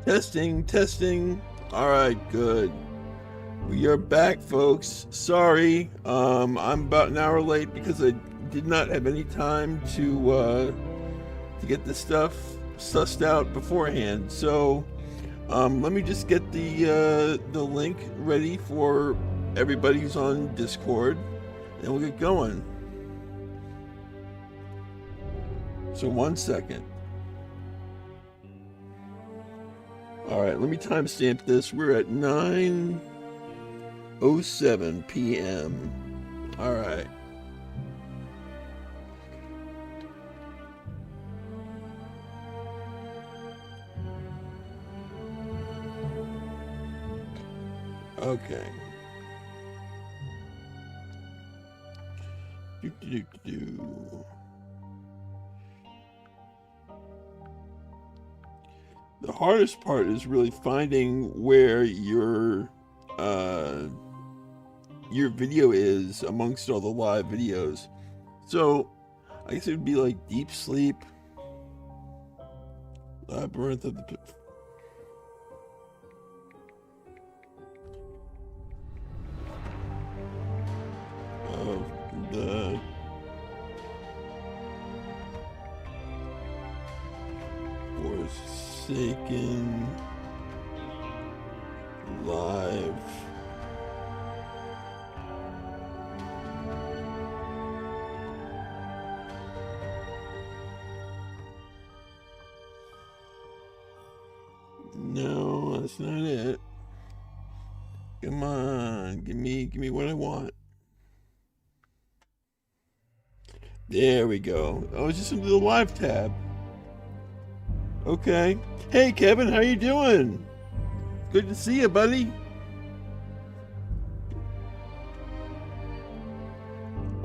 Testing, testing. All right, good. We are back, folks. Sorry, I'm about an hour late because I did not have any time to get this stuff sussed out beforehand. So, let me just get the link ready for everybody who's on Discord, and we'll get going. So 1 second. All right, let me timestamp this. We're at 9:07 p.m. All right. Okay. The hardest part is really finding where your video is amongst all the live videos. So I guess it would be like Deep Sleep, Labyrinth of the Forsaken live. No, that's not it. Come on, give me what I want. There we go. Oh, it's just into the live tab. Okay. Hey, Kevin, how you doing? Good to see you, buddy.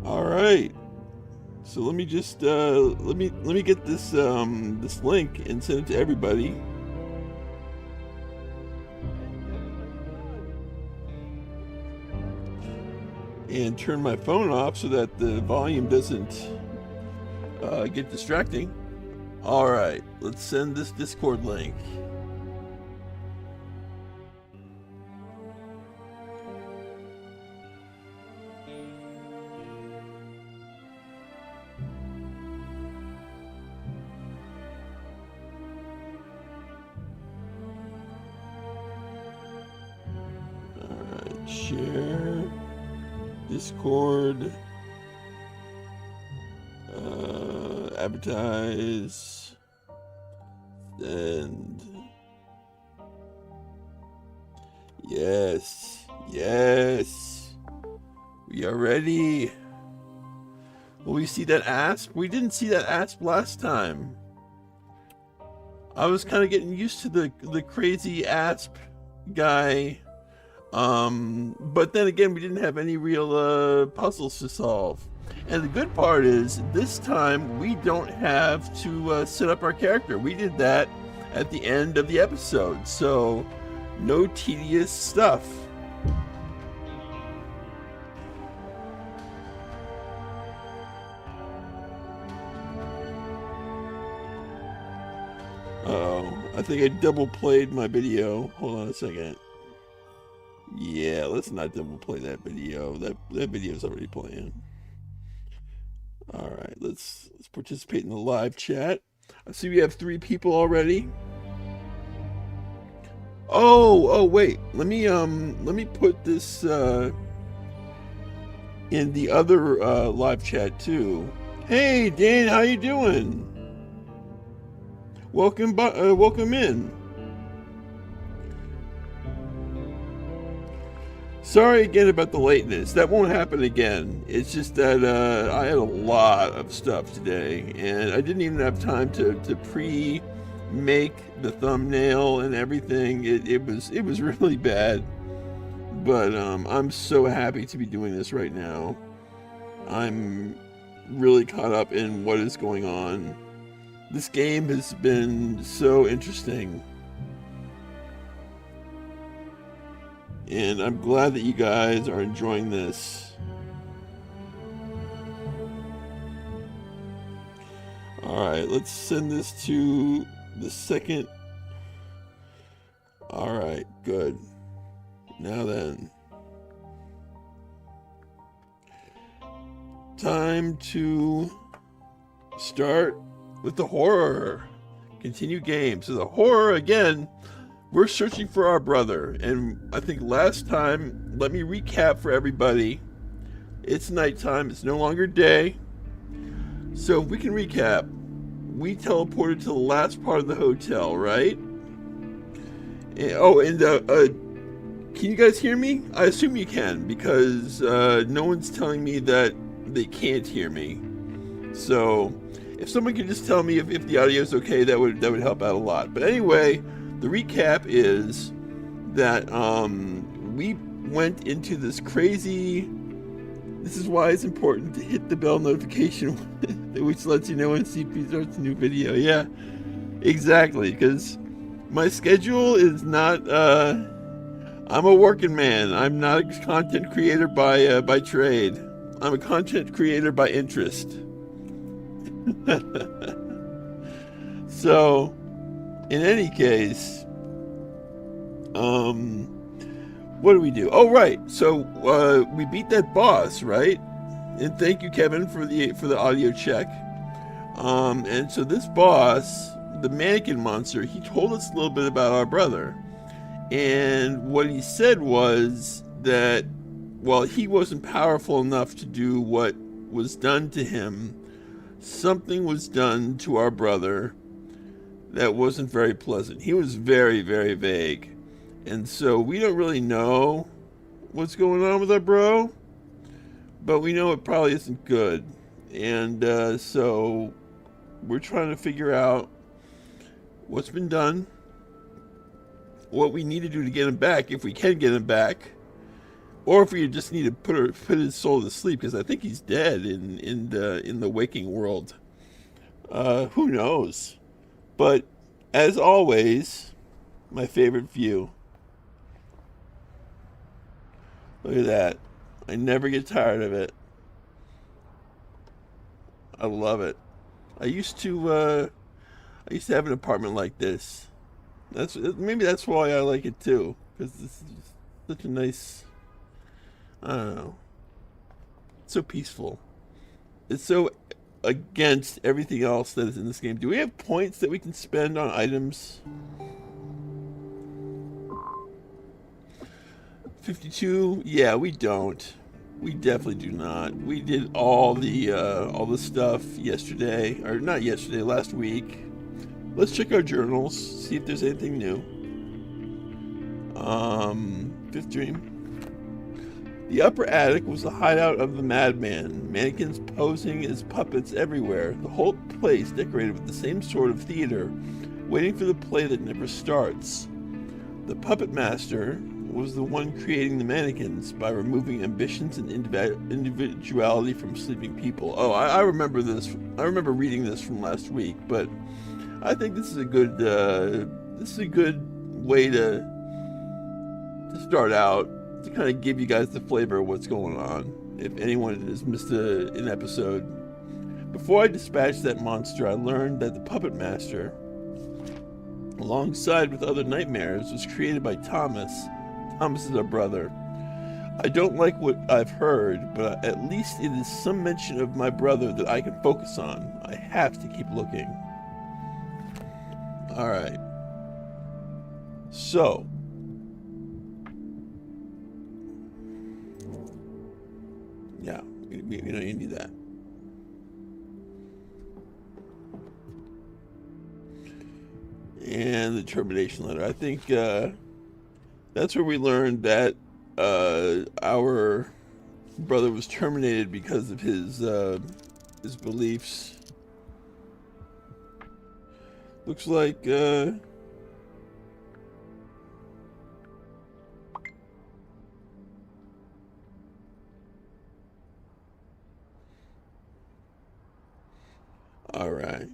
All right. So let me just let me get this this link and send it to everybody. And turn my phone off so that the volume doesn't get distracting. All right, let's send this Discord link. All right, share Discord. Advertise, and yes, we are ready. Will we see that asp? We didn't see that asp last time. I was kind of getting used to the crazy asp guy, but then again, we didn't have any real puzzles to solve. And the good part is, this time we don't have to set up our character. We did that at the end of the episode, so no tedious stuff. Uh-oh, I think I double played my video. Hold on a second. Yeah, let's not double play that video. That video's already playing. All right, let's participate in the live chat. I see we have 3 people already. Oh wait, let me put this in the other live chat too. Hey Dan, how you doing? Welcome in. Sorry again about the lateness. That won't happen again. It's just that I had a lot of stuff today, and I didn't even have time to pre-make the thumbnail and everything. It was really bad. But I'm so happy to be doing this right now. I'm really caught up in what is going on. This game has been so interesting. And I'm glad that you guys are enjoying this. Alright, let's send this to the second All right, good. Now then, time to start with the horror. Continue game. So the horror, again, we're searching for our brother. And I think last time, let me recap for everybody. It's nighttime. It's no longer day. So if we can recap, we teleported to the last part of the hotel, right? And, can you guys hear me? I assume you can, because no one's telling me that they can't hear me. So if someone could just tell me if the audio is okay, that would help out a lot. But anyway, the recap is that we went into this crazy. This is why it's important to hit the bell notification, which lets you know when CP starts a new video. Yeah, exactly. Because my schedule is not. I'm a working man. I'm not a content creator by trade. I'm a content creator by interest. So, in any case, what do we do? Oh, right. So we beat that boss, right? And thank you, Kevin, for the audio check. And so this boss, the mannequin monster, he told us a little bit about our brother. And what he said was that, well, he wasn't powerful enough to do what was done to him. Something was done to our brother that wasn't very pleasant. He was very, very vague. And so we don't really know what's going on with our bro, but we know it probably isn't good. And so we're trying to figure out what's been done, what we need to do to get him back, if we can get him back, or if we just need to put his soul to sleep, because I think he's dead in the waking world. Who knows? But as always, my favorite view. Look at that. I never get tired of it. I love it. I used to have an apartment like this. Maybe that's why I like it too, because this is such a nice. I don't know. It's so peaceful. It's so against everything else that is in this game. Do we have points that we can spend on items? 52? Yeah, we don't. We definitely do not. We did all the stuff yesterday, or not yesterday, last week. Let's check our journals, see if there's anything new. Fifth dream. The upper attic was the hideout of the madman. Mannequins posing as puppets everywhere. The whole place decorated with the same sort of theater, waiting for the play that never starts. The puppet master was the one creating the mannequins by removing ambitions and individuality from sleeping people. Oh, I remember this. I remember reading this from last week, but I think this is a good way to start out, to kind of give you guys the flavor of what's going on, if anyone has missed an episode. Before I dispatched that monster, I learned that the puppet master, alongside with other nightmares, was created by Thomas. Thomas is our brother. I don't like what I've heard, but at least it is some mention of my brother that I can focus on. I have to keep looking. Alright. So. Yeah, we don't even need that. And the termination letter. I think that's where we learned that our brother was terminated because of his beliefs. Looks like all right.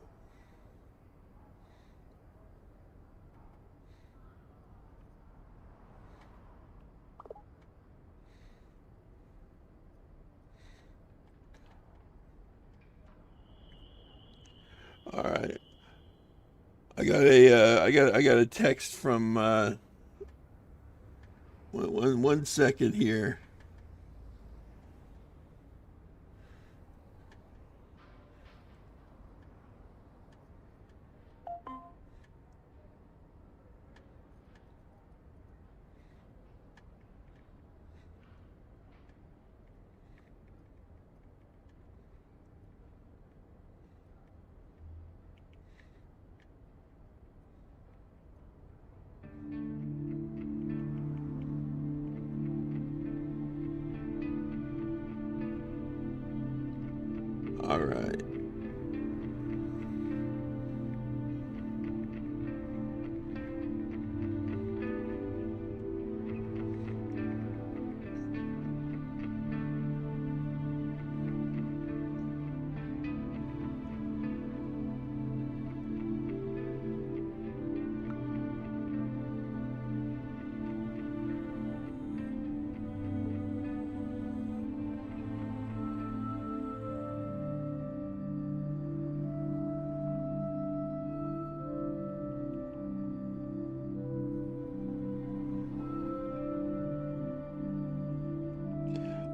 All right. I got a text from One second here. All right.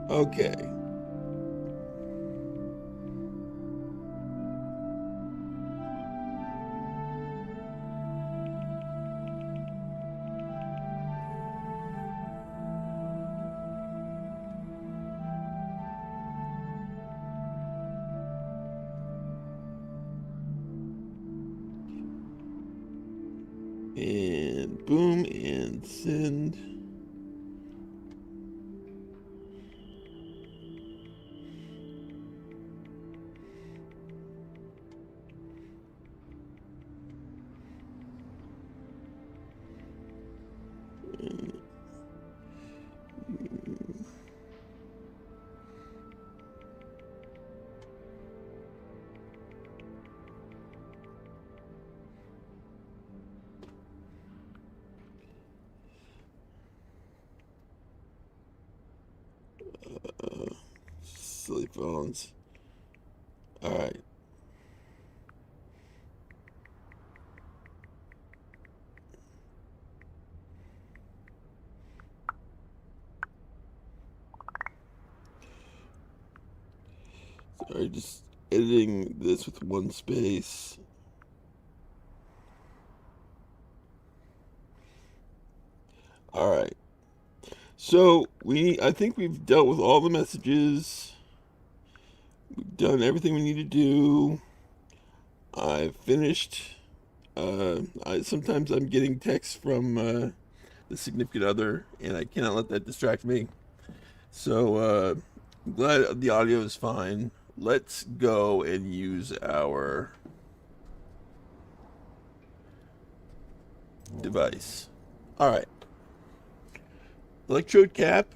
Okay. And boom, and send. Silly phones. All right. Sorry, just editing this with one space. All right. So I think we've dealt with all the messages. We've done everything we need to do. I've finished. Sometimes I'm getting texts from the significant other, and I cannot let that distract me. So I'm glad the audio is fine. Let's go and use our device. All right. Electrode cap.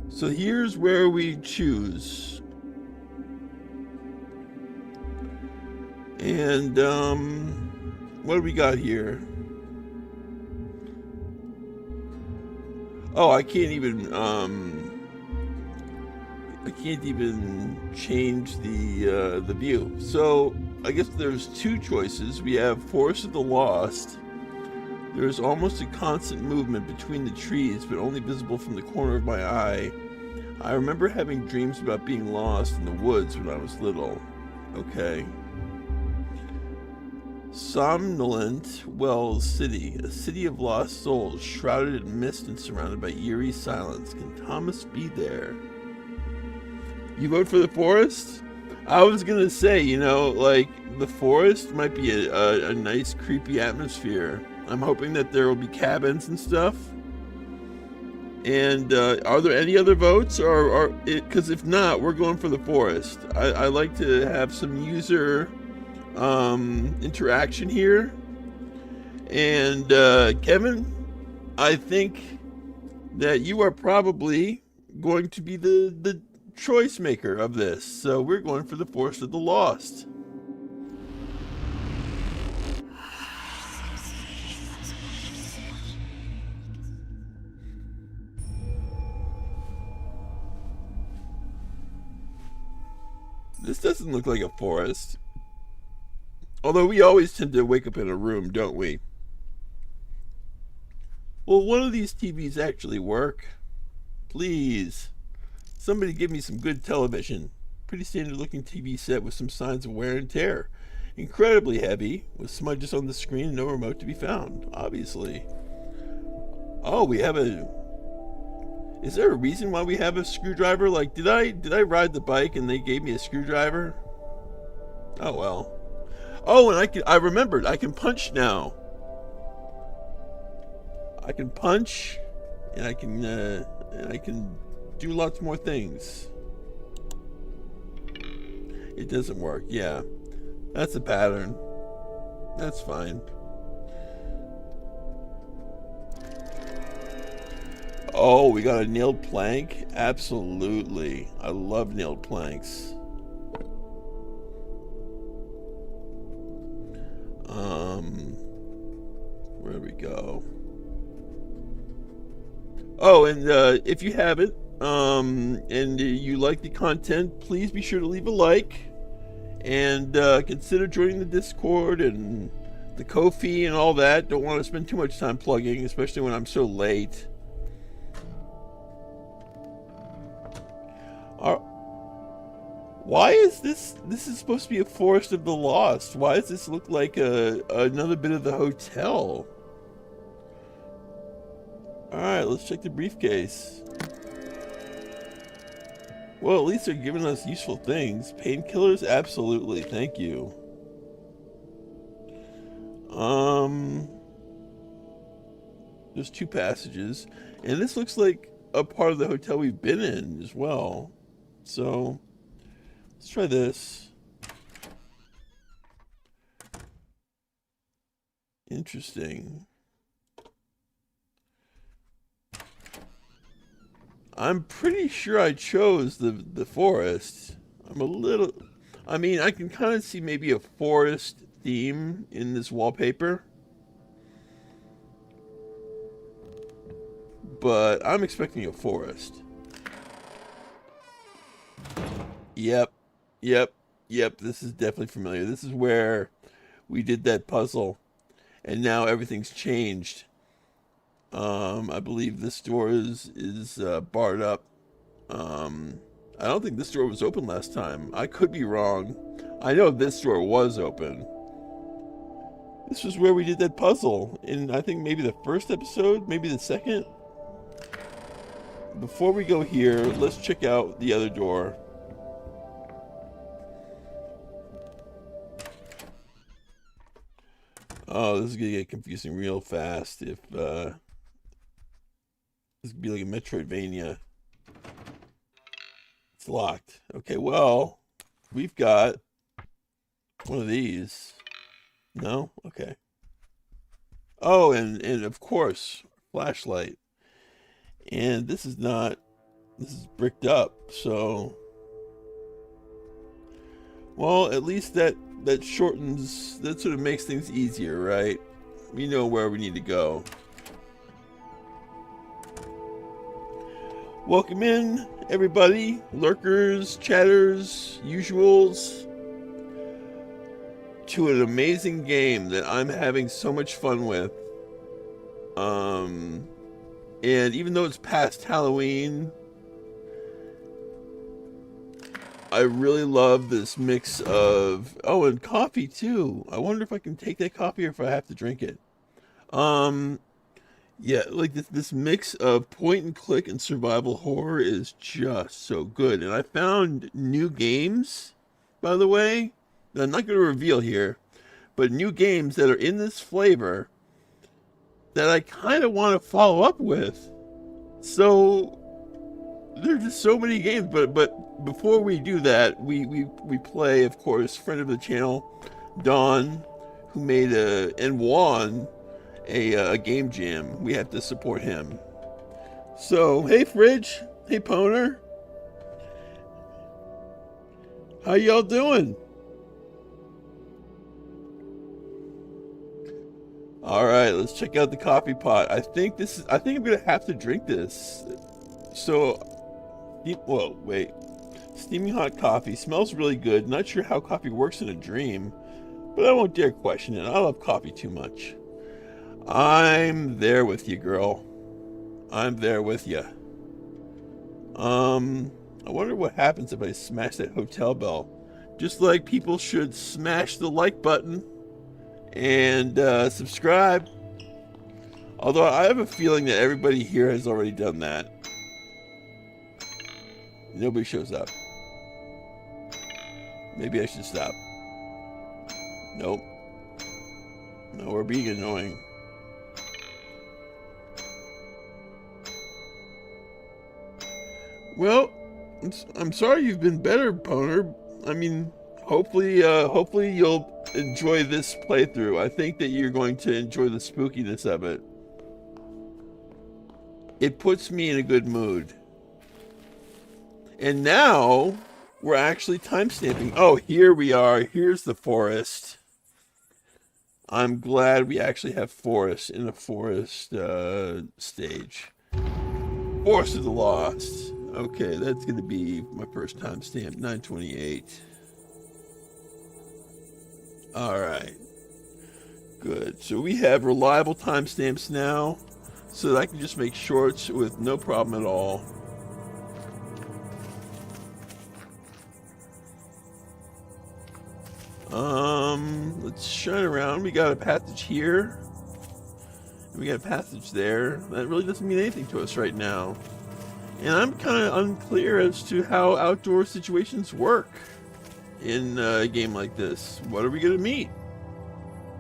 So here's where we choose. And what do we got here? Oh, I can't even change the view. So I guess there's two choices. We have Forest of the Lost. There's almost a constant movement between the trees, but only visible from the corner of my eye. I remember having dreams about being lost in the woods when I was little. Okay. Somnolent Wells City, a city of lost souls, shrouded in mist and surrounded by eerie silence. Can Thomas be there? You vote for the forest? I was gonna say, like, the forest might be a nice, creepy atmosphere. I'm hoping that there will be cabins and stuff. And are there any other votes? Because if not, we're going for the forest. I like to have some user interaction here. And Kevin, I think that you are probably going to be the choice maker of this. So we're going for the Forest of the Lost. This doesn't look like a forest. Although we always tend to wake up in a room, don't we? Will one of these TVs actually work? Please. Somebody give me some good television. Pretty standard looking TV set with some signs of wear and tear. Incredibly heavy, with smudges on the screen and no remote to be found, obviously. Oh, we have a... Is there a reason why we have a screwdriver? Like, did I ride the bike and they gave me a screwdriver? Oh well. Oh, and I remembered, I can punch now. I can punch, and I can do lots more things. It doesn't work, yeah. That's a pattern. That's fine. Oh, we got a nailed plank? Absolutely. I love nailed planks. Where do we go? Oh, and if you haven't, and you like the content, please be sure to leave a like, and consider joining the Discord and the Ko-fi and all that. Don't want to spend too much time plugging, especially when I'm so late. Why is this is supposed to be a Forest of the Lost? Why does this look like another bit of the hotel? Alright, let's check the briefcase. Well, at least they're giving us useful things. Painkillers? Absolutely, thank you. There's 2 passages. And this looks like a part of the hotel we've been in as well. So, let's try this. Interesting. I'm pretty sure I chose the forest. I'm a little... I mean, I can kind of see maybe a forest theme in this wallpaper. But I'm expecting a forest. Yep. This is definitely familiar. This is where we did that puzzle. And now everything's changed. I believe this door is barred up. I don't think this door was open last time. I could be wrong. I know this door was open. This was where we did that puzzle in, I think, maybe the first episode, maybe the second. Before we go here, let's check out the other door. Oh, this is gonna get confusing real fast if this could be like a Metroidvania. It's locked. Okay, well, we've got one of these. No? Okay. Oh, and of course, flashlight. And this is not, this is bricked up, so, well, at least that shortens, that sort of makes things easier, right? We know where we need to go. Welcome in, everybody, lurkers, chatters, usuals, to an amazing game that I'm having so much fun with. And even though it's past Halloween, I really love this mix of... Oh, and coffee, too. I wonder if I can take that coffee or if I have to drink it. Yeah, like this mix of point-and-click and survival horror is just so good. And I found new games, by the way, that I'm not going to reveal here, but new games that are in this flavor that I kind of want to follow up with. So there's just so many games, but before we do that, we play, of course, friend of the channel, Don, who made and won a game jam. We have to support him. So hey Fridge, hey Poner, how y'all doing? All right, let's check out the coffee pot. I think I'm gonna have to drink this. So, whoa, wait. Steaming hot coffee smells really good. Not sure how coffee works in a dream, but I won't dare question it. I love coffee too much. I'm there with you, girl. I'm there with you. I wonder what happens if I smash that hotel bell. Just like people should smash the like button and subscribe. Although I have a feeling that everybody here has already done that. Nobody shows up. Maybe I should stop. Nope. No, we're being annoying. Well, I'm sorry you've been better, Boner. I mean, hopefully you'll enjoy this playthrough. I think that you're going to enjoy the spookiness of it. It puts me in a good mood. And now we're actually timestamping. Oh, here we are. Here's the forest. I'm glad we actually have forest in the forest stage. Forest of the Lost. Okay, that's going to be my first timestamp, 928. All right. Good. So we have reliable timestamps now, so that I can just make shorts with no problem at all. Let's shine around. We got a passage here. We got a passage there. That really doesn't mean anything to us right now. And I'm kind of unclear as to how outdoor situations work in a game like this. What are we going to meet?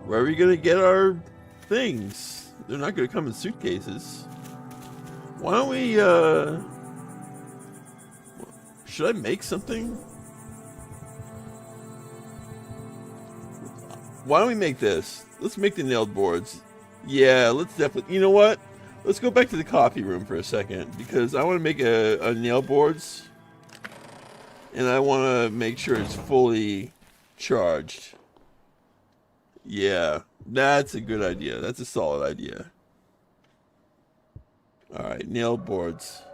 Where are we going to get our things? They're not going to come in suitcases. Why don't we, should I make something? Why don't we make this? Let's make the nailed boards. Yeah, let's definitely, you know what? Let's go back to the coffee room for a second, because I want to make a nail boards, and I want to make sure it's fully charged. Yeah, that's a good idea. That's a solid idea. All right, nail boards.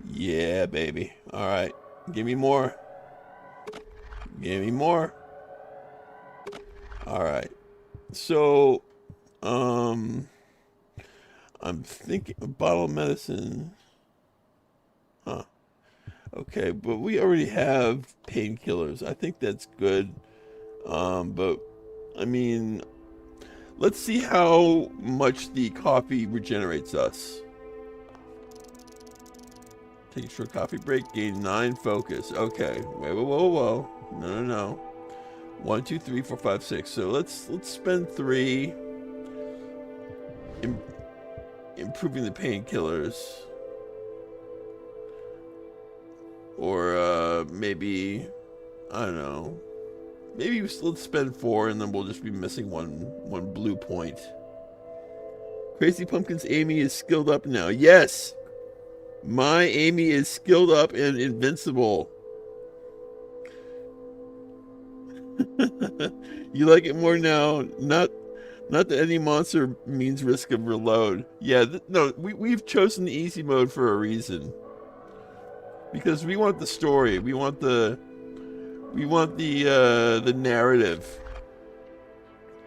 Yeah, baby. All right, give me more. Give me more. All right. So, I'm thinking a bottle of medicine. Huh. Okay, but we already have painkillers. I think that's good. But I mean, let's see how much the coffee regenerates us. Take a short coffee break. Gain 9 focus. Okay. Wait, whoa. No. 1, 2, 3, 4, 5, 6. So let's spend 3 improving the painkillers. Or maybe, I don't know. Maybe let's spend 4 and then we'll just be missing one blue point. Crazy Pumpkin's Amy is skilled up now. Yes! My Amy is skilled up and invincible. You like it more now? Not that any monster means risk of reload. Yeah, no, we've chosen the easy mode for a reason. Because we want the story. We want the narrative.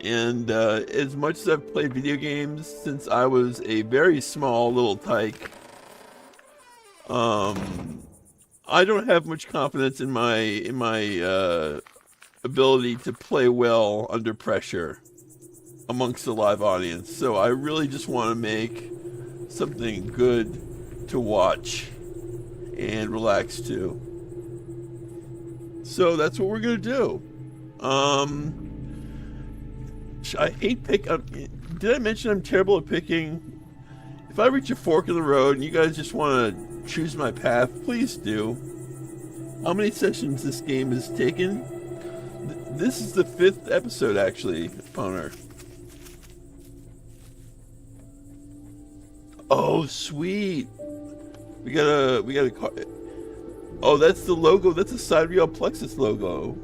And as much as I've played video games since I was a very small little tyke, I don't have much confidence in my ability to play well under pressure amongst the live audience. So I really just want to make something good to watch and relax to. So that's what we're gonna do. I hate did I mention I'm terrible at picking? If I reach a fork in the road and you guys just want to choose my path, please do. How many sessions this game has taken? This is the 5th episode, actually, Poner. Oh, sweet. We got a car. Oh, that's the logo. That's a Sidereal Plexus logo.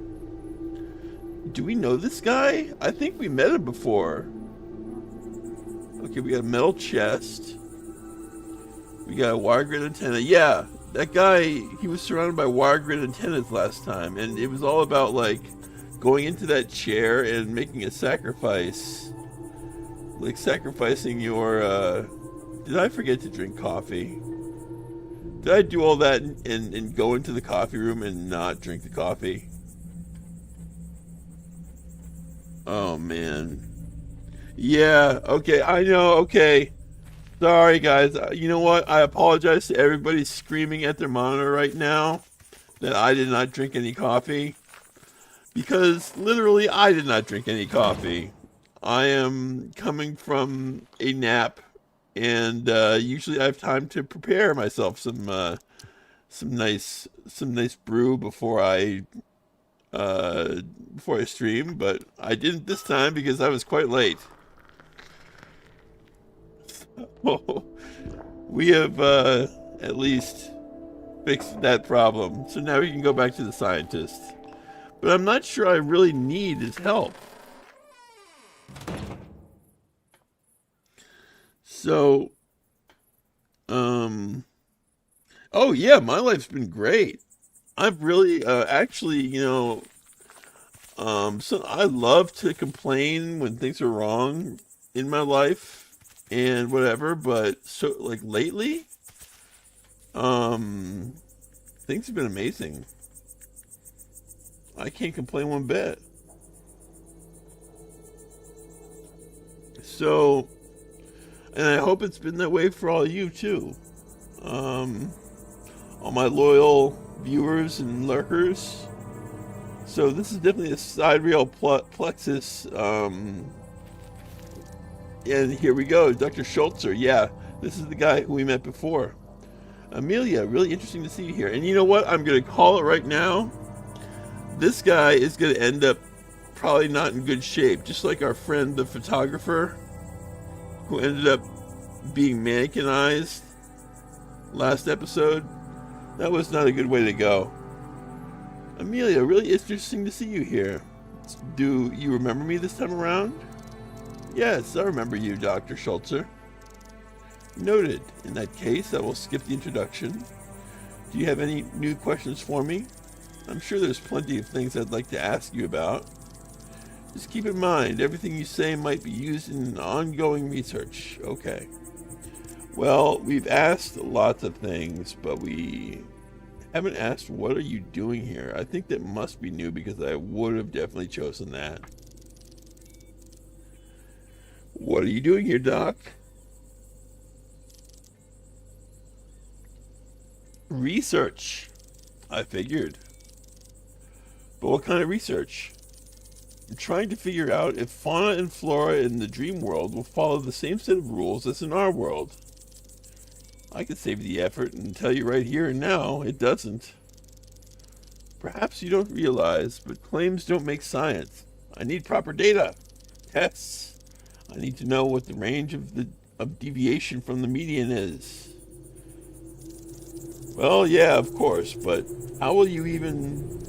Do we know this guy? I think we met him before. Okay, we got a metal chest. We got a wire grid antenna. Yeah, that guy, he was surrounded by wire grid antennas last time, and it was all about, like, going into that chair and making a sacrifice. Like sacrificing your, did I forget to drink coffee? Did I do all that and go into the coffee room and not drink the coffee? Oh, man. Yeah, okay, I know, okay. Sorry, guys. You know what? I apologize to everybody screaming at their monitor right now that I did not drink any coffee. Because literally, I did not drink any coffee. I am coming from a nap, and usually I have time to prepare myself some nice brew before I stream, but I didn't this time because I was quite late. So, we have at least fixed that problem. So now we can go back to the scientist. But I'm not sure I really need his help. So, oh yeah, my life's been great. I've really, actually, you know, so I love to complain when things are wrong in my life and whatever, but so, like, lately, things have been amazing. I can't complain one bit. So, and I hope it's been that way for all you too. All my loyal viewers and lurkers. So this is definitely a sidereal plexus. And here we go, Dr. Schultzer. Yeah, this is the guy who we met before. Amelia, really interesting to see you here. And you know what? I'm going to call it right now. This guy is going to end up probably not in good shape. Just like our friend, the photographer, who ended up being mannequinized last episode. That was not a good way to go. Amelia, really interesting to see you here. Do you remember me this time around? Yes, I remember you, Dr. Schultzer. Noted. In that case, I will skip the introduction. Do you have any new questions for me? I'm sure there's plenty of things I'd like to ask you about. Just keep in mind, everything you say might be used in ongoing research. Okay. Well, we've asked lots of things, but we haven't asked, what are you doing here? I think that must be new because I would have definitely chosen that. What are you doing here, Doc? Research. I figured. But what kind of research? I'm trying to figure out if fauna and flora in the dream world will follow the same set of rules as in our world. I could save the effort and tell you right here and now, it doesn't. Perhaps you don't realize, but claims don't make science. I need proper data. Tests. I need to know what the range of deviation from the median is. Well, yeah, of course, but how will you even...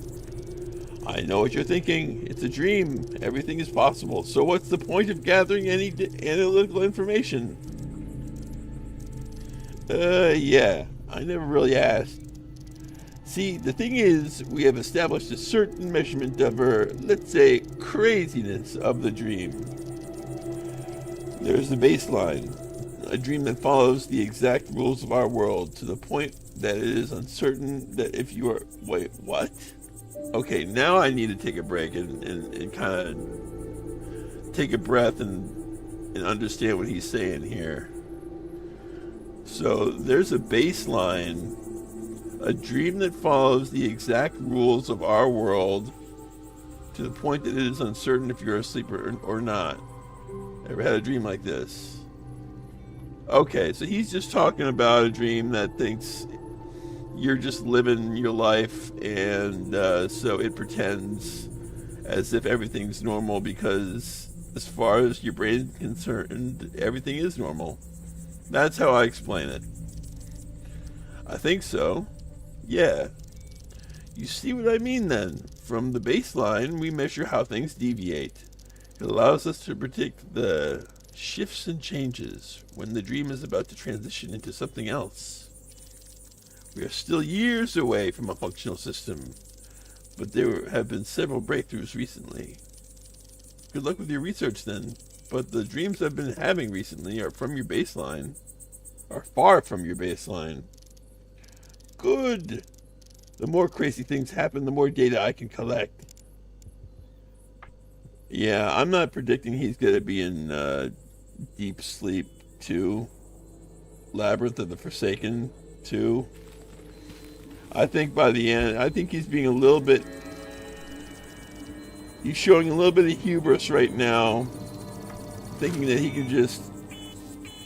I know what you're thinking. It's a dream. Everything is possible. So what's the point of gathering any analytical information? Yeah, I never really asked. See, the thing is, we have established a certain measurement of her, let's say, craziness of the dream. There's the baseline. A dream that follows the exact rules of our world to the point that it is uncertain that if you are... Wait, what? Okay, now I need to take a break and kind of take a breath and understand what he's saying here. So there's a baseline, a dream that follows the exact rules of our world to the point that it is uncertain if you're asleep or not. Ever had a dream like this? Okay, so he's just talking about a dream that thinks you're just living your life, and so it pretends as if everything's normal because as far as your brain is concerned, everything is normal. That's how I explain it. I think so. Yeah. You see what I mean then? From the baseline, we measure how things deviate. It allows us to predict the shifts and changes when the dream is about to transition into something else. We are still years away from a functional system, but there have been several breakthroughs recently. Good luck with your research then. But the dreams I've been having recently are from your baseline. Are far from your baseline. Good. The more crazy things happen, the more data I can collect. Yeah, I'm not predicting he's going to be in Deep Sleep 2. Labyrinth of the Forsaken 2. I think by the end, I think he's being a little bit... He's showing a little bit of hubris right now. Thinking that he can just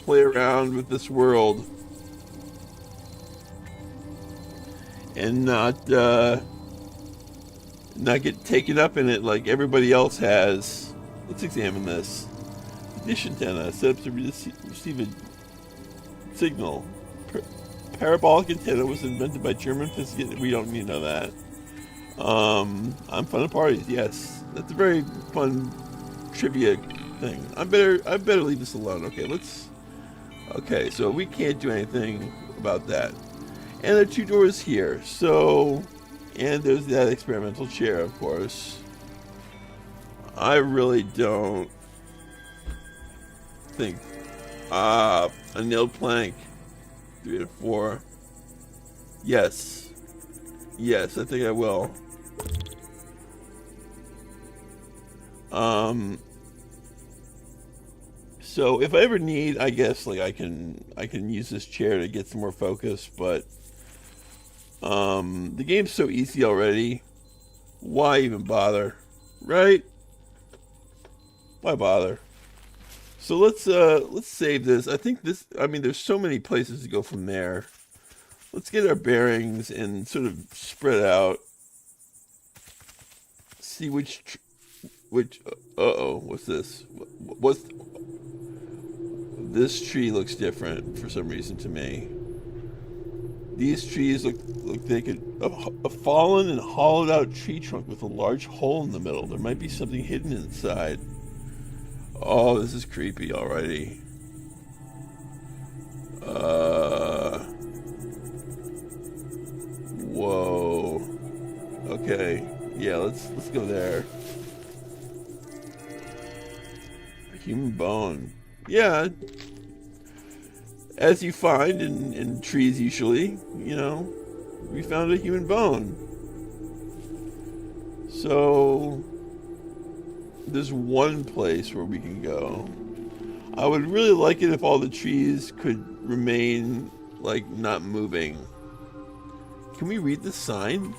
play around with this world. And not get taken up in it like everybody else has. Let's examine this. Dish antenna set up to receive a signal. Parabolic antenna was invented by German physicists. We don't need to know that. I'm fun at parties. Yes, that's a very fun trivia thing. I better leave this alone. Okay, let's. Okay, so we can't do anything about that. And there are 2 doors here. So, and there's that experimental chair, of course. I really don't think. A nailed plank. 3 to 4. Yes. Yes, I think I will. So if I ever need, I guess like I can use this chair to get some more focus, but the game's so easy already. Why even bother? Right? Why bother? So let's save this. I think this, I mean, there's so many places to go from there. Let's get our bearings and sort of spread out. See which what's this? This tree looks different for some reason to me. These trees look they could a fallen and hollowed out tree trunk with a large hole in the middle. There might be something hidden inside. Oh, this is creepy already. Whoa. Okay. Yeah, let's go there. A human bone. Yeah. As you find in trees usually, you know, we found a human bone. So there's one place where we can go. I would really like it if all the trees could remain, like, not moving. Can we read the sign?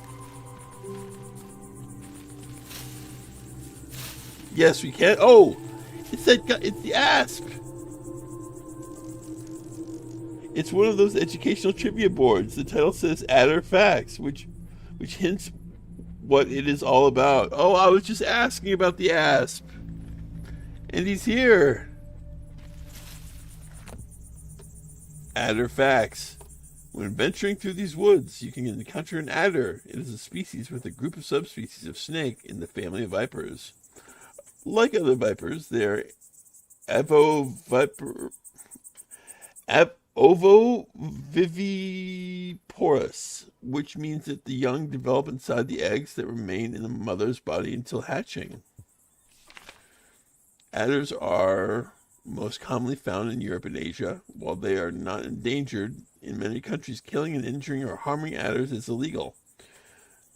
Yes, we can. Oh, it's the asp. It's one of those educational trivia boards. The title says Adder Facts, which hints what it is all about. Oh, I was just asking about the asp. And he's here. Adder Facts. When venturing through these woods, you can encounter an adder. It is a species with a group of subspecies of snake in the family of vipers. Like other vipers, they are ovoviviporous, which means that the young develop inside the eggs that remain in the mother's body until hatching. Adders are most commonly found in Europe and Asia. While they are not endangered, in many countries killing and injuring or harming adders is illegal.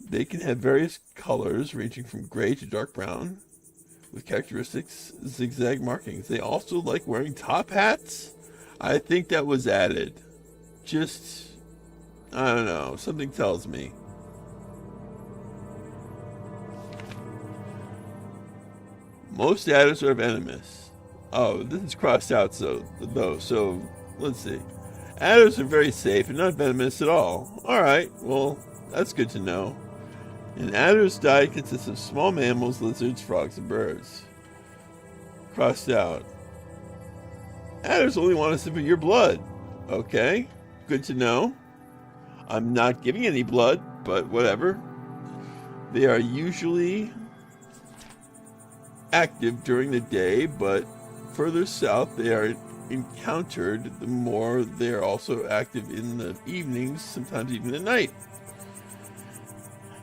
They can have various colors ranging from gray to dark brown, with characteristics zigzag markings. They also like wearing top hats. I think that was added. Just, I don't know, something tells me. Most adders are venomous. Oh, this is crossed out, so let's see. Adders are very safe and not venomous at all. Alright, well, that's good to know. An adder's diet consists of small mammals, lizards, frogs, and birds. Crossed out. Adders only want a sip of your blood. Okay, good to know. I'm not giving any blood, but whatever. They are usually active during the day, but further south they are encountered, the more they are also active in the evenings, sometimes even at night.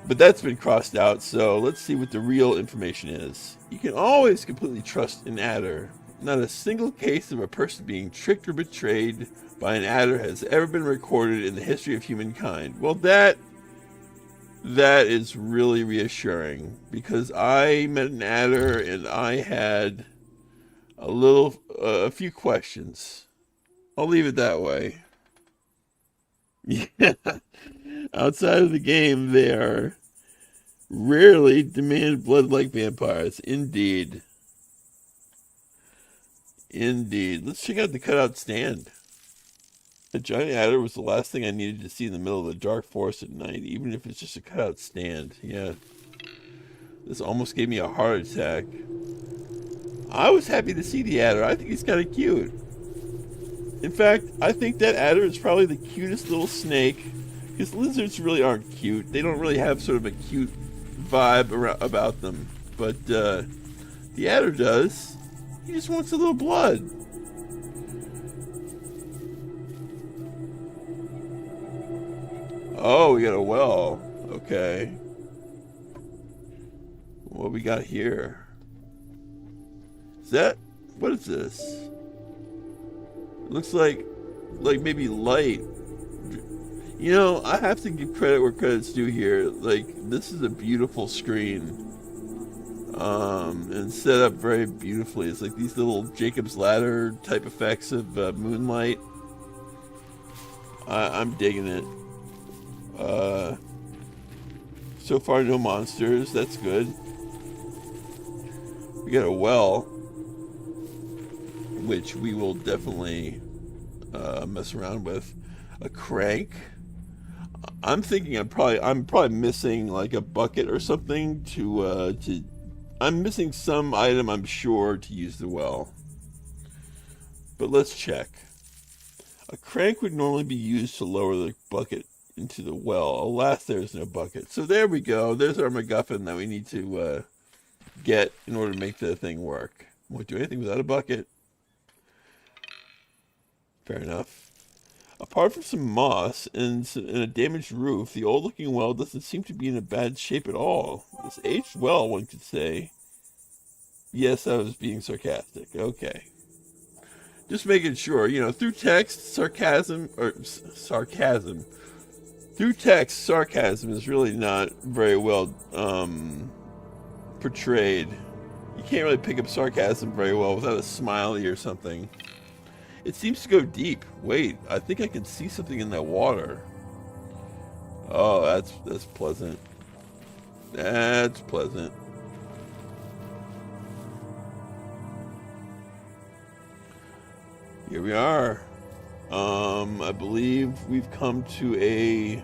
But that's been crossed out, so let's see what the real information is. You can always completely trust an adder. Not a single case of a person being tricked or betrayed by an adder has ever been recorded in the history of humankind. Well, that is really reassuring, because I met an adder and I had a few questions. I'll leave it that way. Yeah. Outside of the game, they are rarely demand blood like vampires. Indeed. Indeed. Let's check out the cutout stand. A giant adder was the last thing I needed to see in the middle of the dark forest at night, even if it's just a cutout stand. Yeah. This almost gave me a heart attack. I was happy to see the adder. I think he's kind of cute. In fact, I think that adder is probably the cutest little snake, because lizards really aren't cute. They don't really have sort of a cute vibe about them. But the adder does. He just wants a little blood. Oh, we got a well. Okay. What we got here? What is this? It looks like maybe light. You know, I have to give credit where credit's due here. Like, this is a beautiful screen. And set up very beautifully. It's like these little Jacob's Ladder type effects of moonlight. I'm digging it. So far, no monsters. That's good. We got a well, which we will definitely mess around with. A crank. I'm thinking I'm probably missing like a bucket or something to I'm missing some item, I'm sure, to use the well. But let's check. A crank would normally be used to lower the bucket into the well. Alas, there's no bucket. So there we go. There's our MacGuffin that we need to get in order to make the thing work. Won't do anything without a bucket. Fair enough. Apart from some moss and a damaged roof, the old-looking well doesn't seem to be in a bad shape at all. This aged well, one could say. Yes, I was being sarcastic. Okay. Just making sure, you know, through text, sarcasm is really not very well portrayed. You can't really pick up sarcasm very well without a smiley or something. It seems to go deep. Wait, I think I can see something in that water. Oh, that's pleasant. That's pleasant. Here we are. I believe we've come to a...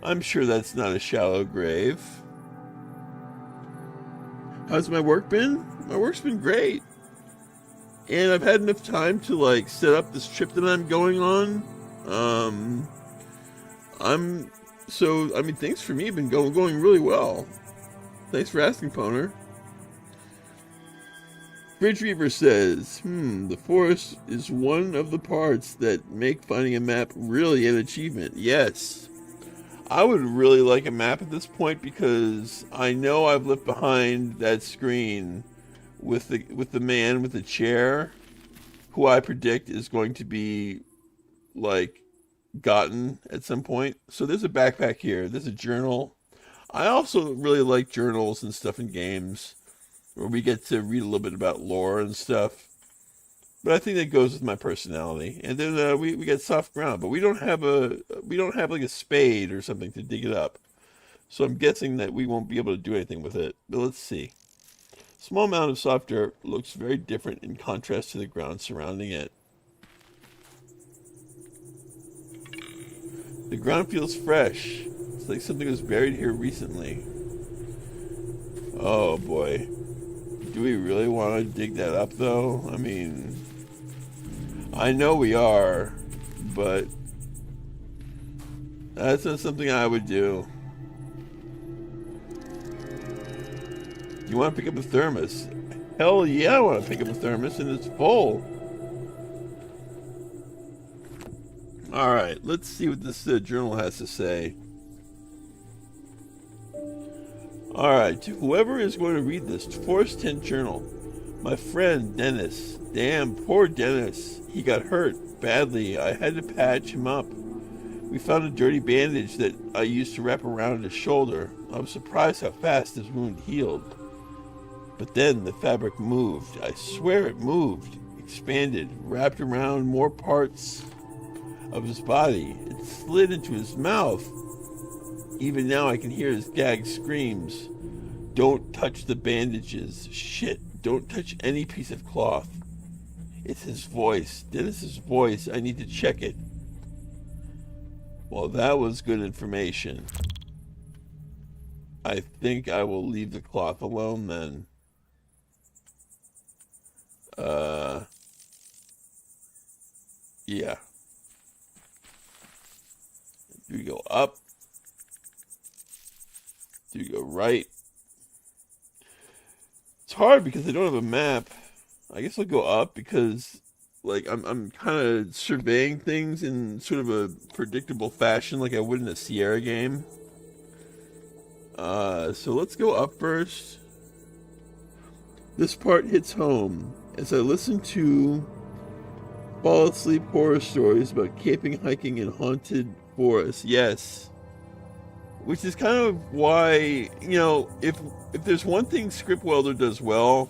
I'm sure that's not a shallow grave. How's my work been? My work's been great. And I've had enough time to like set up this trip that I'm going on. Things for me have been going really well. Thanks for asking, Poner. Bridge Reaver says, the forest is one of the parts that make finding a map really an achievement. Yes. I would really like a map at this point, because I know I've left behind that screen with the man with the chair, who I predict is going to be like gotten at some point. So there's a backpack here. There's a journal. I also really like journals and stuff in games where we get to read a little bit about lore and stuff. But I think that goes with my personality. And then we get soft ground, but we don't have like a spade or something to dig it up. So I'm guessing that we won't be able to do anything with it. But let's see. Small amount of soft dirt looks very different in contrast to the ground surrounding it. The ground feels fresh. It's like something was buried here recently. Oh boy. Do we really want to dig that up though? I mean, I know we are, but that's not something I would do. You want to pick up a thermos? Hell yeah, I want to pick up a thermos, and it's full. Alright, let's see what this journal has to say. Alright, to whoever is going to read this, Forest 10 Journal. My friend, Dennis. Damn, poor Dennis. He got hurt badly. I had to patch him up. We found a dirty bandage that I used to wrap around his shoulder. I was surprised how fast his wound healed. But then the fabric moved. I swear it moved, expanded, wrapped around more parts of his body. It slid into his mouth. Even now I can hear his gagged screams. Don't touch the bandages. Shit, don't touch any piece of cloth. It's his voice. Dennis's voice. I need to check it. Well, that was good information. I think I will leave the cloth alone then. Yeah. Do we go up? Do we go right? It's hard because I don't have a map. I guess I'll go up because, like, I'm kind of surveying things in sort of a predictable fashion, like I would in a Sierra game. So let's go up first. This part hits home as I listen to fall asleep horror stories about camping, hiking, and haunted forests. Yes. Which is kind of why, you know, if there's one thing Scriptwelder does well,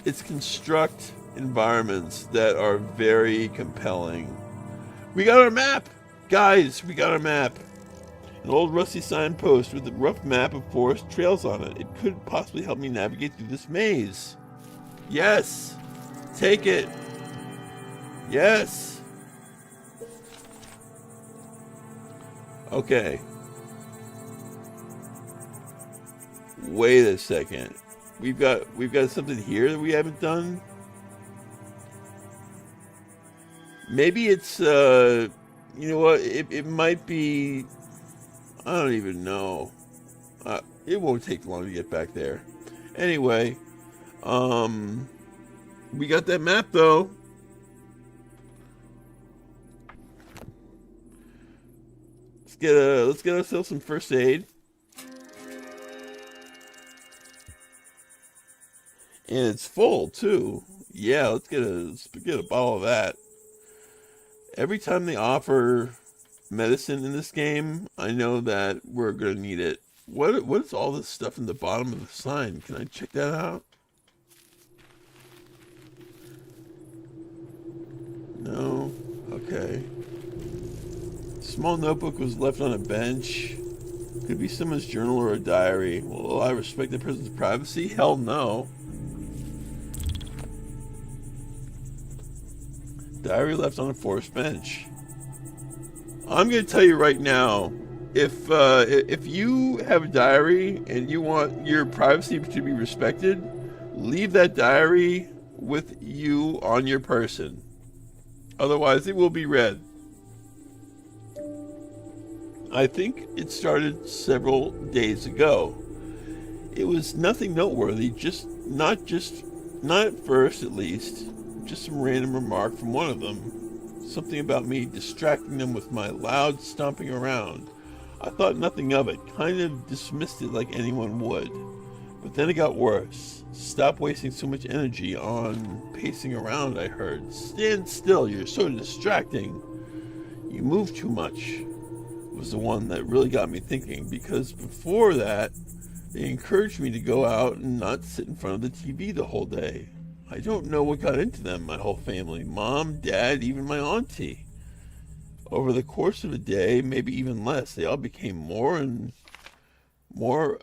it's construct environments that are very compelling. We got our map! Guys, we got our map. An old rusty signpost with a rough map of forest trails on it. It could possibly help me navigate through this maze. Yes! Take it! Yes! Okay. Wait a second. We've got something here that we haven't done. Maybe it's you know what? It might be. I don't even know. It won't take long to get back there. Anyway, we got that map though. Let's get ourselves some first aid. And it's full too. Yeah, let's get a bottle of that. Every time they offer medicine in this game, I know that we're gonna need it. What is all this stuff in the bottom of the sign? Can I check that out? No. Okay. Small notebook was left on a bench. Could be someone's journal or a diary. Will I respect the person's privacy? Hell no. Diary left on a forest bench. I'm going to tell you right now, if you have a diary and you want your privacy to be respected, leave that diary with you on your person. Otherwise, it will be read. I think it started several days ago. It was nothing noteworthy, not at first at least. Just some random remark from one of them. Something about me distracting them with my loud stomping around. I thought nothing of it, kind of dismissed it like anyone would. But then it got worse. Stop wasting so much energy on pacing around, I heard. Stand still, you're so distracting. You move too much. Was the one that really got me thinking, because before that, they encouraged me to go out and not sit in front of the TV the whole day. I don't know what got into them, my whole family, mom, dad, even my auntie. Over the course of a day, maybe even less, they all became more and more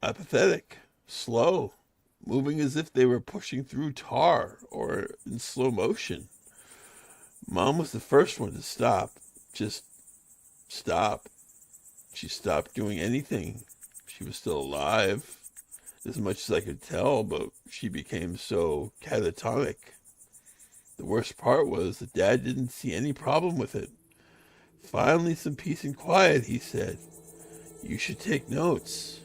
apathetic, slow, moving as if they were pushing through tar or in slow motion. Mom was the first one to stop, just stop. She stopped doing anything. She was still alive, as much as I could tell, but she became so catatonic. The worst part was that Dad didn't see any problem with it. Finally, some peace and quiet, he said. You should take notes.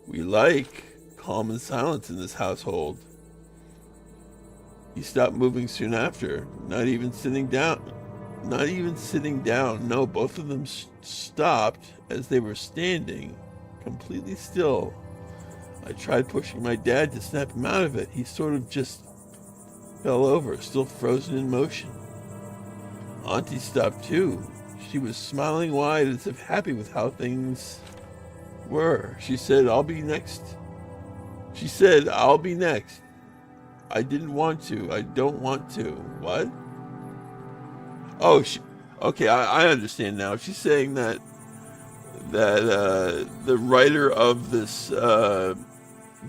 We like calm and silence in this household. He stopped moving soon after, not even sitting down. No, both of them stopped as they were standing, completely still, I tried pushing my dad to snap him out of it. He sort of just fell over, still frozen in motion. Auntie stopped too. She was smiling wide as if happy with how things were. She said, I'll be next. She said, I'll be next. I didn't want to. I don't want to. What? Oh, okay, I understand now. She's saying that the writer of this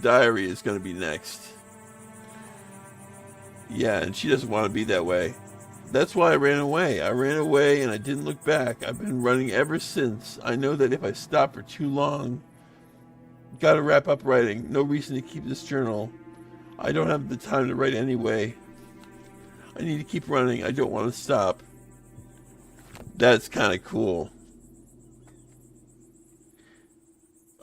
diary is going to be next. Yeah, and she doesn't want to be that way. That's why I ran away. I ran away and I didn't look back. I've been running ever since. I know that if I stop for too long, gotta wrap up writing. No reason to keep this journal. I don't have the time to write anyway. I need to keep running. I don't want to stop. That's kind of cool.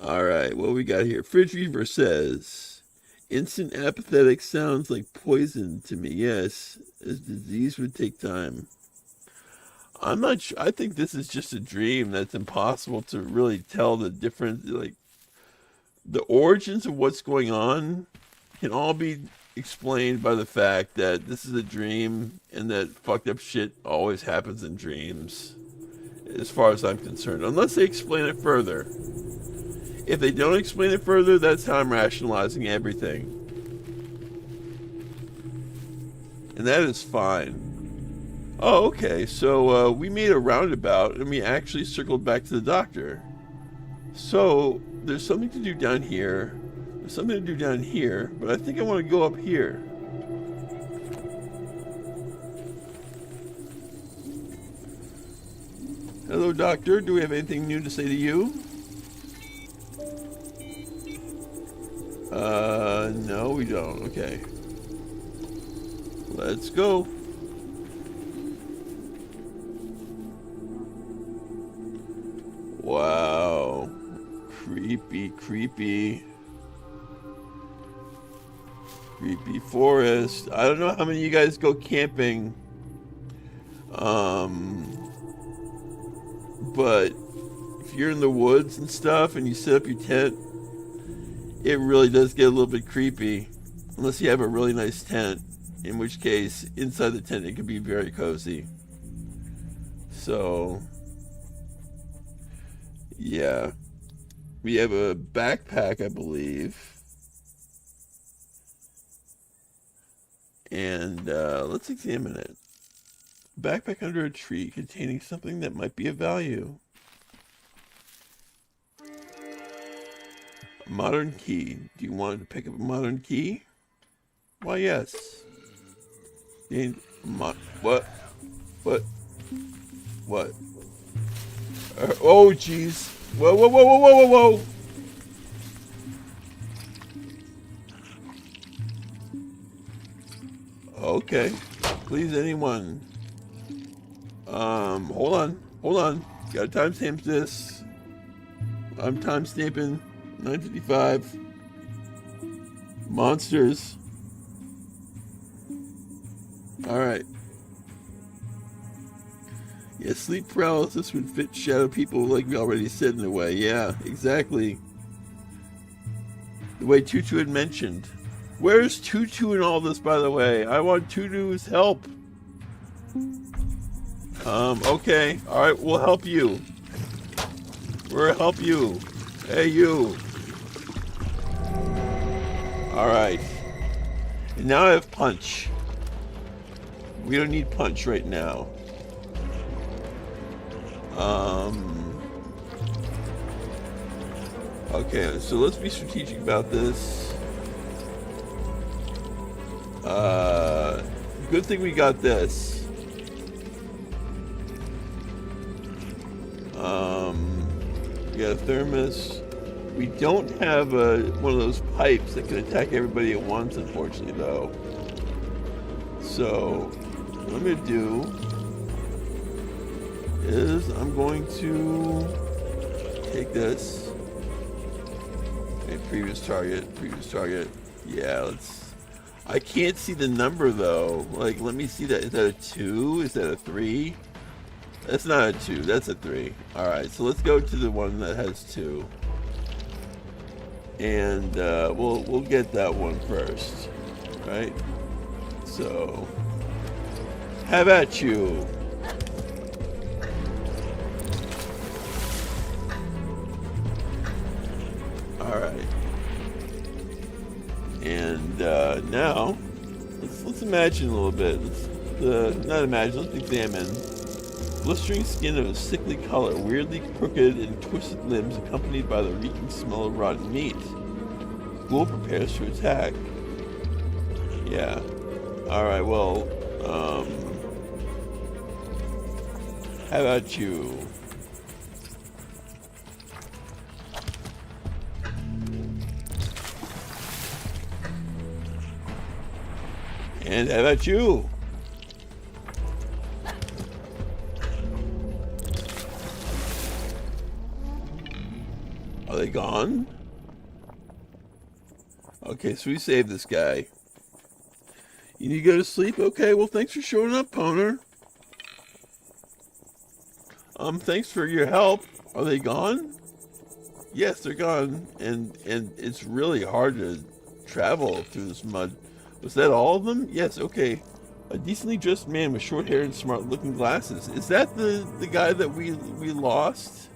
Alright, what we got here? Fridge Reaver says, instant apathetic sounds like poison to me. Yes, as disease would take time. I'm not sure. I think this is just a dream that's impossible to really tell the difference. Like, the origins of what's going on can all be explained by the fact that this is a dream and that fucked up shit always happens in dreams, as far as I'm concerned, unless they explain it further. If they don't explain it further, that's how I'm rationalizing everything. And that is fine. Oh, okay, so we made a roundabout and we actually circled back to the doctor. So there's something to do down here. There's something to do down here, but I think I want to go up here. Hello, doctor. Do we have anything new to say to you? No, we don't. Okay. Let's go. Wow. Creepy, creepy. Creepy forest. I don't know how many of you guys go camping. But if you're in the woods and stuff and you set up your tent, it really does get a little bit creepy. Unless you have a really nice tent, in which case, inside the tent, it can be very cozy. So, yeah. We have a backpack, I believe. And let's examine it. Backpack under a tree containing something that might be of value. A modern key. Do you want to pick up a modern key? Why, yes. What? What? What? Oh, jeez. Whoa, whoa, whoa, whoa, whoa, whoa, whoa. Okay. Please, anyone. Hold on. Gotta timestamp this. I'm timestamping 9:55. Monsters. Alright. Yeah, sleep paralysis would fit shadow people, like we already said, in a way. Yeah, exactly. The way Tutu had mentioned. Where's Tutu in all this, by the way? I want Tutu's help. Okay. Alright, we'll help you. We'll help you. Hey, you. Alright. And now I have Punch. We don't need Punch right now. Okay, so let's be strategic about this. Good thing we got this. We got a thermos. We don't have one of those pipes that can attack everybody at once, unfortunately, though. So, what I'm going to do is I'm going to take this. Okay, previous target. Yeah, let's... I can't see the number, though. Like, let me see that. Is that a 2? Is that a 3? That's not a 2. That's a 3. Alright, so let's go to the one that has 2. and we'll get that one first, right? So, have at you. All right. And now, let's imagine a little bit. Not imagine, let's examine. Blistering skin of a sickly color, weirdly crooked and twisted limbs accompanied by the reeking smell of rotten meat. Ghoul prepares to attack. Yeah. Alright, well, how about you? And how about you? Are they gone? Okay, so we saved this guy. You need to go to sleep? Okay, well, thanks for showing up, Poner. Thanks for your help. Are they gone? Yes, they're gone. And it's really hard to travel through this mud. Was that all of them? Yes, okay. A decently dressed man with short hair and smart-looking glasses. Is that the guy that we lost?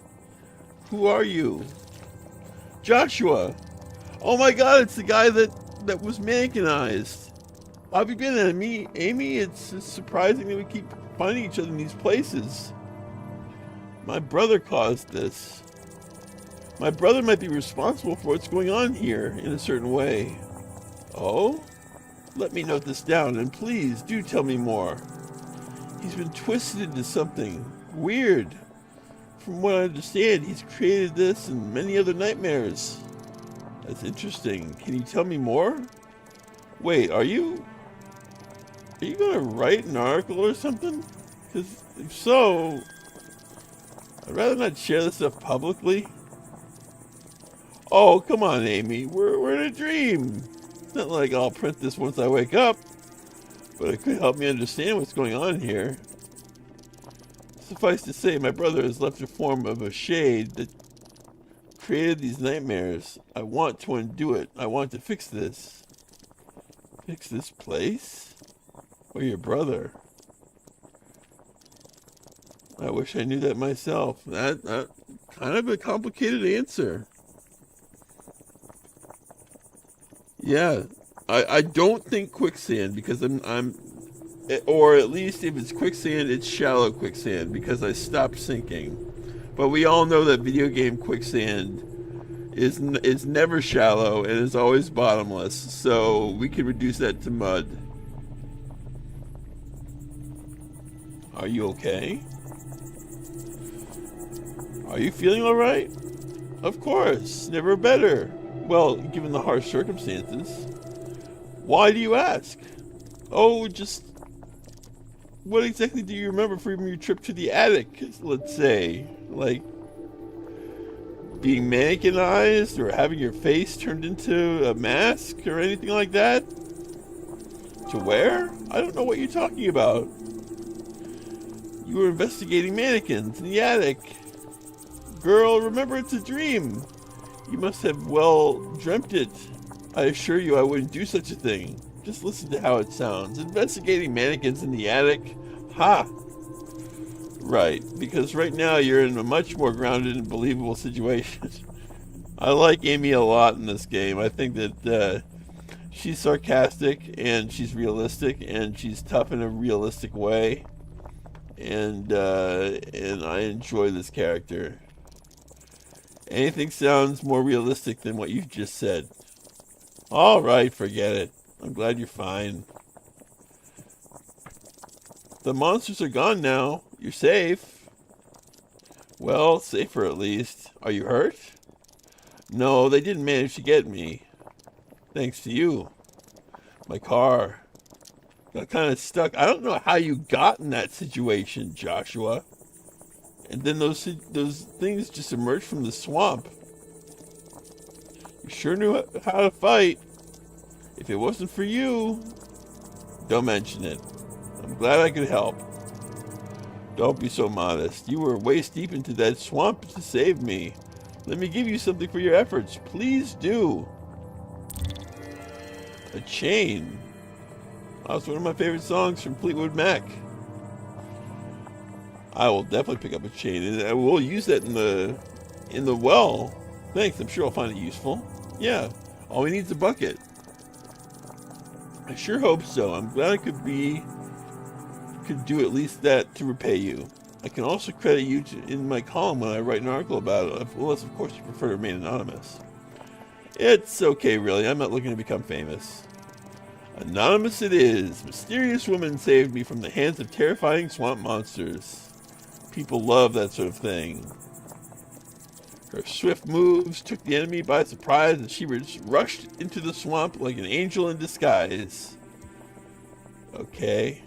Who are you? Joshua! Oh my god, it's the guy that was mannequinized. How have you been, Amy? It's surprising that we keep finding each other in these places. My brother caused this. My brother might be responsible for what's going on here in a certain way. Oh? Let me note this down, and please do tell me more. He's been twisted into something weird. From what I understand, he's created this and many other nightmares. That's interesting. Can you tell me more? Wait, are you gonna write an article or something? Because if so, I'd rather not share this stuff publicly. Oh, come on, Amy. We're in a dream. It's not like I'll print this once I wake up, but it could help me understand what's going on here. Suffice to say, my brother has left a form of a shade that created these nightmares. I want to undo it. I want to fix this. Fix this place? Or your brother? I wish I knew that myself. That kind of a complicated answer. Yeah, I don't think quicksand, because I'm or at least if it's quicksand, it's shallow quicksand, because I stopped sinking. But we all know that video game quicksand is never shallow and is always bottomless, so we can reduce that to mud. Are you okay? Are you feeling alright? Of course, never better. Well, given the harsh circumstances. Why do you ask? Oh, just... What exactly do you remember from your trip to the attic, let's say? Like, being mannequinized or having your face turned into a mask or anything like that? To wear? I don't know what you're talking about. You were investigating mannequins in the attic. Girl, remember, it's a dream. You must have well dreamt it. I assure you I wouldn't do such a thing. Just listen to how it sounds. Investigating mannequins in the attic? Ha! Right, because right now you're in a much more grounded and believable situation. I like Amy a lot in this game. I think that she's sarcastic and she's realistic and she's tough in a realistic way. And I enjoy this character. Anything sounds more realistic than what you just said. All right, forget it. I'm glad you're fine. The monsters are gone now. You're safe. Well, safer at least. Are you hurt? No, they didn't manage to get me. Thanks to you. My car got kind of stuck. I don't know how you got in that situation, Joshua. And then those things just emerged from the swamp. You sure knew how to fight. If it wasn't for you, don't mention it. I'm glad I could help. Don't be so modest. You were waist deep into that swamp to save me. Let me give you something for your efforts. Please do. A chain. Oh, it's one of my favorite songs from Fleetwood Mac. I will definitely pick up a chain, and I will use that in the well. Thanks. I'm sure I'll find it useful. Yeah. All we need is a bucket. I sure hope so. I'm glad I could do at least that to repay you. I can also credit you in my column when I write an article about it, unless of course you prefer to remain anonymous. It's okay, really. I'm not looking to become famous. Anonymous it is. Mysterious woman saved me from the hands of terrifying swamp monsters. People love that sort of thing. Her swift moves took the enemy by surprise, and she rushed into the swamp like an angel in disguise. Okay.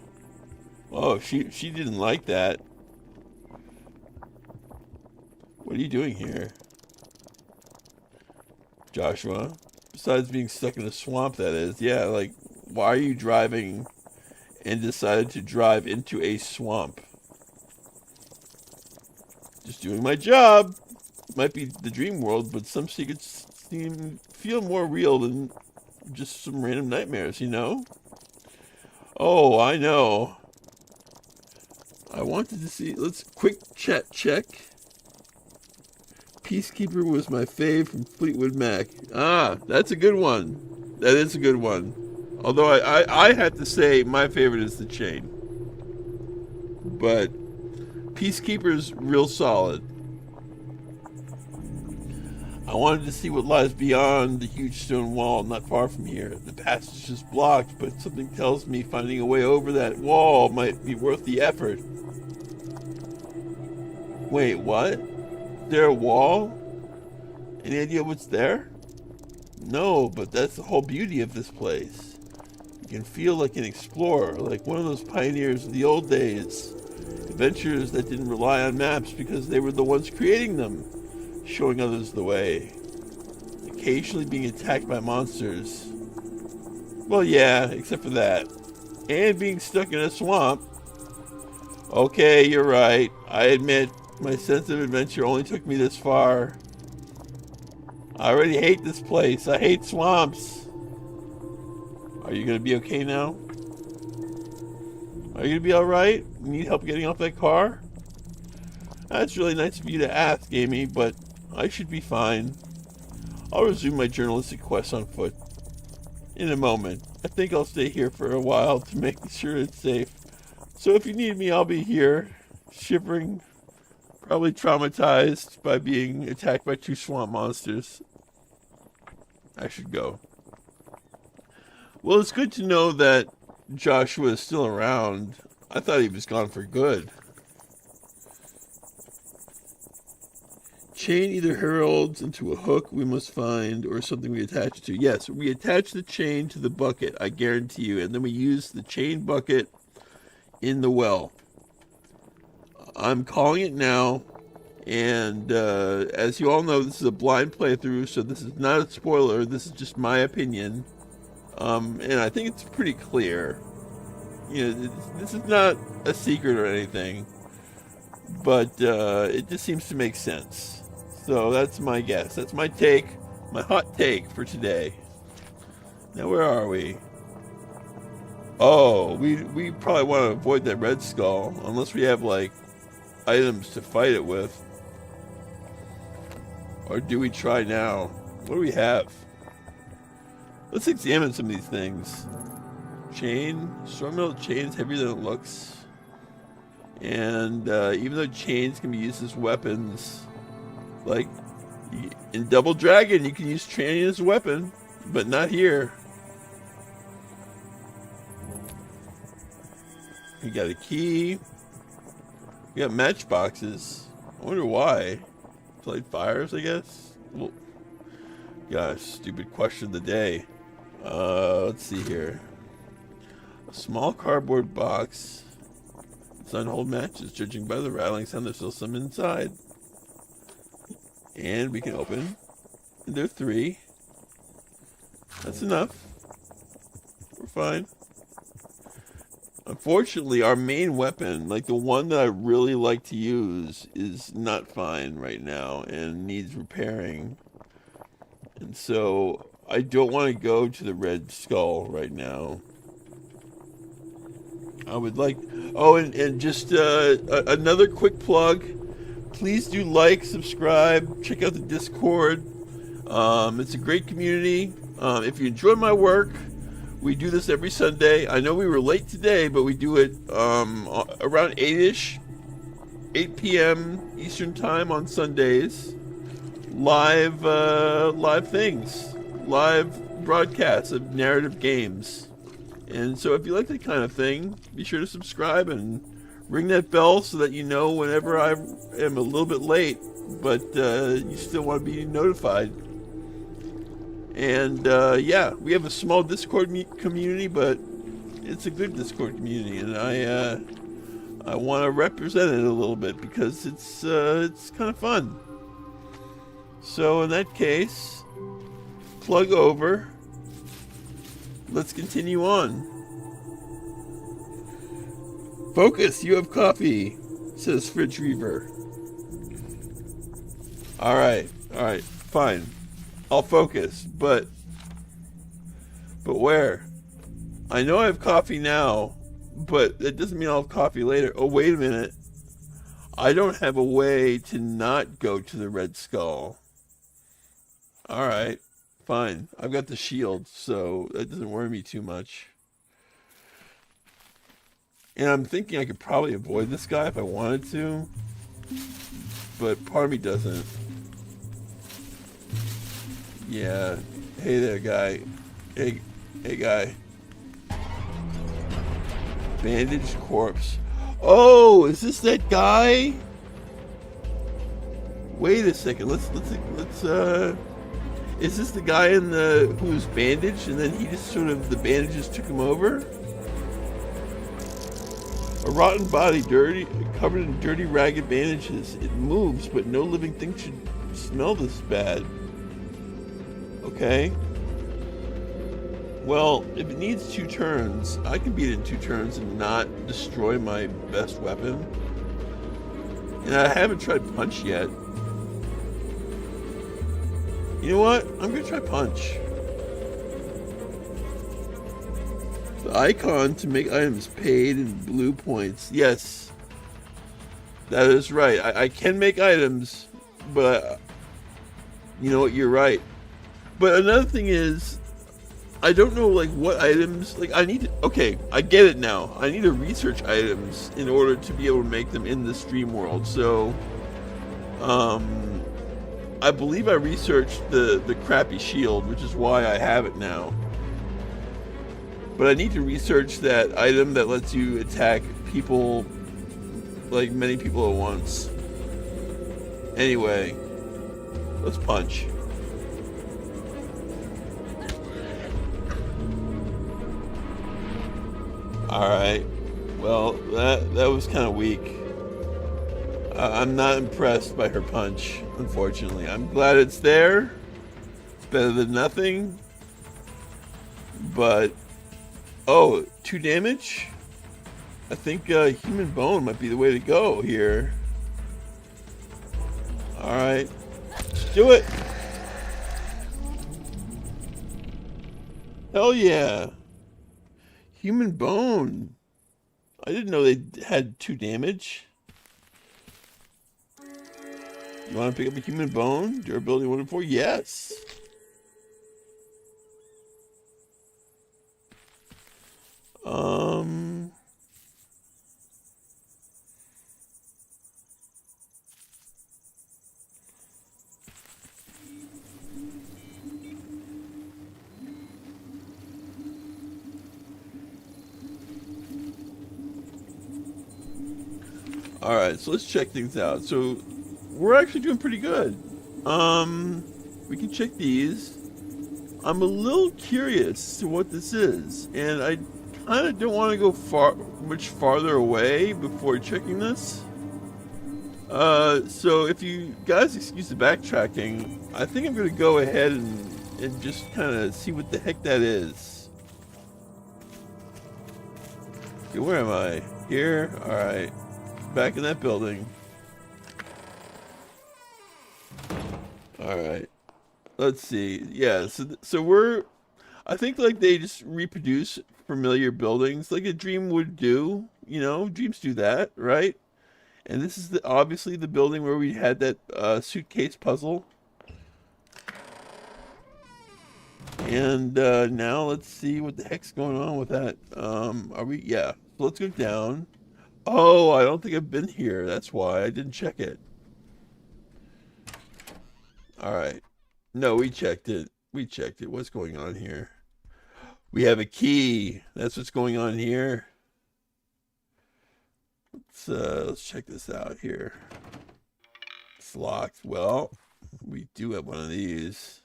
Oh, she didn't like that. What are you doing here, Joshua? Besides being stuck in a swamp, that is. Yeah, like, why are you driving and decided to drive into a swamp? Just doing my job. Might be the dream world, but some secrets feel more real than just some random nightmares, you know? Oh, I know. I wanted to see. Let's quick chat check. Peacekeeper was my fave from Fleetwood Mac. Ah, that's a good one. That is a good one. Although I had to say my favorite is the chain. But Peacekeeper's real solid. I wanted to see what lies beyond the huge stone wall not far from here. The passage is blocked, but something tells me finding a way over that wall might be worth the effort. Wait, what? Is there a wall? Any idea what's there? No, but that's the whole beauty of this place. You can feel like an explorer, like one of those pioneers of the old days. Adventurers that didn't rely on maps because they were the ones creating them, showing others the way. Occasionally being attacked by monsters. Well, yeah, except for that. And being stuck in a swamp. Okay, you're right. I admit, my sense of adventure only took me this far. I already hate this place. I hate swamps. Are you gonna be okay now? Are you gonna be alright? Need help getting off that car? That's really nice of you to ask, Amy, but I should be fine. I'll resume my journalistic quest on foot. In a moment. I think I'll stay here for a while to make sure it's safe. So if you need me, I'll be here, shivering, probably traumatized by being attacked by 2 swamp monsters. I should go. Well, it's good to know that Joshua is still around. I thought he was gone for good. Chain either heralds into a hook we must find or something we attach it to. Yes, we attach the chain to the bucket, I guarantee you, and then we use the chain bucket in the well. I'm calling it now, and as you all know, this is a blind playthrough, so this is not a spoiler. This is just my opinion, and I think it's pretty clear. You know, this is not a secret or anything, but it just seems to make sense. So that's my guess. That's my take, my hot take for today. Now, where are we? Oh, we probably want to avoid that red skull, unless we have, like, items to fight it with. Or do we try now? What do we have? Let's examine some of these things. Chain. Strong metal chain is heavier than it looks. And even though chains can be used as weapons, like in Double Dragon, you can use chain as a weapon, but not here. We got a key. We got matchboxes. I wonder why. To light fires, I guess? Well, gosh, stupid question of the day. Let's see here. A small cardboard box. It's on hold matches. Judging by the rattling sound, there's still some inside. And we can open. And there are 3. That's enough. We're fine. Unfortunately, our main weapon, like the one that I really like to use, is not fine right now and needs repairing. And so I don't want to go to the Red Skull right now. I would like... Oh, and just another quick plug. Please do like, subscribe, check out the Discord. It's a great community. If you enjoy my work, we do this every Sunday. I know we were late today, but we do it around 8-ish, 8 p.m. Eastern Time on Sundays. Live things, live broadcasts of narrative games. And so if you like that kind of thing, be sure to subscribe and ring that bell so that you know whenever I am a little bit late, but you still want to be notified. And yeah, we have a small Discord community, but it's a good Discord community, and I want to represent it a little bit because it's kind of fun. So in that case, plug over. Let's continue on. Focus, you have coffee, says Fridge Reaver. Alright, fine. I'll focus, but where? I know I have coffee now, but that doesn't mean I'll have coffee later. Oh, wait a minute. I don't have a way to not go to the Red Skull. Alright, fine. I've got the shield, so that doesn't worry me too much. And I'm thinking I could probably avoid this guy if I wanted to, but part of me doesn't. Yeah. Hey there, guy. Hey guy. Bandaged corpse. Oh, is this that guy? Wait a second. Let's is this the guy who was bandaged and then he just sort of, the bandages took him over? A rotten body, covered in dirty, ragged bandages. It moves, but no living thing should smell this bad. Okay. Well, if it needs 2 turns, I can beat it in 2 turns and not destroy my best weapon. And I haven't tried punch yet. You know what? I'm gonna try punch. The icon to make items paid in blue points. Yes. That is right. I can make items, but you know what? You're right. But another thing is, I don't know like what items, like I need to, okay, I get it now. I need to research items in order to be able to make them in the stream world. So, I believe I researched the crappy shield, which is why I have it now. But I need to research that item that lets you attack people, like many people at once. Anyway, let's punch. Alright, well, that was kind of weak. I'm not impressed by her punch, unfortunately. I'm glad it's there. It's better than nothing. But, oh, 2 damage? I think human bone might be the way to go here. Alright, let's do it. Hell yeah. Human bone. I didn't know they had 2 damage. You want to pick up a human bone? Durability 1 and 4? Yes. Alright, so let's check things out. So, we're actually doing pretty good. We can check these. I'm a little curious to what this is, and I kind of don't want to go much farther away before checking this. So if you guys excuse the backtracking, I think I'm going to go ahead and just kind of see what the heck that is. Okay, where am I? Here? Alright. Back in that building. Alright. Let's see. Yeah, so we're... I think, like, they just reproduce familiar buildings like a dream would do. You know, dreams do that, right? And this is obviously the building where we had that suitcase puzzle. And now let's see what the heck's going on with that. Are we? Yeah. So let's go down. Oh, I don't think I've been here. That's why I didn't check it. All right. No, we checked it. We checked it. What's going on here? We have a key. That's what's going on here. Let's check this out here. It's locked. Well, we do have one of these.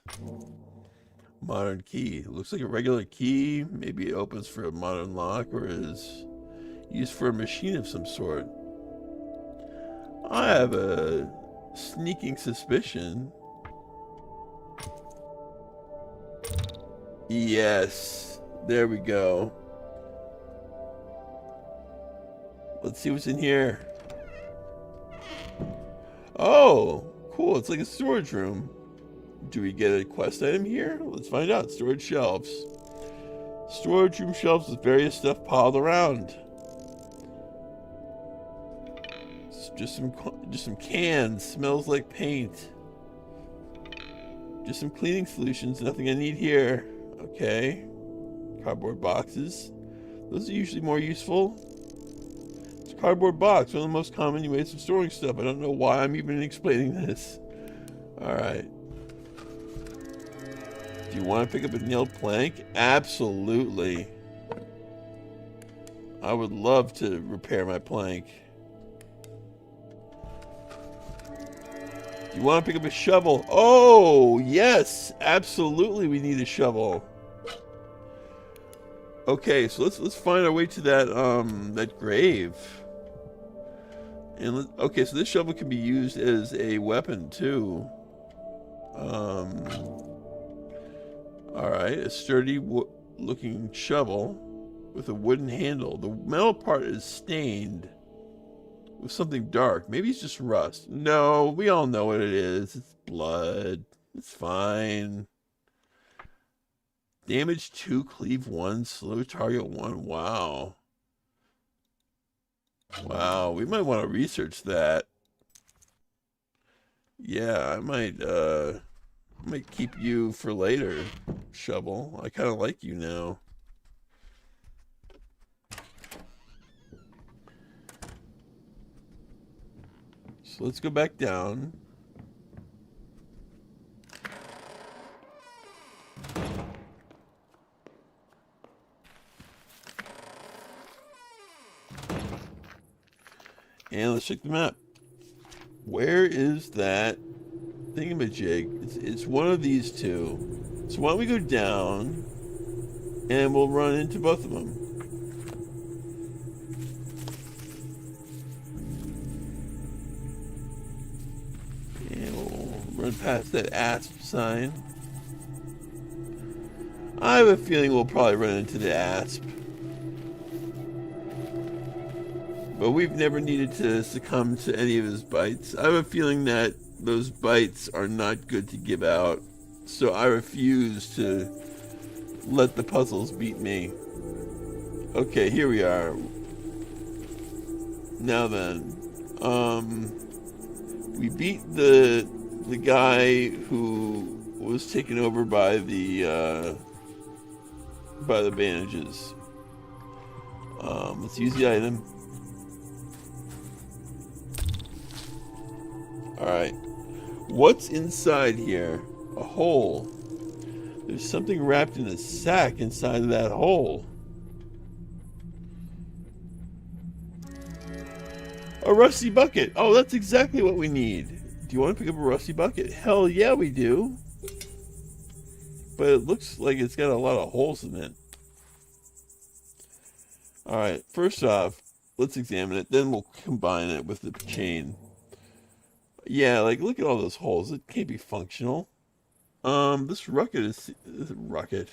Modern key. It looks like a regular key. Maybe it opens for a modern lock or is used for a machine of some sort. I have a sneaking suspicion. Yes. There we go. Let's see what's in here. Oh, cool. It's like a storage room. Do we get a quest item here? Let's find out. Storage shelves. Storage room shelves with various stuff piled around. It's just some cans. Smells like paint. Just some cleaning solutions. Nothing I need here. Okay. Cardboard boxes. Those are usually more useful. It's a cardboard box. One of the most common ways of storing stuff. I don't know why I'm even explaining this. Alright. Do you want to pick up a nailed plank? Absolutely. I would love to repair my plank. Do you want to pick up a shovel? Oh, yes. Absolutely we need a shovel. Okay, so let's find our way to that grave. And okay, so this shovel can be used as a weapon too. Alright, a sturdy looking shovel with a wooden handle. The metal part is stained with something dark. Maybe it's just rust. No, we all know what it is. It's blood. It's fine. Damage 2, cleave 1, slow target 1. Wow. Wow, we might want to research that. Yeah, I might keep you for later, shovel. I kind of like you now. So let's go back down. And let's check the map. Where is that thingamajig? It's one of these two. So why don't we go down and we'll run into both of them. And we'll run past that asp sign. I have a feeling we'll probably run into the asp. But we've never needed to succumb to any of his bites. I have a feeling that those bites are not good to give out. So I refuse to let the puzzles beat me. Okay, here we are. Now then. We beat the guy who was taken over by the bandages. Let's use the item. Alright. What's inside here? A hole. There's something wrapped in a sack inside of that hole. A rusty bucket. Oh, that's exactly what we need. Do you want to pick up a rusty bucket? Hell yeah, we do. But it looks like it's got a lot of holes in it. Alright, first off, let's examine it. Then we'll combine it with the chain. Yeah, like, look at all those holes. It can't be functional. This rocket is... Rocket.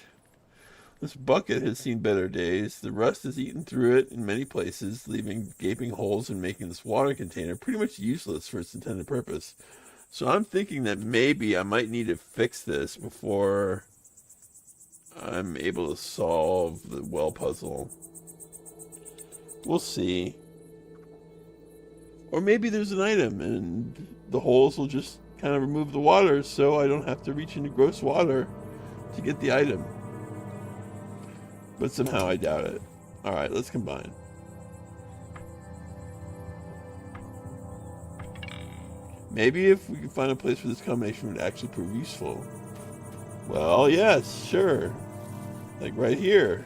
This bucket has seen better days. The rust has eaten through it in many places, leaving gaping holes and making this water container pretty much useless for its intended purpose. So I'm thinking that maybe I might need to fix this before I'm able to solve the well puzzle. We'll see. Or maybe there's an item and the holes will just kind of remove the water so I don't have to reach into gross water to get the item. But somehow I doubt it. Alright, let's combine. Maybe if we can find a place where this combination would actually prove useful. Well, yes, sure. Like right here.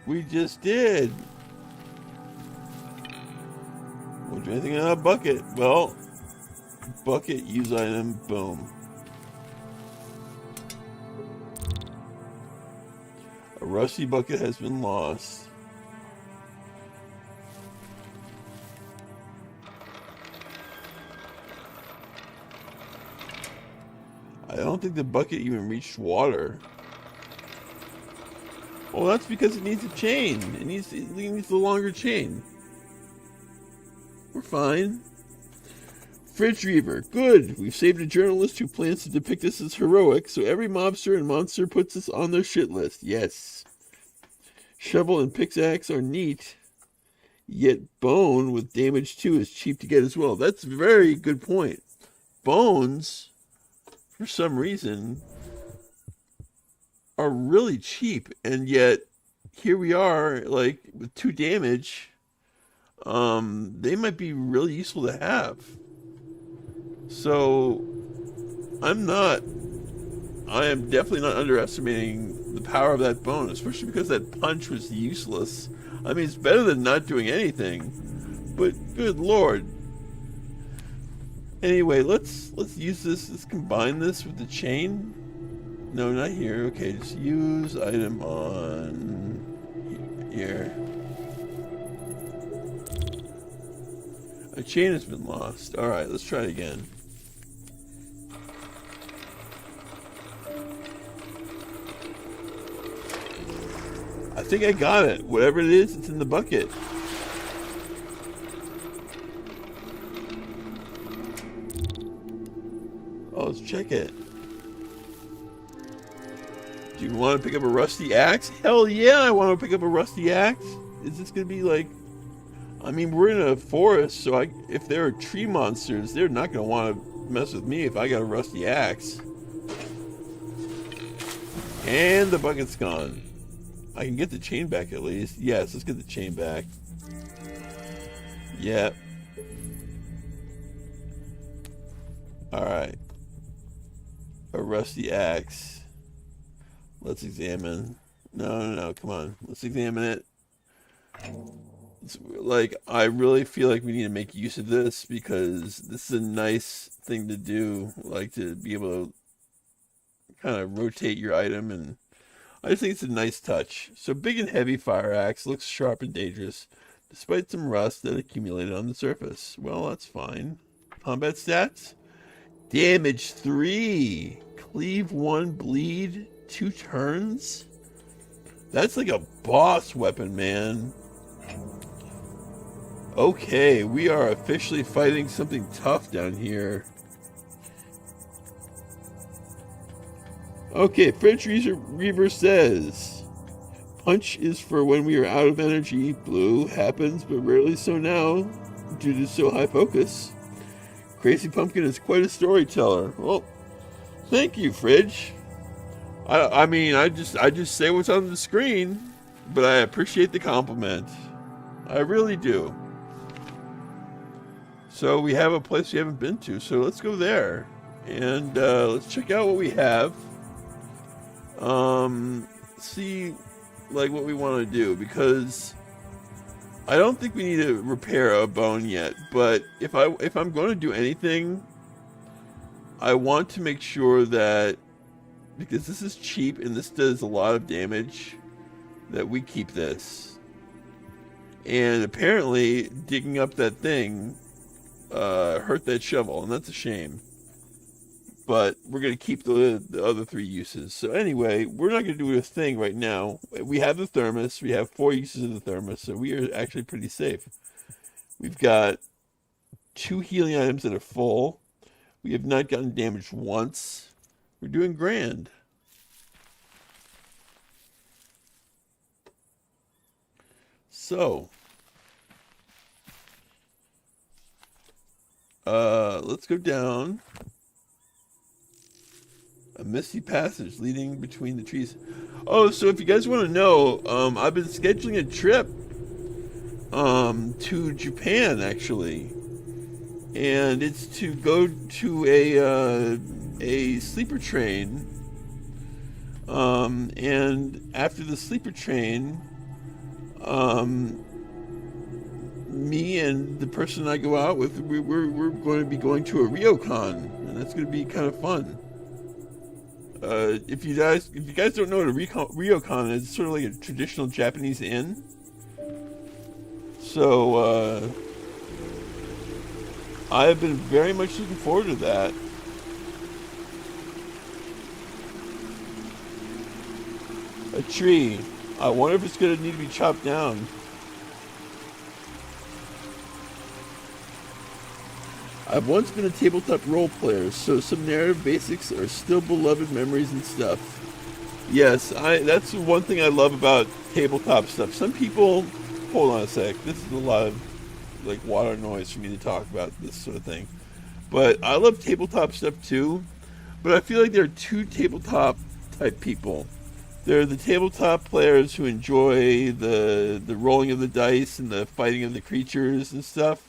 We just did. Won't do anything in a bucket. Well, bucket, use item, boom. A rusty bucket has been lost. I don't think the bucket even reached water. Well, that's because it needs a chain. It needs the longer chain. We're fine. Fridge Reaver. Good. We've saved a journalist who plans to depict us as heroic, so every mobster and monster puts us on their shit list. Yes. Shovel and pickaxe are neat, yet bone with damage 2 is cheap to get as well. That's a very good point. Bones, for some reason, are really cheap, and yet here we are, like, with 2 damage. They might be really useful to have. So, I am definitely not underestimating the power of that bone, especially because that punch was useless. I mean, it's better than not doing anything, but good lord. Anyway, let's use this, let's combine this with the chain. No, not here. Okay, just use item on here. A chain has been lost. Alright, let's try it again. I think I got it. Whatever it is, it's in the bucket. Oh, let's check it. Do you want to pick up a rusty axe? Hell yeah, I want to pick up a rusty axe. Is this going to be like... I mean, we're in a forest, so if there are tree monsters, they're not going to want to mess with me if I got a rusty axe. And the bucket's gone. I can get the chain back at least. Yes, let's get the chain back. Yep. Alright. A rusty axe. Let's examine. No, come on. Let's examine it. It's like, I really feel like we need to make use of this because this is a nice thing to do. Like, to be able to kind of rotate your item, and I just think it's a nice touch. So, big and heavy fire axe, looks sharp and dangerous, despite some rust that accumulated on the surface. Well, that's fine. Combat stats? Damage 3. Cleave 1, bleed 2 turns? That's like a boss weapon, man. Okay, we are officially fighting something tough down here. Okay, Fridge Reaver says, punch is for when we are out of energy. Blue happens, but rarely so now, due to so high focus. Crazy Pumpkin is quite a storyteller. Well, thank you, Fridge. I mean, I just say what's on the screen, but I appreciate the compliment. I really do. So we have a place we haven't been to, so let's go there. And let's check out what we have. See, like, what we want to do, because I don't think we need to repair a bone yet, but if I'm going to do anything, I want to make sure that, because this is cheap and this does a lot of damage, that we keep this. And apparently, digging up that thing hurt that shovel, and that's a shame. But we're going to keep the other 3 uses. So anyway, we're not going to do a thing right now. We have the thermos. We have 4 uses of the thermos, so we are actually pretty safe. We've got 2 healing items that are full. We have not gotten damaged once. We're doing grand. So, let's go down a misty passage leading between the trees. Oh, so if you guys want to know, I've been scheduling a trip to Japan, actually. And it's to go to a sleeper train. And after the sleeper train, me and the person I go out with, we're going to be going to a ryokan, and that's going to be kind of fun. If you guys don't know what a ryokan is, it's sort of like a traditional Japanese inn. So I have been very much looking forward to that. A tree. I wonder if it's going to need to be chopped down. I've once been a tabletop role player, so some narrative basics are still beloved memories and stuff. Yes, that's one thing I love about tabletop stuff. Some people... Hold on a sec. This is a lot of like water noise for me to talk about this sort of thing. But I love tabletop stuff too. But I feel like there are 2 tabletop type people. There are the tabletop players who enjoy the rolling of the dice and the fighting of the creatures and stuff.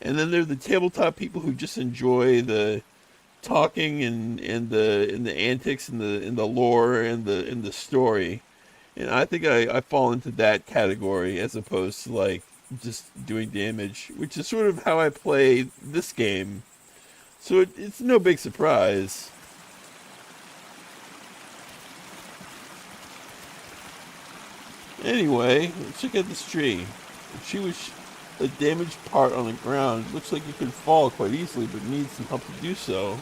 And then there are the tabletop people who just enjoy the talking and the antics and the lore and the story. And I think I fall into that category as opposed to like just doing damage, which is sort of how I play this game. So it's no big surprise. Anyway, let's check out this tree. The tree was a damaged part on the ground. It looks like it could fall quite easily, but needs some help to do so.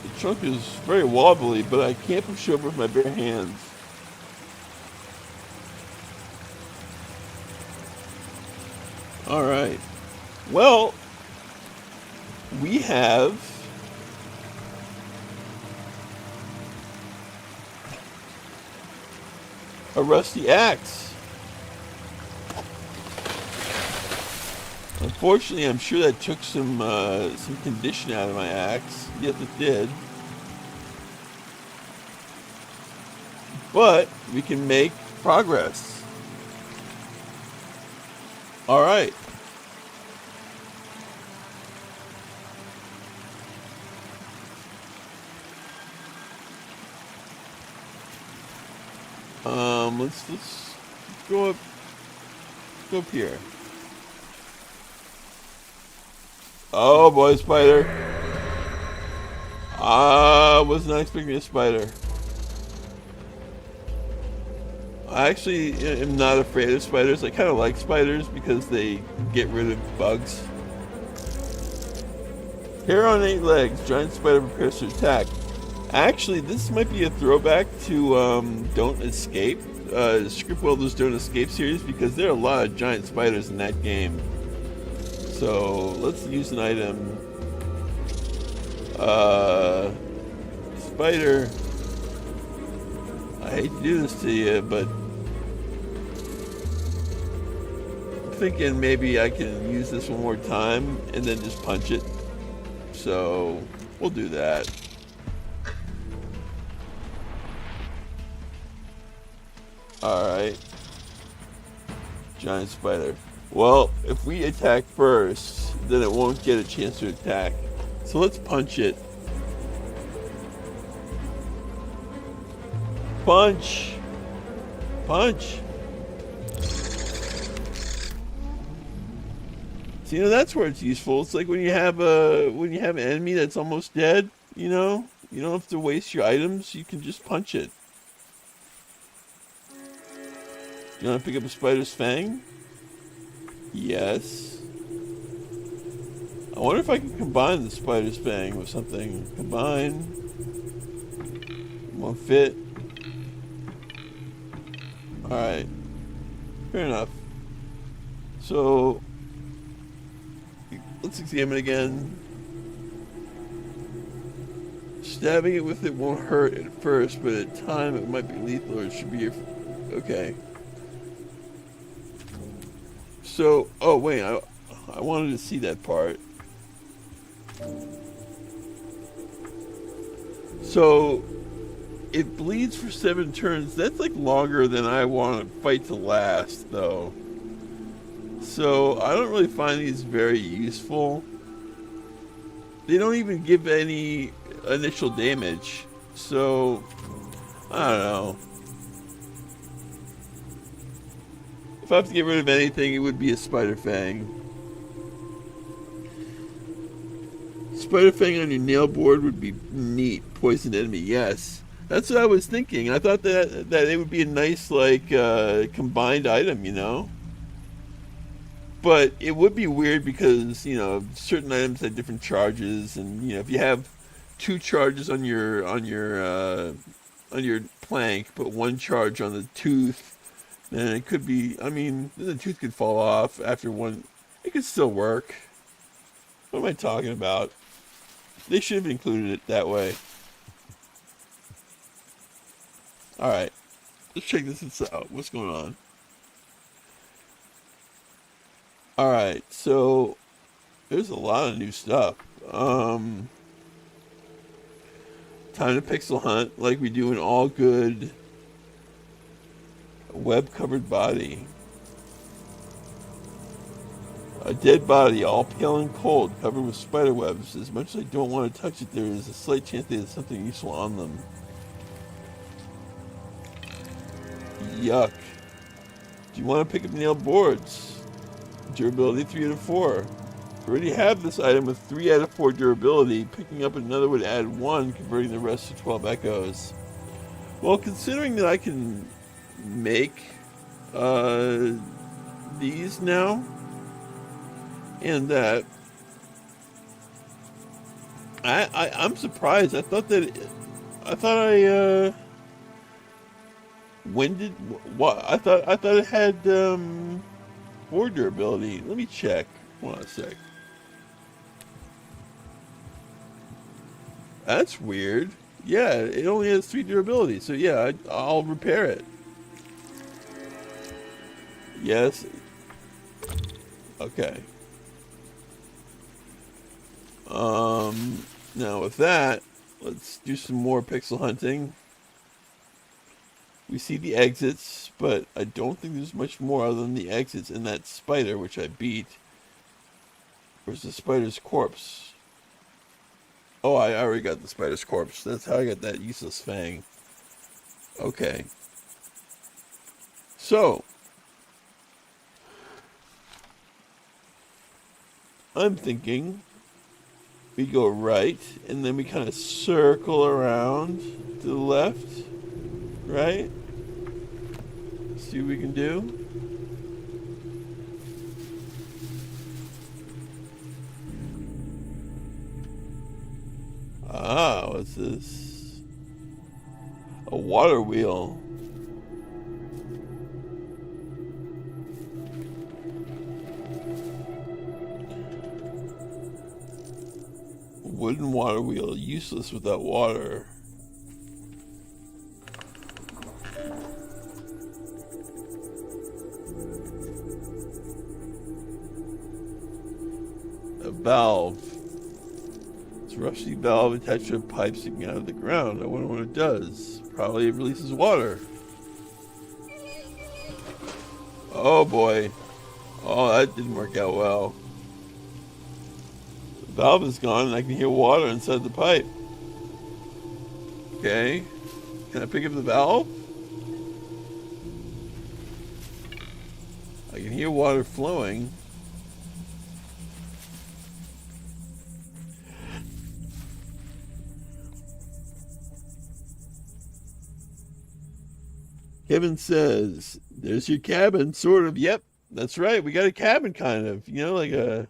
The trunk is very wobbly, but I can't push over with my bare hands. Alright. Well, we have a rusty axe. Unfortunately, I'm sure that took some condition out of my axe. Yes, it did. But we can make progress. All right. Let's go up here. Oh boy, spider! I was not expecting a spider. I actually am not afraid of spiders. I kind of like spiders because they get rid of bugs. Hair on 8 legs. Giant spider prepares to attack. Actually, this might be a throwback to Don't Escape. Scriptwelder's Don't Escape series, because there are a lot of giant spiders in that game. So let's use an item. Spider. I hate to do this to you, but I'm thinking maybe I can use this one more time and then just punch it. So we'll do that. Alright. Giant spider. Well, if we attack first, then it won't get a chance to attack. So let's punch it. Punch! Punch! So, that's where it's useful. It's like when you have an enemy that's almost dead, you don't have to waste your items, you can just punch it. Do you want to pick up a spider's fang? Yes. I wonder if I can combine the spider's fang with something. Combine. Won't fit. Alright. Fair enough. So, let's examine again. Stabbing it with it won't hurt at first, but at time it might be lethal, or it should be... Okay. So, oh wait, I wanted to see that part. So, it bleeds for 7 turns. That's like longer than I want to fight to last, though. So, I don't really find these very useful. They don't even give any initial damage. So, I don't know. If I have to get rid of anything, it would be a spider fang. Spider fang on your nail board would be neat. Poisoned enemy, yes. That's what I was thinking. I thought that it would be a nice, like, combined item, you know? But it would be weird because, you know, certain items have different charges, and, you know, if you have 2 charges on your plank, but 1 charge on the tooth, then it could be, I mean, the tooth could fall off after 1. It could still work. What am I talking about? They should have included it that way. Alright. Let's check this out. What's going on? Alright, so there's a lot of new stuff. Time to pixel hunt like we do in all good web-covered body. A dead body, all pale and cold, covered with spider webs. As much as I don't want to touch it, there is a slight chance there's something useful on them. Yuck. Do you want to pick up nail boards? Durability 3 out of 4. I already have this item with 3 out of 4 durability. Picking up another would add 1, converting the rest to 12 echoes. Well, considering that I can make these now, and that I'm surprised. I thought when did what I thought it had 4 durability. Let me check. Hold on a sec. That's weird. Yeah, it only has 3 durability. So yeah, I'll repair it. Yes. Okay. Now with that, let's do some more pixel hunting. We see the exits, but I don't think there's much more other than the exits and that spider, which I beat. Where's the spider's corpse? Oh, I already got the spider's corpse. That's how I got that useless fang. Okay. So, I'm thinking we go right, and then we kind of circle around to the left, right? See what we can do. Ah, what's this? A water wheel. Wooden water wheel, useless without water. A valve. It's a rusty valve attached to a pipe sticking out of the ground. I wonder what it does. Probably it releases water. Oh boy. Oh, that didn't work out well. The valve is gone and I can hear water inside the pipe. Okay. Can I pick up the valve? I can hear water flowing. Kevin says, there's your cabin, sort of. Yep, that's right. We got a cabin, kind of. You know, like a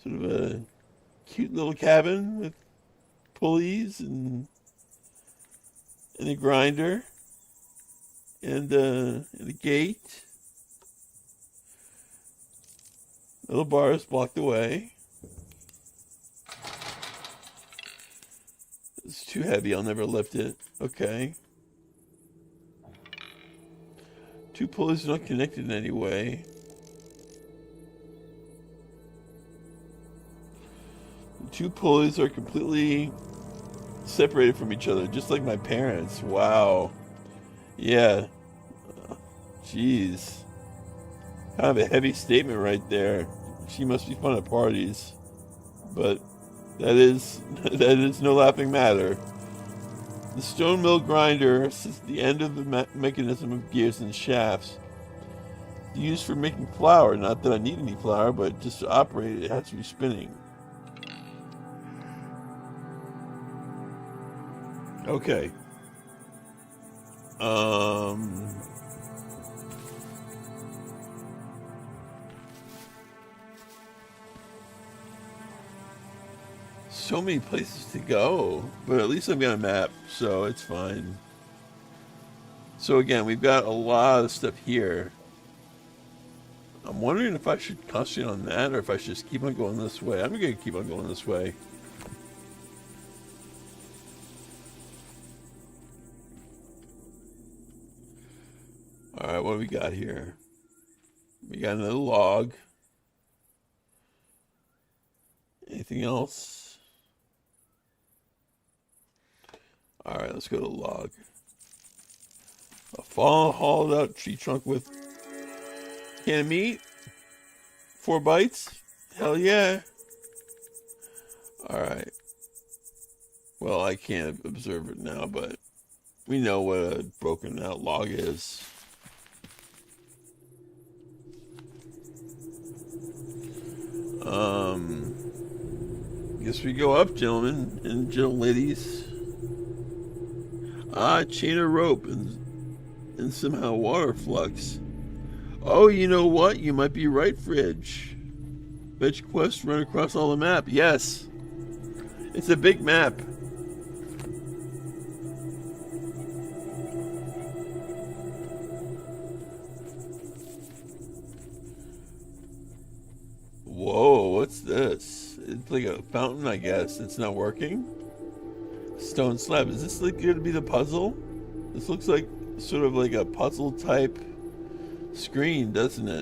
sort of a cute little cabin with pulleys and a grinder and a gate. Little bar is blocked away. It's too heavy. I'll never lift it. Okay. 2 pulleys are not connected in any way. The 2 pulleys are completely separated from each other, just like my parents. Wow. Yeah. Jeez. Kind of a heavy statement right there. She must be fun at parties. But that is no laughing matter. The stone mill grinder sits at the end of the mechanism of gears and shafts. Used for making flour. Not that I need any flour, but just to operate it, it has to be spinning. Okay. So many places to go, but at least I've got a map, so it's fine. So again, we've got a lot of stuff here. I'm wondering if I should concentrate on that or if I should just keep on going this way. I'm going to keep on going this way. Alright, what do we got here? We got another log. Anything else? Alright, let's go to log. A fallen, hauled out tree trunk with can of meat. 4 bites. Hell yeah. Alright. Well, I can't observe it now, but we know what a broken out log is. Guess we go up, gentlemen and gentle ladies. Chain of rope and somehow water flux. Oh, you know what? You might be right, Fridge. Fetch quest run across all the map. Yes. It's a big map. Whoa, what's this? It's like a fountain, I guess. It's not working. Stone slab. Is this like going to be the puzzle? This looks like sort of like a puzzle type screen, doesn't it?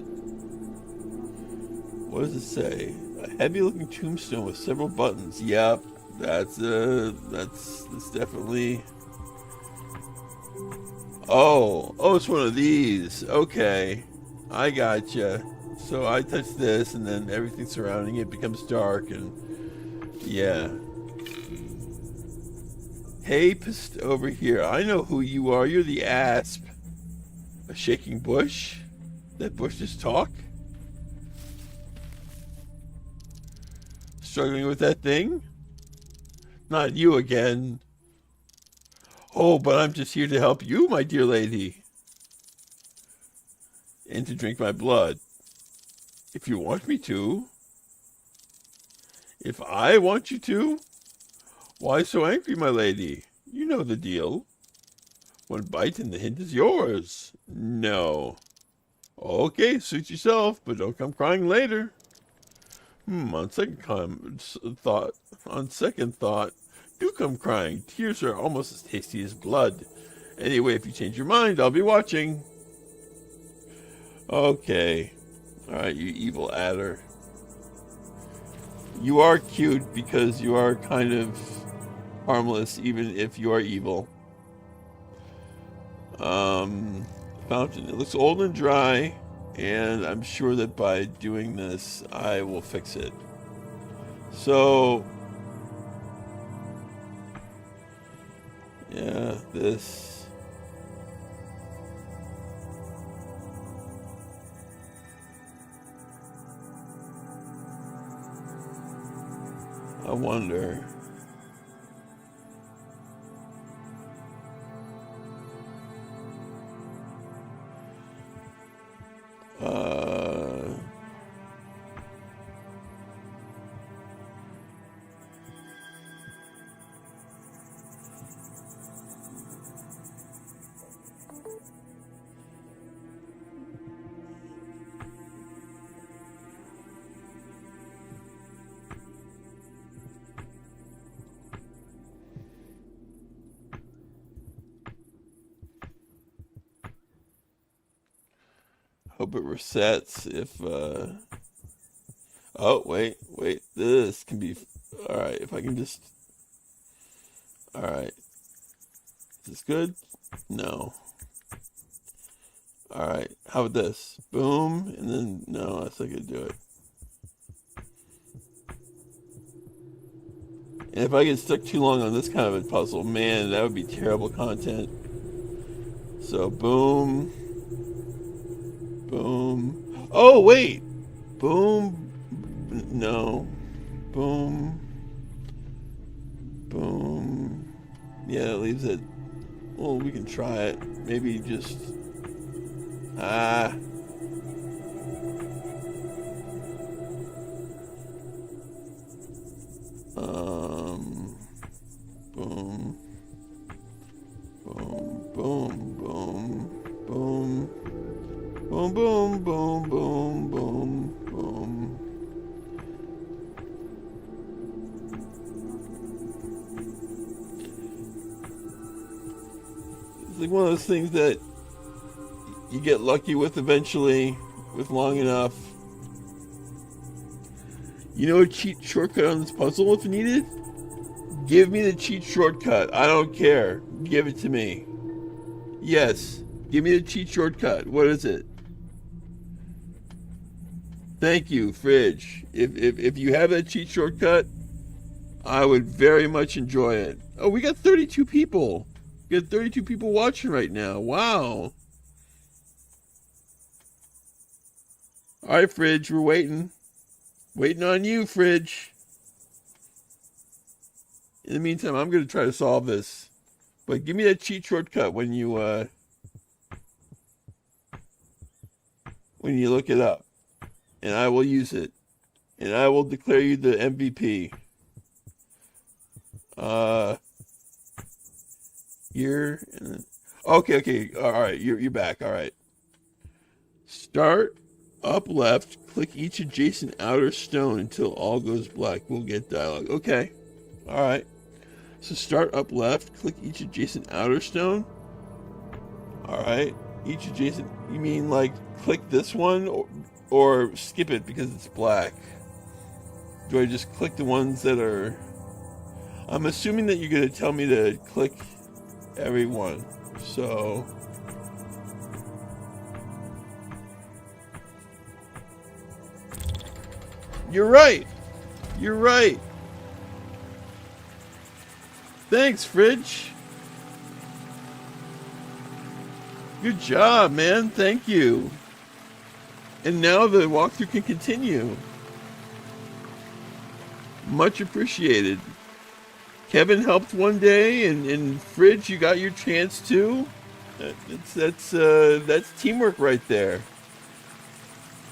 What does it say? A heavy looking tombstone with several buttons. Yep, that's definitely. Oh, it's one of these. Okay, I gotcha. So I touch this and then everything surrounding it becomes dark and yeah. Hey, psst, over here. I know who you are. You're the asp. A shaking bush? That bush just talk? Struggling with that thing? Not you again. Oh, but I'm just here to help you, my dear lady. And to drink my blood. If you want me to. If I want you to? Why so angry, my lady? You know the deal. One bite and the hint is yours. No. Okay, suit yourself, but don't come crying later. On second thought, do come crying. Tears are almost as tasty as blood. Anyway, if you change your mind, I'll be watching. Okay. Alright, you evil adder. You are cute because you are kind of harmless, even if you are evil. Fountain. It looks old and dry, and I'm sure that by doing this, I will fix it. So, yeah, this. I wonder. Hope it resets if, oh, wait. This can be, alright, if I can just, alright. Is this good? No. Alright, how about this? Boom, and then, no, that's not gonna do it. And if I get stuck too long on this kind of a puzzle, man, that would be terrible content. So, boom. Boom. Oh, wait! Boom. No. Boom. Boom. Yeah, that leaves it. Well, we can try it. Maybe just... Boom. Boom, boom, boom, boom. Boom, boom, boom, boom, boom, boom. It's like one of those things that you get lucky with eventually, with long enough. You know a cheat shortcut on this puzzle if needed? Give me the cheat shortcut. I don't care. Give it to me. Yes. Give me the cheat shortcut. What is it? Thank you, Fridge. If you have that cheat shortcut, I would very much enjoy it. Oh, we got 32 people. We got 32 people watching right now. Wow. All right, Fridge, we're waiting. Waiting on you, Fridge. In the meantime, I'm going to try to solve this. But give me that cheat shortcut when you look it up. And I will use it. And I will declare you the MVP. Here. Okay. All right, you're back. All right. Start up left. Click each adjacent outer stone until all goes black. We'll get dialogue. Okay. All right. So start up left. Click each adjacent outer stone. All right. Each adjacent. You mean like click this one or skip it because it's black? Do I just click the ones that are... I'm assuming that you're going to tell me to click every one. So... You're right. You're right. Thanks, Fridge. Good job, man. Thank you. And now the walkthrough can continue. Much appreciated. Kevin helped one day, and Fridge, you got your chance too. That's teamwork right there.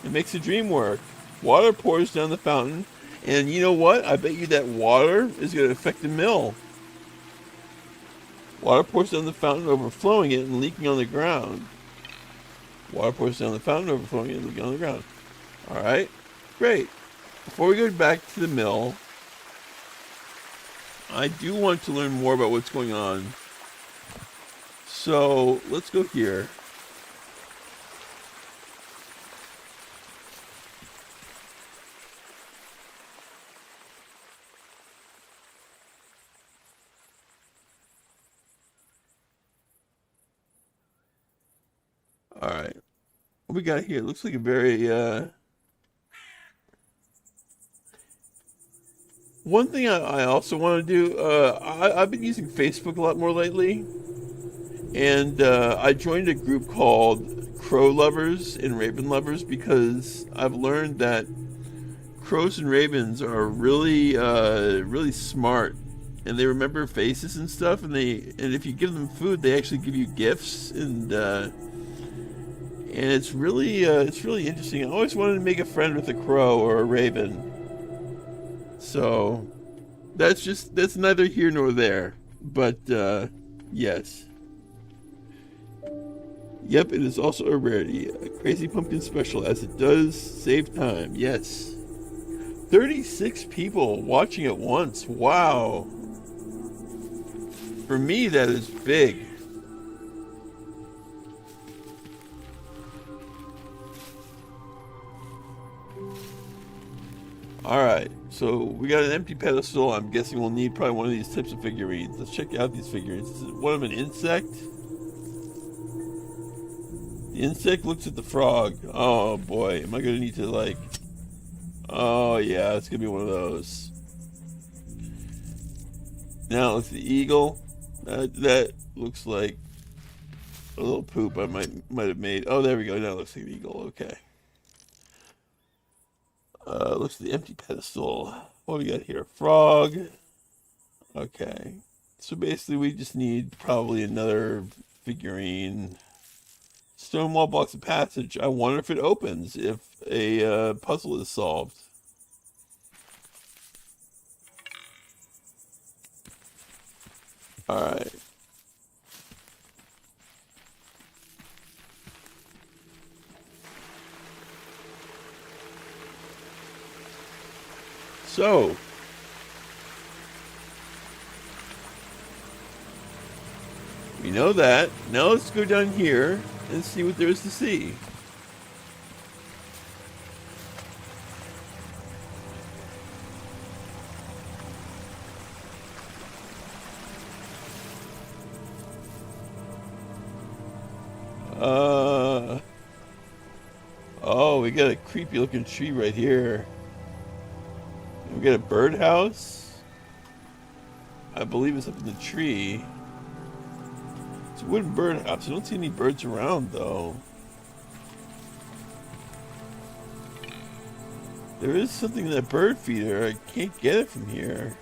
It makes the dream work. Water pours down the fountain, and you know what? I bet you that water is going to affect the mill. Water pours down the fountain, overflowing it and leaking on the ground. Water pours down the fountain, overflowing it and leaking on the ground. All right, great. Before we go back to the mill, I do want to learn more about what's going on. So let's go here. All right, what we got here looks like a very one thing I also want to do, I've been using Facebook a lot more lately, and I joined a group called Crow Lovers and Raven Lovers because I've learned that crows and ravens are really really smart, and they remember faces and stuff, and if you give them food, they actually give you gifts, and it's really interesting. I always wanted to make a friend with a crow or a raven. So that's neither here nor there. But yes. Yep, it is also a rarity. A crazy pumpkin special, as it does save time. Yes. 36 people watching at once. Wow. For me, that is big. Alright, so we got an empty pedestal. I'm guessing we'll need probably one of these types of figurines. Let's check out these figurines. Is one of an insect? The insect looks at the frog. Oh boy, am I gonna need to like... Oh yeah, it's gonna be one of those. Now it's the eagle. That looks like a little poop I might have made. Oh, there we go. Now it looks like the eagle. Okay. Looks like the empty pedestal. What do we got here? Frog. Okay. So basically, we just need probably another figurine. Stone wall blocks a passage. I wonder if it opens if a puzzle is solved. All right. So, we know that. Now let's go down here and see what there is to see. Oh, we got a creepy looking tree right here. We got a birdhouse. I believe it's up in the tree. It's a wooden birdhouse. I don't see any birds around though. There is something in that bird feeder. I can't get it from here.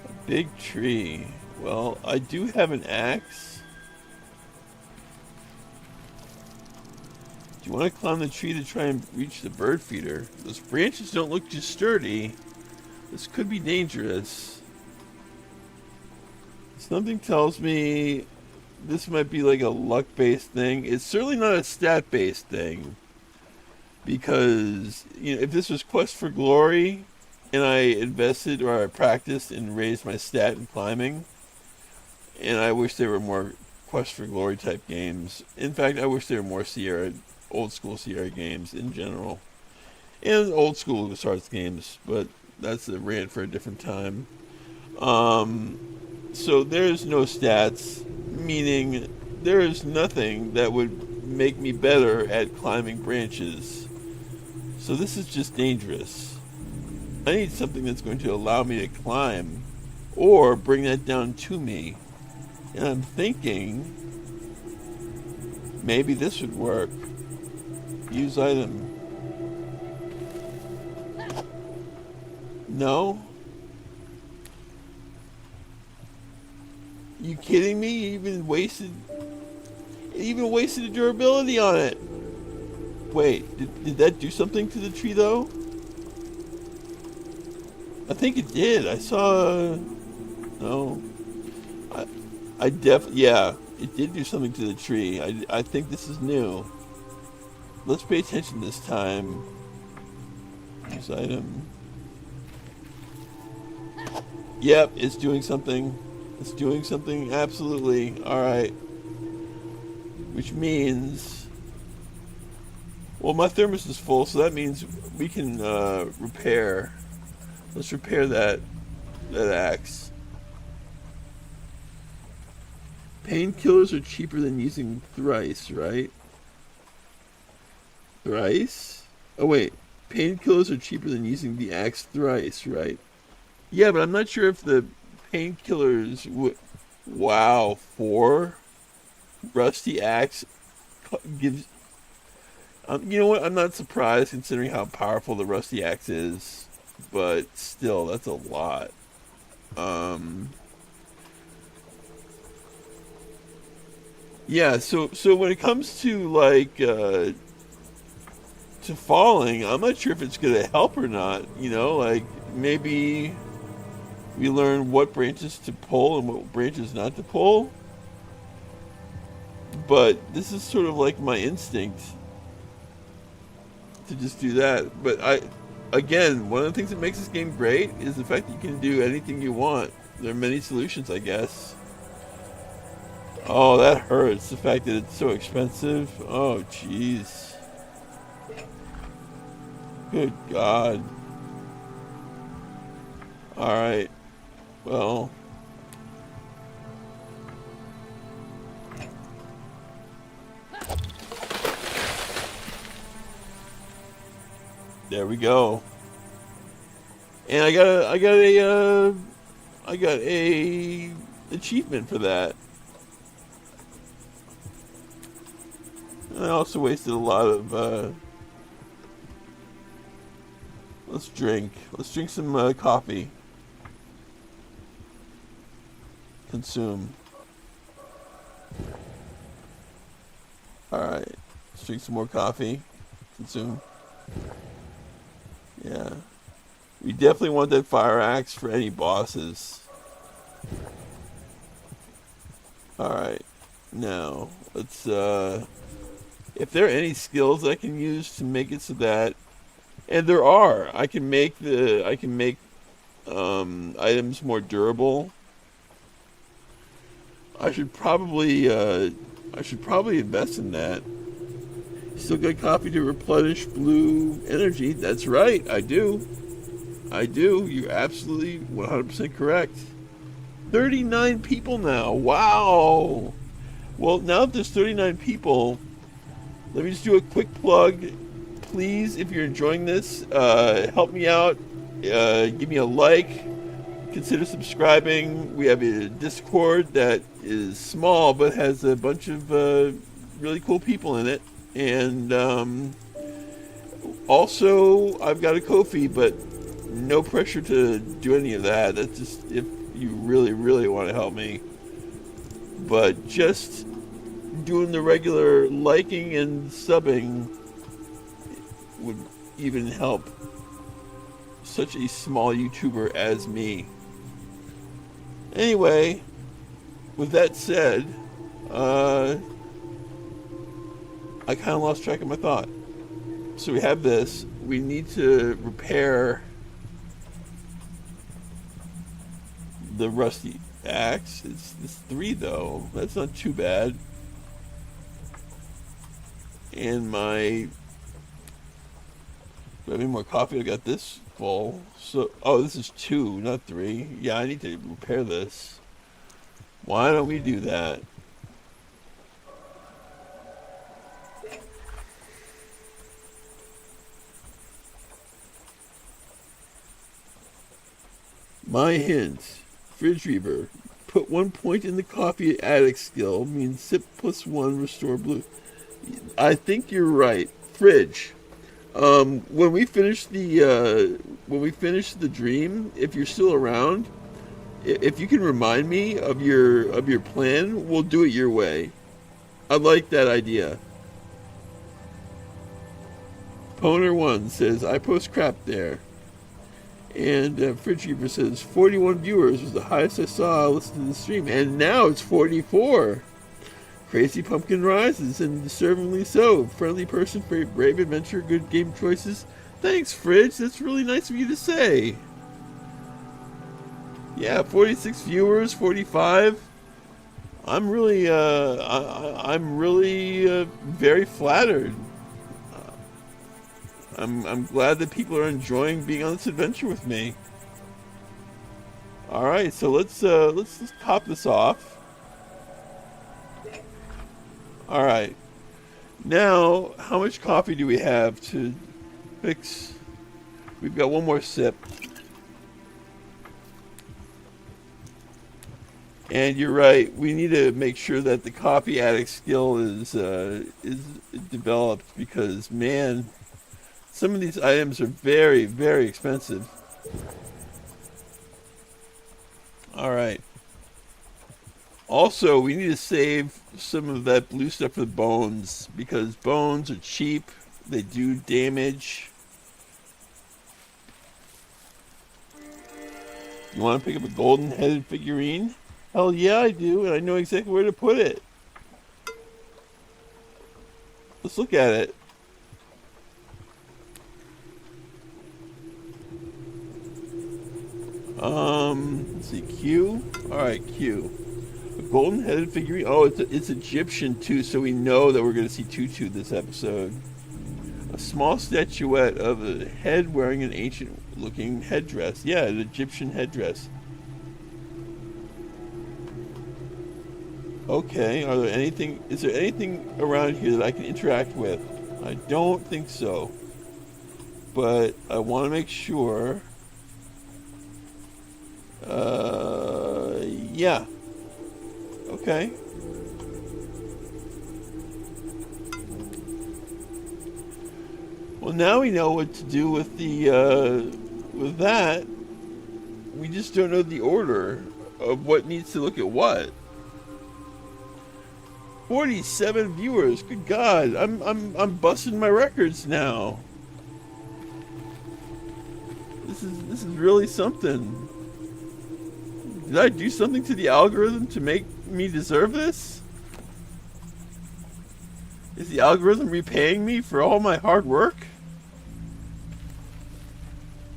A big tree. Well, I do have an axe. Do you want to climb the tree to try and reach the bird feeder? Those branches don't look too sturdy. This could be dangerous. Something tells me this might be like a luck-based thing. It's certainly not a stat-based thing. Because, you know, if this was Quest for Glory, and I invested or I practiced and raised my stat in climbing, and I wish there were more Quest for Glory type games. In fact, I wish there were more Sierra, old school Sierra games in general. And old school LucasArts games, but that's a rant for a different time. So there's no stats, meaning there is nothing that would make me better at climbing branches. So this is just dangerous. I need something that's going to allow me to climb or bring that down to me. And I'm thinking maybe this would work. Use item. No? You kidding me? It even wasted a durability on it. Wait, did that do something to the tree though? I think it did. I saw. No. Yeah, it did do something to the tree. I think this is new. Let's pay attention this time. Use item. Yep, it's doing something. It's doing something, absolutely. Alright. Which means... Well, my thermos is full, so that means we can repair. Let's repair that axe. Painkillers are cheaper than using thrice, right? Thrice? Oh wait, painkillers are cheaper than using the axe thrice, right? Yeah, but I'm not sure if the painkillers would... Wow, 4? Rusty axe gives... you know what, I'm not surprised considering how powerful the rusty axe is. But still, that's a lot. Yeah, so when it comes to like to falling, I'm not sure if it's gonna help or not. You know, like maybe we learn what branches to pull and what branches not to pull. But this is sort of like my instinct to just do that. But again, one of the things that makes this game great is the fact that you can do anything you want. There are many solutions, I guess. Oh, that hurts. The fact that it's so expensive. Oh, jeez. Good God. Alright. Well. There we go. And I got a achievement for that. And I also wasted a lot of let's drink some coffee. Consume. Alright, let's drink some more coffee. Consume. Yeah. We definitely want that fire axe for any bosses. Alright. Now, let's if there are any skills I can use to make it so that, and there are, I can make items more durable. I should probably invest in that. Still got coffee to replenish blue energy. That's right, I do. You're absolutely 100% correct. 39 people now. Wow. Well, now that there's 39 people, let me just do a quick plug. Please, if you're enjoying this, help me out. Give me a like. Consider subscribing. We have a Discord that is small but has a bunch of really cool people in it. And also, I've got a Ko-fi, but no pressure to do any of that. That's just if you really, really want to help me. But just doing the regular liking and subbing would even help such a small YouTuber as me. Anyway, with that said, I kind of lost track of my thought. So we have this. We need to repair the rusty axe. It's 3 though. That's not too bad. And my... Do I have any more coffee? I got this full. So, oh, this is 2, not 3. Yeah, I need to repair this. Why don't we do that? My hint, Fridge Reaver. Put 1 point in the coffee addict skill, means sip +1, restore blue. I think you're right. Fridge. When we finish the dream, if you're still around, if you can remind me of your plan, we'll do it your way. I like that idea. Poner1 says, I post crap there. And Fridge Reaper says, 41 viewers was the highest I saw listening to the stream. And now it's 44. Crazy Pumpkin rises, and deservingly so. Friendly person, brave adventure, good game choices. Thanks, Fridge. That's really nice of you to say. Yeah, 46 viewers, 45. I'm really very flattered. I'm glad that people are enjoying being on this adventure with me. All right, so let's top this off. All right. Now, how much coffee do we have to fix? We've got 1 more sip. And you're right. We need to make sure that the coffee addict skill is developed, because man, some of these items are very, very expensive. All right. Also, we need to save some of that blue stuff for the bones, because bones are cheap. They do damage. You want to pick up a golden-headed figurine? Hell yeah, I do, and I know exactly where to put it. Let's look at it. Let's see, Q. All right, Q. A golden-headed figurine. Oh, it's Egyptian too, so we know that we're going to see Tutu this episode. A small statuette of a head wearing an ancient-looking headdress. Yeah, an Egyptian headdress. Okay, is there anything around here that I can interact with? I don't think so. But I want to make sure. Yeah. Okay. Well, now we know what to do with with that. We just don't know the order of what needs to look at what. 47 viewers. Good God, I'm busting my records now. This is really something. Did I do something to the algorithm to make me deserve this? Is the algorithm repaying me for all my hard work?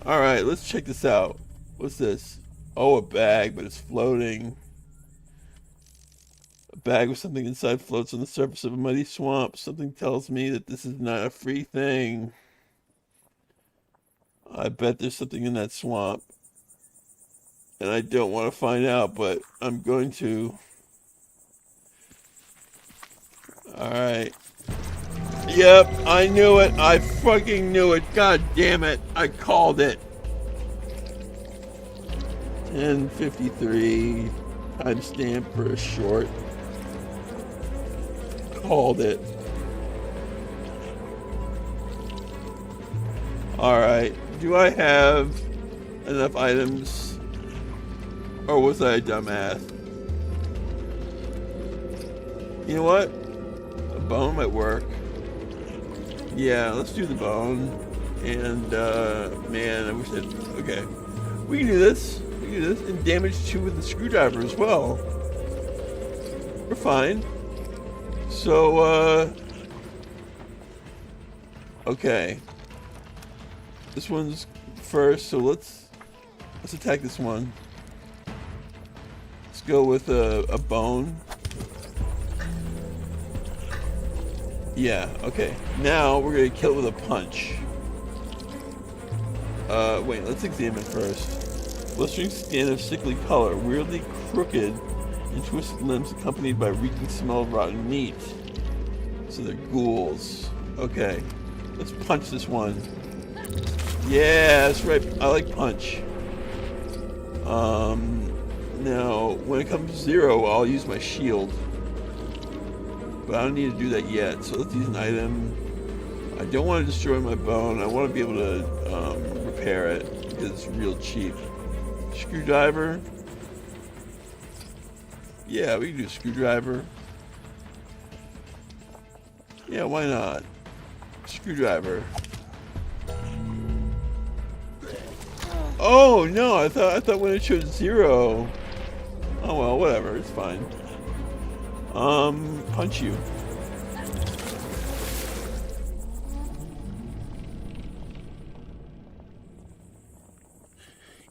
Alright, let's check this out. What's this? Oh, a bag, but it's floating. A bag with something inside floats on the surface of a muddy swamp. Something tells me that this is not a free thing. I bet there's something in that swamp. And I don't want to find out, but I'm going to. Alright. Yep, I knew it. I fucking knew it. God damn it. I called it. 10:53. Timestamp for a short. Called it. Alright. Do I have enough items? Or was I a dumbass? You know what? A bone might work. Yeah, let's do the bone. And, man, I wish that... Okay. We can do this. We can do this. And damage 2 with the screwdriver as well. We're fine. So, okay. This one's first, so let's attack this one. Let's go with a bone. Yeah, okay. Now we're gonna kill it with a punch. Wait, let's examine first. Blistering skin of sickly color, weirdly crooked and twisted limbs accompanied by reeking smell of rotten meat. So they're ghouls. Okay, let's punch this one. Yeah, that's right. I like punch. Now, when it comes to 0, I'll use my shield. But I don't need to do that yet, so let's use an item. I don't want to destroy my bone. I want to be able to repair it, because it's real cheap. Screwdriver. Yeah, we can do a screwdriver. Yeah, why not? Screwdriver. Oh no, I thought when it showed 0. Oh well, whatever, it's fine. Punch you.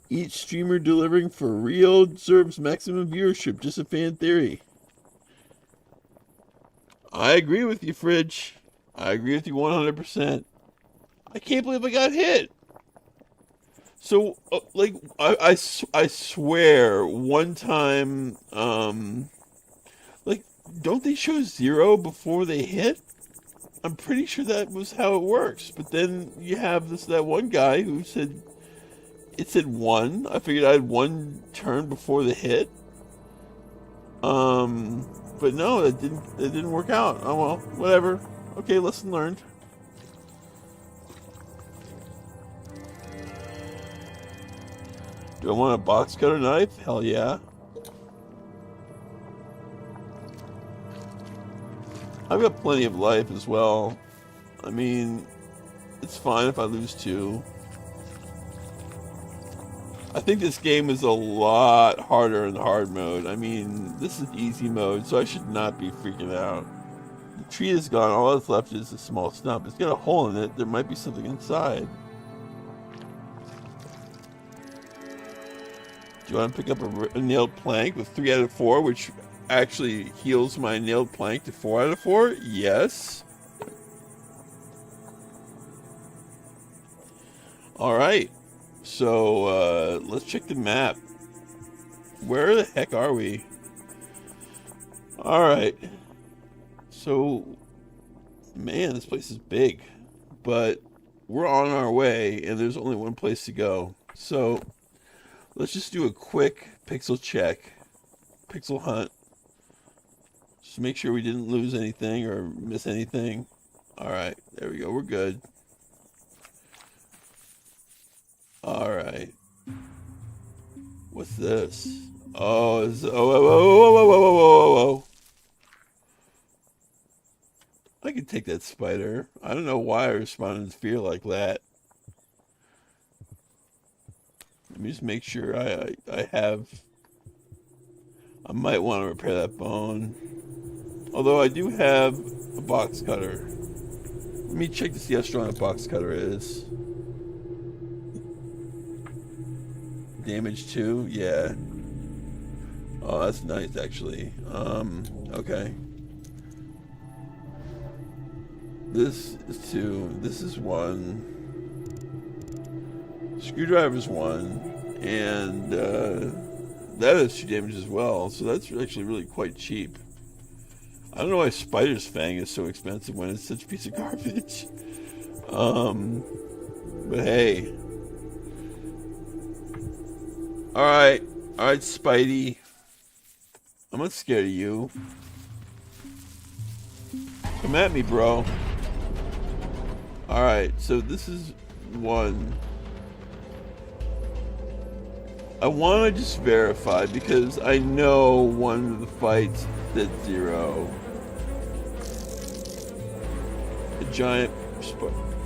Each streamer delivering for real deserves maximum viewership. Just a fan theory. I agree with you, Fridge. I agree with you 100%. I can't believe I got hit. So, like, I swear, one time, like, don't they show 0 before they hit? I'm pretty sure that was how it works. But then you have that one guy who said, it said 1. I figured I had 1 turn before the hit. But no, it didn't work out. Oh well, whatever. Okay, lesson learned. Do I want a box cutter knife? Hell yeah. I've got plenty of life as well. I mean, it's fine if I lose 2. I think this game is a lot harder in hard mode. I mean, this is easy mode, so I should not be freaking out. The tree is gone. All that's left is a small stump. It's got a hole in it. There might be something inside. Do you want to pick up a nailed plank with 3 out of 4, which actually heals my nailed plank to 4 out of 4? Yes. Alright. So, let's check the map. Where the heck are we? Alright. So, man, this place is big. But we're on our way, and there's only one place to go. So, let's just do a quick pixel check. Pixel hunt. Just make sure we didn't lose anything or miss anything. Alright, there we go. We're good. Alright. What's this? Oh, it's, oh, whoa, whoa, whoa, whoa, whoa, whoa, whoa. I can take that spider. I don't know why I responded to fear like that. Let me just make sure I have... I might want to repair that bone. Although I do have a box cutter. Let me check to see how strong a box cutter is. Damage 2? Yeah. Oh, that's nice actually. Okay. This is 2. This is 1. Screwdriver's 1. And that has 2 damage as well. So that's actually really quite cheap. I don't know why Spider's Fang is so expensive when it's such a piece of garbage. But hey. Alright, Spidey. I'm not scared of you. Come at me, bro. Alright, so this is 1. I want to just verify because I know one of the fights did 0. A giant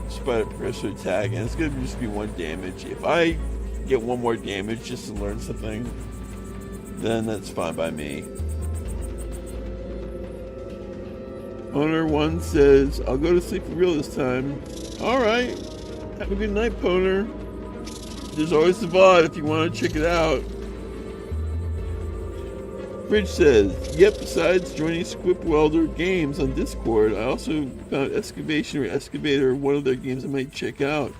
spider progressive attack, and it's going to just be 1 damage. If I get 1 more damage just to learn something, then that's fine by me. Owner 1 says, I'll go to sleep for real this time. Alright. Have a good night, Poner. There's always the VOD if you want to check it out. Bridge says, yep, besides joining Scriptwelder games on Discord, I also found Excavation or Excavator, one of their games I might check out.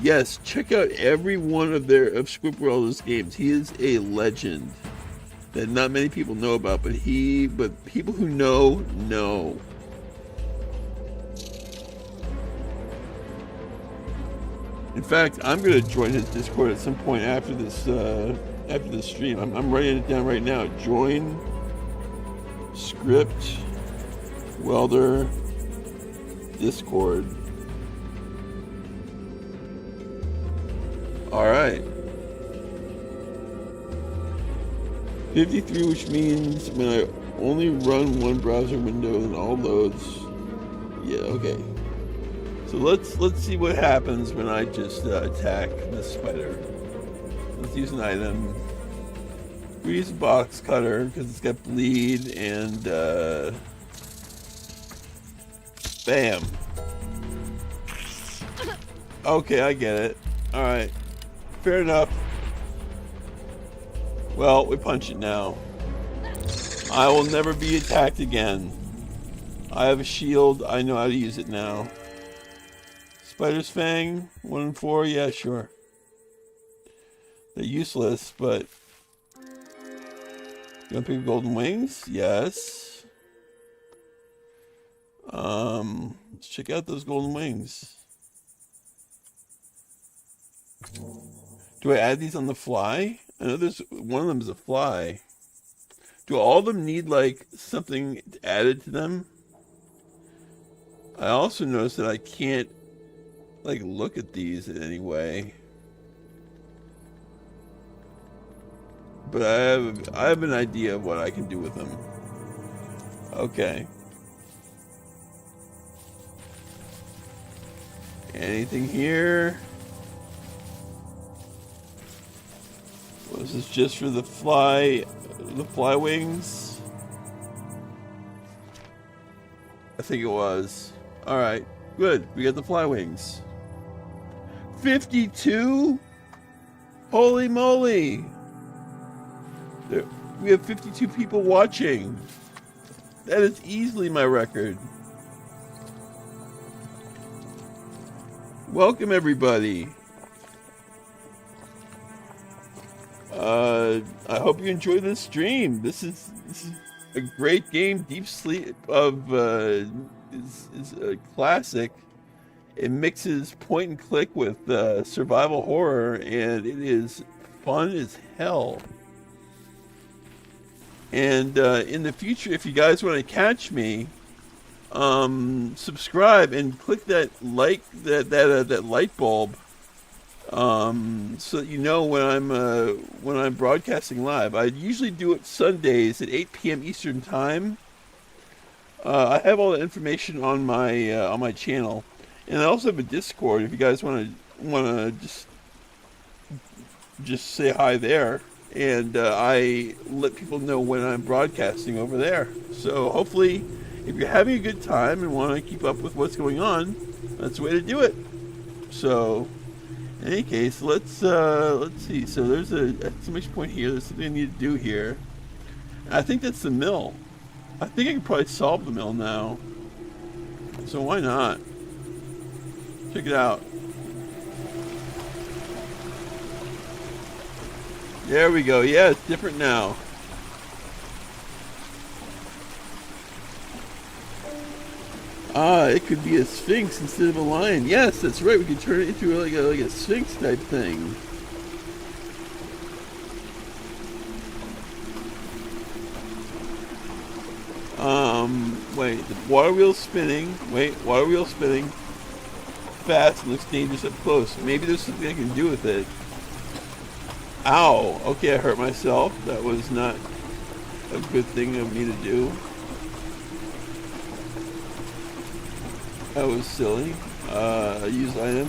Yes, check out every one of Scriptwelder's games. He is a legend that not many people know about, but people who know. In fact, I'm gonna join his Discord at some point after this stream. I'm writing it down right now. Join Scriptwelder Discord. Alright. 53, which means when I only run 1 browser window and all loads. Yeah, okay. So let's see what happens when I just attack this spider. Let's use an item. We use a box cutter because it's got bleed and bam. Okay, I get it. Alright. Fair enough. Well, we punch it now. I will never be attacked again. I have a shield. I know how to use it now. Spider's Fang, 1 and 4, yeah, sure. They're useless, but... You want to pick golden wings? Yes. Let's check out those golden wings. Do I add these on the fly? I know there's one of them is a fly. Do all of them need like something added to them? I also noticed that I can't like look at these in any way. But I have an idea of what I can do with them. Okay. Anything here? Was this just for the fly wings? I think it was. Alright, good. We got the fly wings. 52? Holy moly! We have 52 people watching. That is easily my record. Welcome everybody. I hope you enjoy this stream. This is a great game. Deep Sleep of is a classic. It mixes point and click with survival horror, and it is fun as hell. And in the future, if you guys want to catch me, subscribe and click that that light bulb, so that you know when I'm broadcasting live. I usually do it Sundays at 8 p.m. Eastern time. I have all the information on my channel, and I also have a Discord. If you guys want to just say hi there, and I let people know when I'm broadcasting over there. So hopefully, if you're having a good time and want to keep up with what's going on, that's the way to do it. So, in any case, let's see. So there's a exclamation point here. There's something I need to do here. I think that's the mill. I think I can probably solve the mill now. So why not? Check it out. There we go. Yeah, it's different now. Ah, it could be a sphinx instead of a lion. Yes, that's right. We could turn it into like a sphinx type thing. Wait, the water wheel's spinning. Wait, water wheel's spinning. Fast and looks dangerous up close. Maybe there's something I can do with it. Ow! Okay, I hurt myself. That was not a good thing of me to do. That was silly. Use item.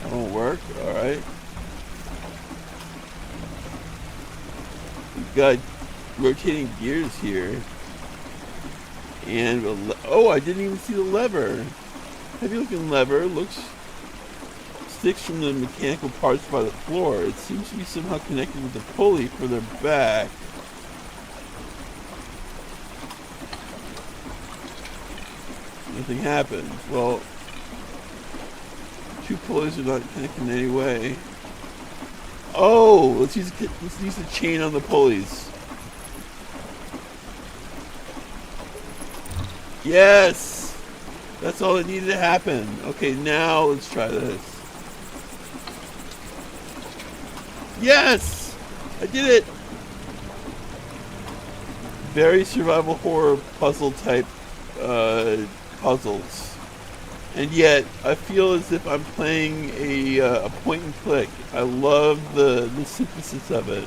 That won't work. Alright. We've got rotating gears here. And, oh, I didn't even see the lever. Heavy looking lever. Looks... sticks from the mechanical parts by the floor. It seems to be somehow connected with the pulley further back. Nothing happened. Well, two pulleys are not connected in any way. Oh, let's use the chain on the pulleys. Yes! That's all that needed to happen. Okay, now let's try this. Yes! I did it! Very survival horror puzzle type puzzles. And yet, I feel as if I'm playing a point and click. I love the synthesis of it.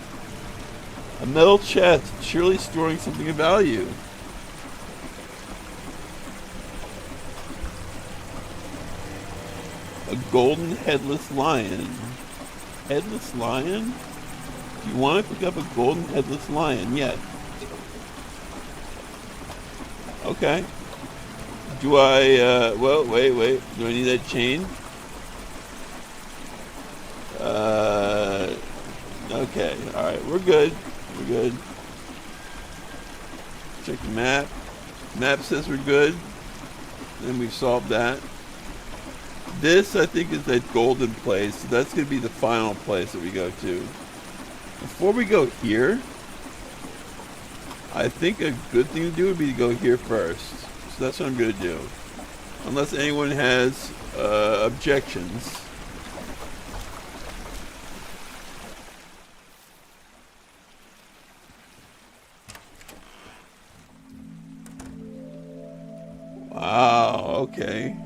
A metal chest, surely storing something of value. A golden headless lion. Headless lion? Do you want to pick up a golden headless lion yet? Okay. Do I, well, wait. Do I need that chain? Okay. Alright, we're good. We're good. Check the map. Map says we're good. Then we've solved that. This, I think, is that golden place. So that's going to be the final place that we go to. Before we go here, I think a good thing to do would be to go here first. So that's what I'm going to do. Unless anyone has objections. Wow, okay.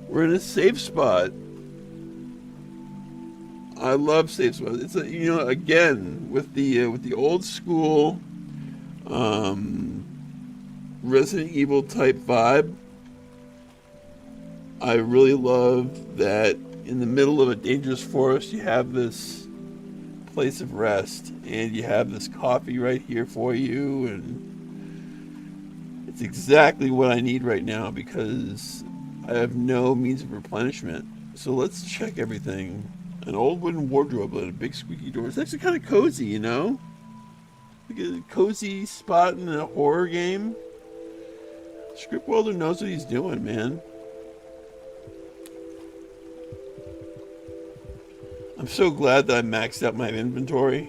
We're in a safe spot. I love safe spots. It's a, you know, again with the old school Resident Evil type vibe. I really love that in the middle of a dangerous forest you have this place of rest, and you have this coffee right here for you, and it's exactly what I need right now because I have no means of replenishment. So let's check everything. An old wooden wardrobe and a big squeaky door. It's actually kind of cozy, you know? Like a cozy spot in a horror game. Scriptwelder knows what he's doing, man. I'm so glad that I maxed out my inventory.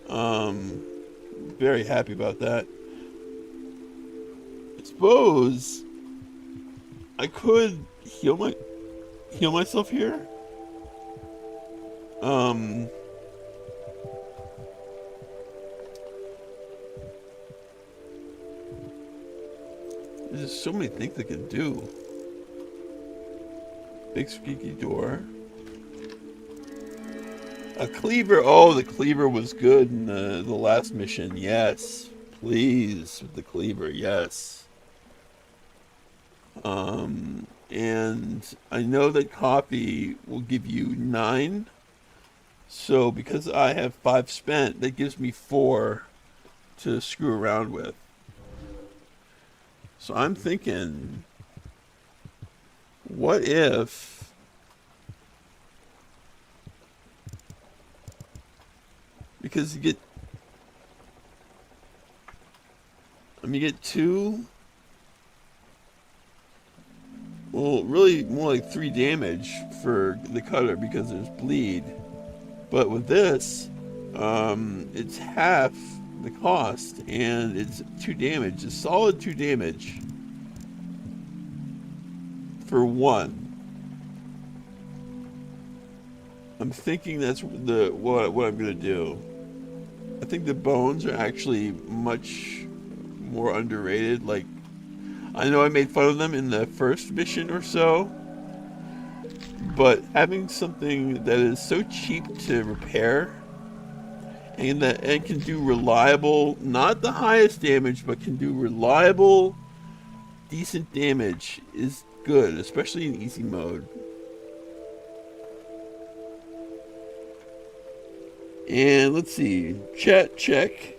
Very happy about that. I suppose I could heal myself here. There's just so many things I can do. Big squeaky door. A cleaver. Oh, the cleaver was good in the last mission. Yes. Please, with the cleaver. Yes. And I know that coffee will give you 9. So because I have 5 spent, that gives me 4 to screw around with. So I'm thinking, what if because you get 2, well, really more like 3 damage for the cutter because there's bleed. But with this, it's half the cost, and it's 2 damage. It's solid 2 damage for 1. I'm thinking that's what I'm gonna do. I think the bones are actually much more underrated. Like, I know I made fun of them in the first mission or so, but having something that is so cheap to repair and that it can do reliable, not the highest damage, but can do reliable, decent damage is good, especially in easy mode. And let's see, chat check.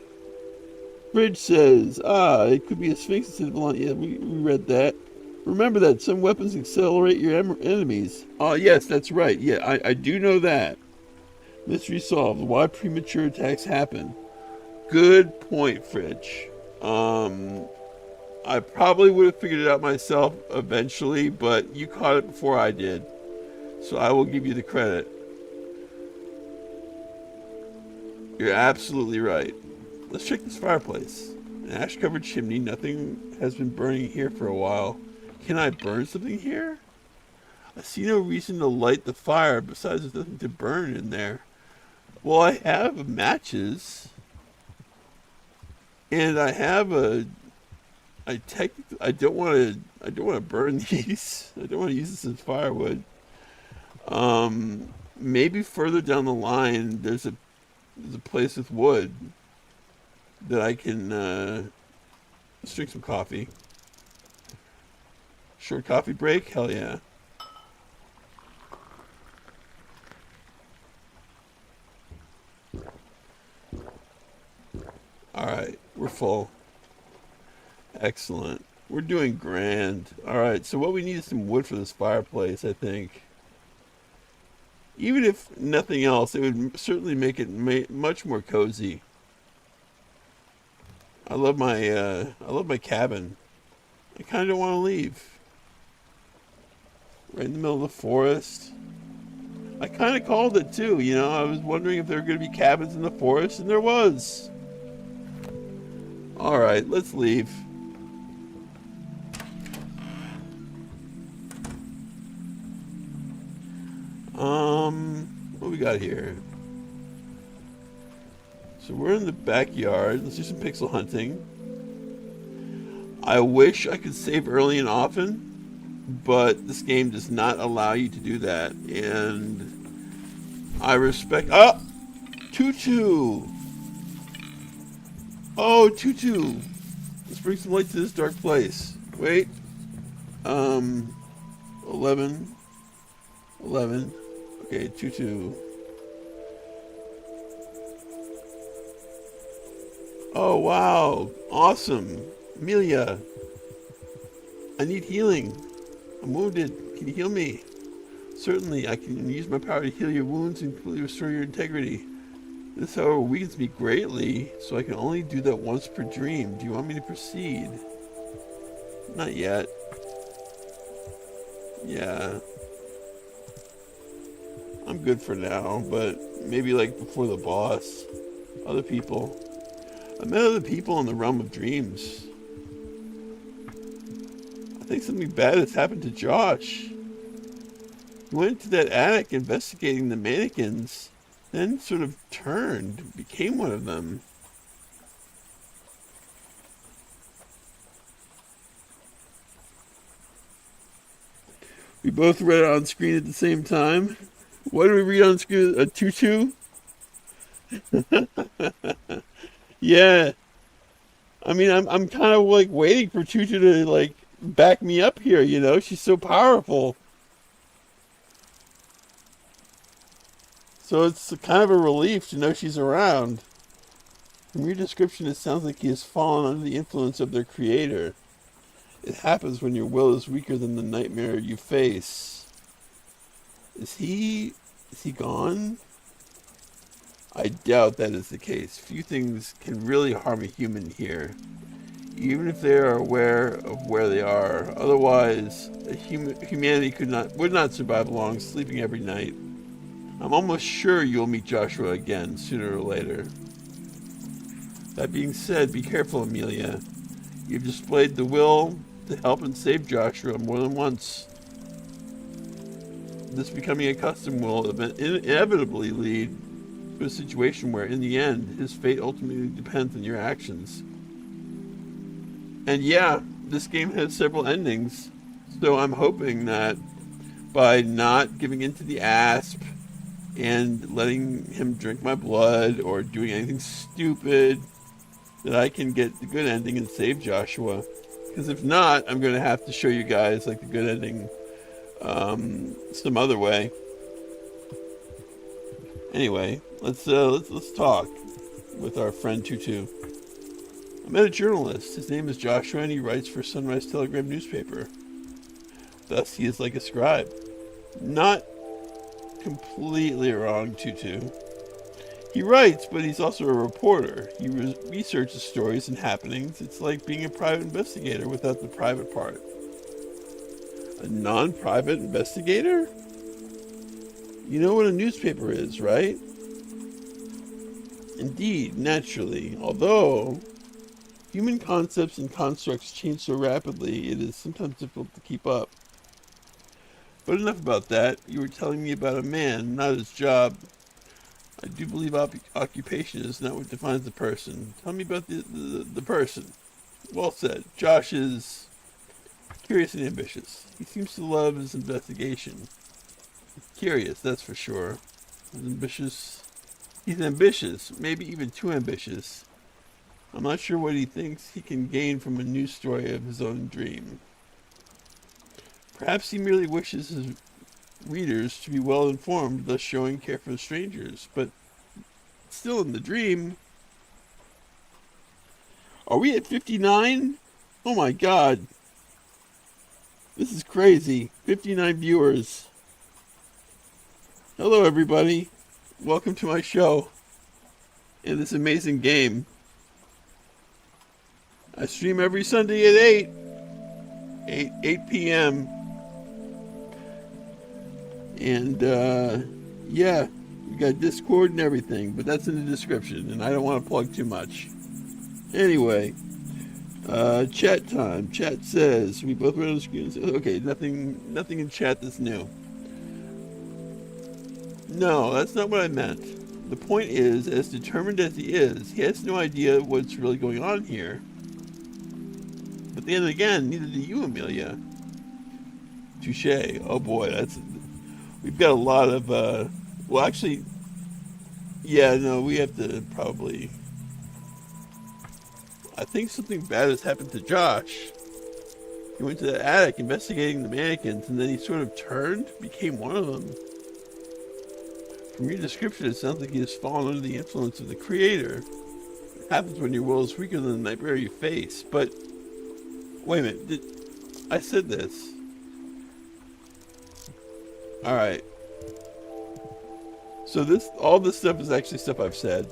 Bridge says, it could be a Sphinx instead of a lion. Yeah, we read that. Remember that some weapons accelerate your enemies. Yes, that's right. Yeah, I do know that. Mystery solved. Why premature attacks happen. Good point, Fridge. I probably would have figured it out myself eventually, but you caught it before I did. So I will give you the credit. You're absolutely right. Let's check this fireplace. An ash-covered chimney. Nothing has been burning here for a while. Can I burn something here? I see no reason to light the fire. Besides, there's nothing to burn in there. Well, I have matches. And I have I don't want to burn these. I don't want to use this as firewood. Maybe further down the line, there's a place with wood that I can let's drink some coffee. Short coffee break? Hell yeah. Alright, we're full. Excellent. We're doing grand. Alright, so what we need is some wood for this fireplace, I think. Even if nothing else, it would certainly make it much more cozy. I love my cabin. I kind of don't want to leave. Right in the middle of the forest. I kind of called it too, you know. I was wondering if there were going to be cabins in the forest, and there was. Alright, let's leave. What we got here? So we're in the backyard. Let's do some pixel hunting. I wish I could save early and often, but this game does not allow you to do that. And I respect... Oh! Tutu! Oh, Tutu! Let's bring some light to this dark place. Wait. 11. Okay, Tutu. Oh, wow. Awesome. Amelia. I need healing. I'm wounded. Can you heal me? Certainly, I can use my power to heal your wounds and completely restore your integrity. This, however, weakens me greatly, so I can only do that once per dream. Do you want me to proceed? Not yet. Yeah. I'm good for now, but maybe like before the boss. Other people. I met other people in the realm of dreams. I think something bad has happened to Josh. He went into that attic investigating the mannequins, then sort of turned, became one of them. We both read it on screen at the same time. What did we read on screen? A tutu? Yeah. I mean, I'm kind of like waiting for Tutu to like back me up here, you know? She's so powerful. So it's kind of a relief to know she's around. From your description, it sounds like he has fallen under the influence of their creator. It happens when your will is weaker than the nightmare you face. Is he gone? I doubt that is the case. Few things can really harm a human here, even if they are aware of where they are. Otherwise, humanity would not survive long, sleeping every night. I'm almost sure you'll meet Joshua again, sooner or later. That being said, be careful, Amelia. You've displayed the will to help and save Joshua more than once. This becoming a custom will inevitably lead to a situation where, in the end, his fate ultimately depends on your actions. And yeah, this game has several endings, so I'm hoping that by not giving in to the asp and letting him drink my blood or doing anything stupid, that I can get the good ending and save Joshua. Because if not, I'm going to have to show you guys like the good ending some other way. Anyway, let's talk with our friend Tutu. I met a journalist. His name is Joshua, and he writes for Sunrise Telegram newspaper. Thus, he is like a scribe. Not completely wrong, Tutu. He writes, but he's also a reporter. He researches stories and happenings. It's like being a private investigator without the private part. A non-private investigator? You know what a newspaper is, right? Indeed, naturally. Although human concepts and constructs change so rapidly, it is sometimes difficult to keep up. But enough about that. You were telling me about a man, not his job. I do believe occupation is not what defines the person. Tell me about the person. Well said. Josh is curious and ambitious. He seems to love his investigation. Curious, that's for sure. He's ambitious, maybe even too ambitious. I'm not sure what he thinks he can gain from a new story of his own dream. Perhaps he merely wishes his readers to be well informed, thus showing care for strangers. But still in the dream. Are we at 59? Oh my god. This is crazy. 59 viewers. Hello everybody. Welcome to my show and this amazing game. I stream every Sunday at 8 p.m. And yeah, we got Discord and everything, but that's in the description and I don't want to plug too much. Anyway, chat time. Chat says we both read on the screen. Okay, nothing in chat that's new. No, that's not what I meant. The point is, as determined as he is, he has no idea what's really going on here. But then again, neither do you, Amelia. Touche. Oh boy, we've got a lot of, well actually, yeah, no, we have to probably, I think something bad has happened to Josh. He went to the attic investigating the mannequins, and then he sort of turned, became one of them. From your description, it sounds like he has fallen under the influence of the creator. It happens when your will is weaker than the nightmare you face. But, wait a minute, I said this. Alright. So all this stuff is actually stuff I've said.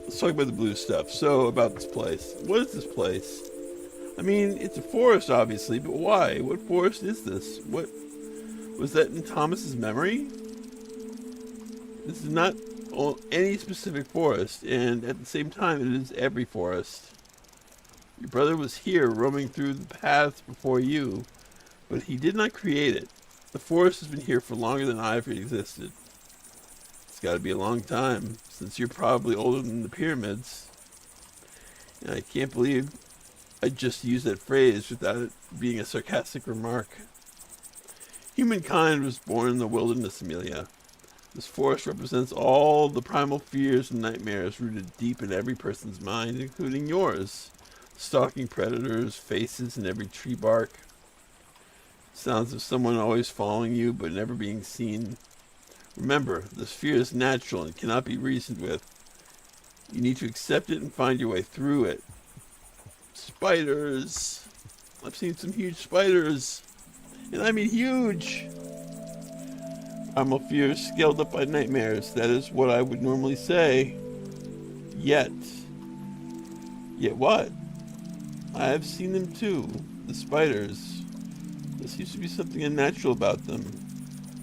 Let's talk about the blue stuff. So, about this place. What is this place? I mean, it's a forest, obviously, but why? What forest is this? What was that in Thomas's memory? This is not any specific forest, and at the same time, it is every forest. Your brother was here, roaming through the paths before you, but he did not create it. The forest has been here for longer than I've existed. It's got to be a long time, since you're probably older than the pyramids. And I can't believe I just used that phrase without it being a sarcastic remark. Humankind was born in the wilderness, Amelia. This forest represents all the primal fears and nightmares rooted deep in every person's mind, including yours. Stalking predators, faces in every tree bark. Sounds of someone always following you but never being seen. Remember, this fear is natural and cannot be reasoned with. You need to accept it and find your way through it. Spiders. I've seen some huge spiders. And I mean huge. Primal fears scaled up by nightmares. That is what I would normally say. Yet what? I have seen them too. The spiders. There seems to be something unnatural about them.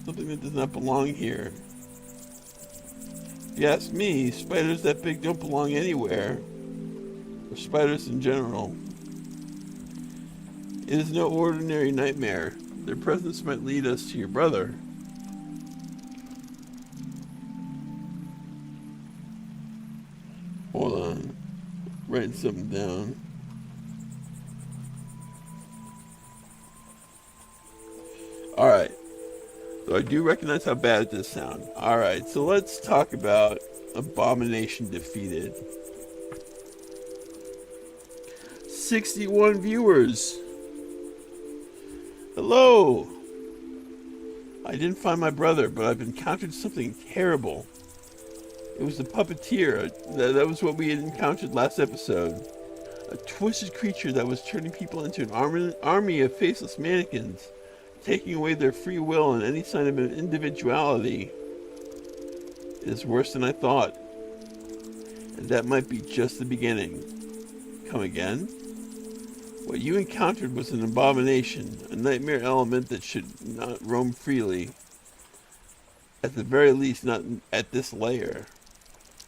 Something that does not belong here. If you ask me, spiders that big don't belong anywhere. Or spiders in general. It is no ordinary nightmare. Their presence might lead us to your brother. Hold on. Writing something down. Alright. So I do recognize how bad it does sound. Alright, so let's talk about Abomination Defeated. 61 viewers. Hello. I didn't find my brother, but I've encountered something terrible. It was the puppeteer. That was what we had encountered last episode. A twisted creature that was turning people into an army of faceless mannequins, taking away their free will and any sign of individuality. It is worse than I thought. And that might be just the beginning. Come again? What you encountered was an abomination, a nightmare element that should not roam freely. At the very least, not at this layer.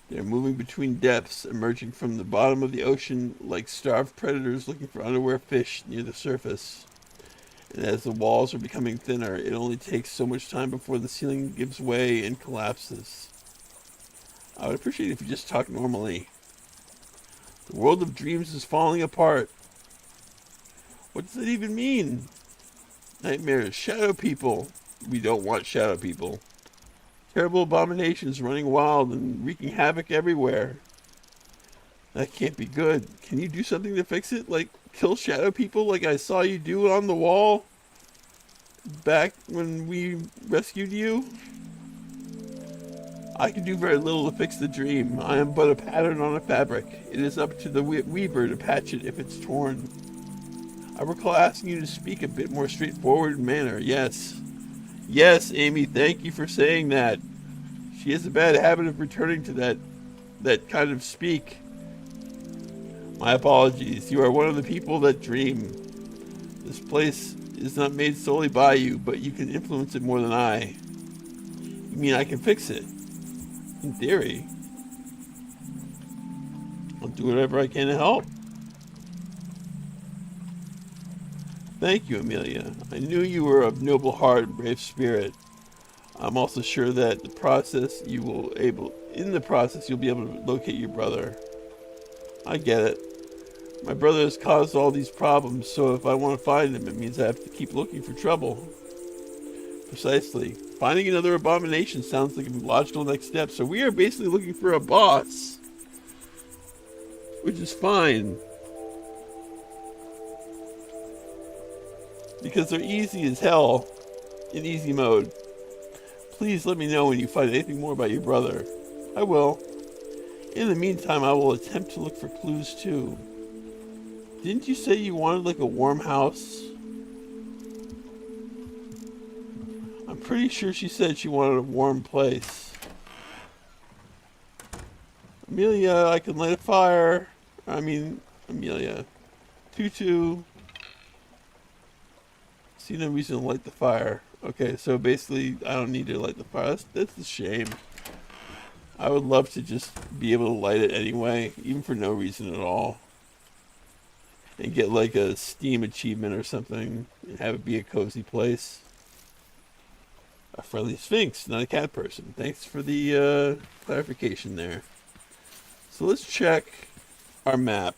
They are moving between depths, emerging from the bottom of the ocean like starved predators looking for unaware fish near the surface. And as the walls are becoming thinner, it only takes so much time before the ceiling gives way and collapses. I would appreciate it if you just talk normally. The world of dreams is falling apart. What does that even mean? Nightmares, shadow people. We don't want shadow people. Terrible abominations running wild and wreaking havoc everywhere. That can't be good. Can you do something to fix it? Like kill shadow people like I saw you do on the wall back when we rescued you? I can do very little to fix the dream. I am but a pattern on a fabric. It is up to the weaver to patch it if it's torn. I recall asking you to speak a bit more straightforward manner. Yes. Yes, Amy, thank you for saying that. She has a bad habit of returning to that kind of speak. My apologies. You are one of the people that dream. This place is not made solely by you, but you can influence it more than I. You mean I can fix it? In theory. I'll do whatever I can to help. Thank you, Amelia. I knew you were of noble heart and brave spirit. I'm also sure that in the process you'll be able to locate your brother. I get it. My brother has caused all these problems, so if I want to find him, it means I have to keep looking for trouble. Precisely. Finding another abomination sounds like a logical next step, so we are basically looking for a boss. Which is fine. Because they're easy as hell in easy mode. Please let me know when you find anything more about your brother. I will. In the meantime, I will attempt to look for clues too. Didn't you say you wanted like a warm house? I'm pretty sure she said she wanted a warm place. Amelia, I can light a fire. Amelia. Tutu. See no reason to light the fire. Okay, so basically I don't need to light the fire. That's a shame. I would love to just be able to light it anyway, even for no reason at all. And get like a Steam achievement or something, and have it be a cozy place. A friendly sphinx, not a cat person. Thanks for the clarification there. So let's check our map.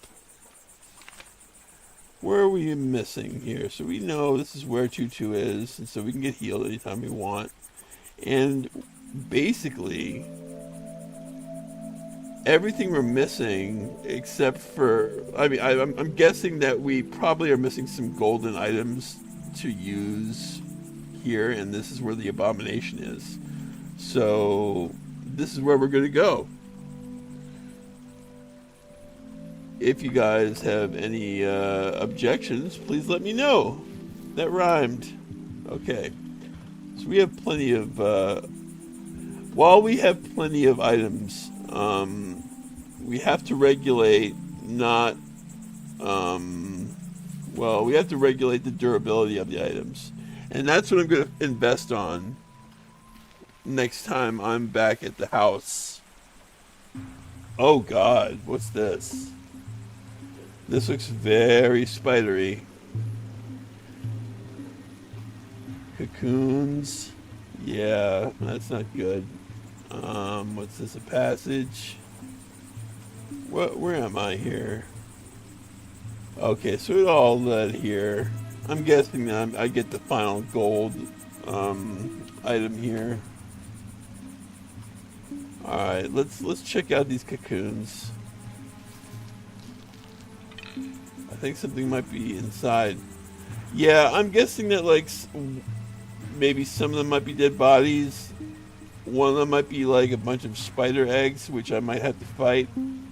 Where are we missing here? So we know this is where Tutu is, and so we can get healed anytime we want. And basically, everything we're missing, except for, I mean, I'm guessing that we probably are missing some golden items to use here, and this is where the abomination is. So this is where we're going to go. If you guys have any objections, please let me know. That rhymed. Okay. So we have plenty of, while we have plenty of items, we have to regulate not, well, we have to regulate the durability of the items. And that's what I'm going to invest on next time I'm back at the house. Oh God, what's this? This looks very spidery. Cocoons. Yeah, that's not good. What's this, a passage? Where am I here? Okay, so it all led here. I'm guessing that I get the final gold item here. Alright, let's check out these cocoons. I think something might be inside. Yeah, I'm guessing that like maybe some of them might be dead bodies. One of them might be like a bunch of spider eggs, which I might have to fight. And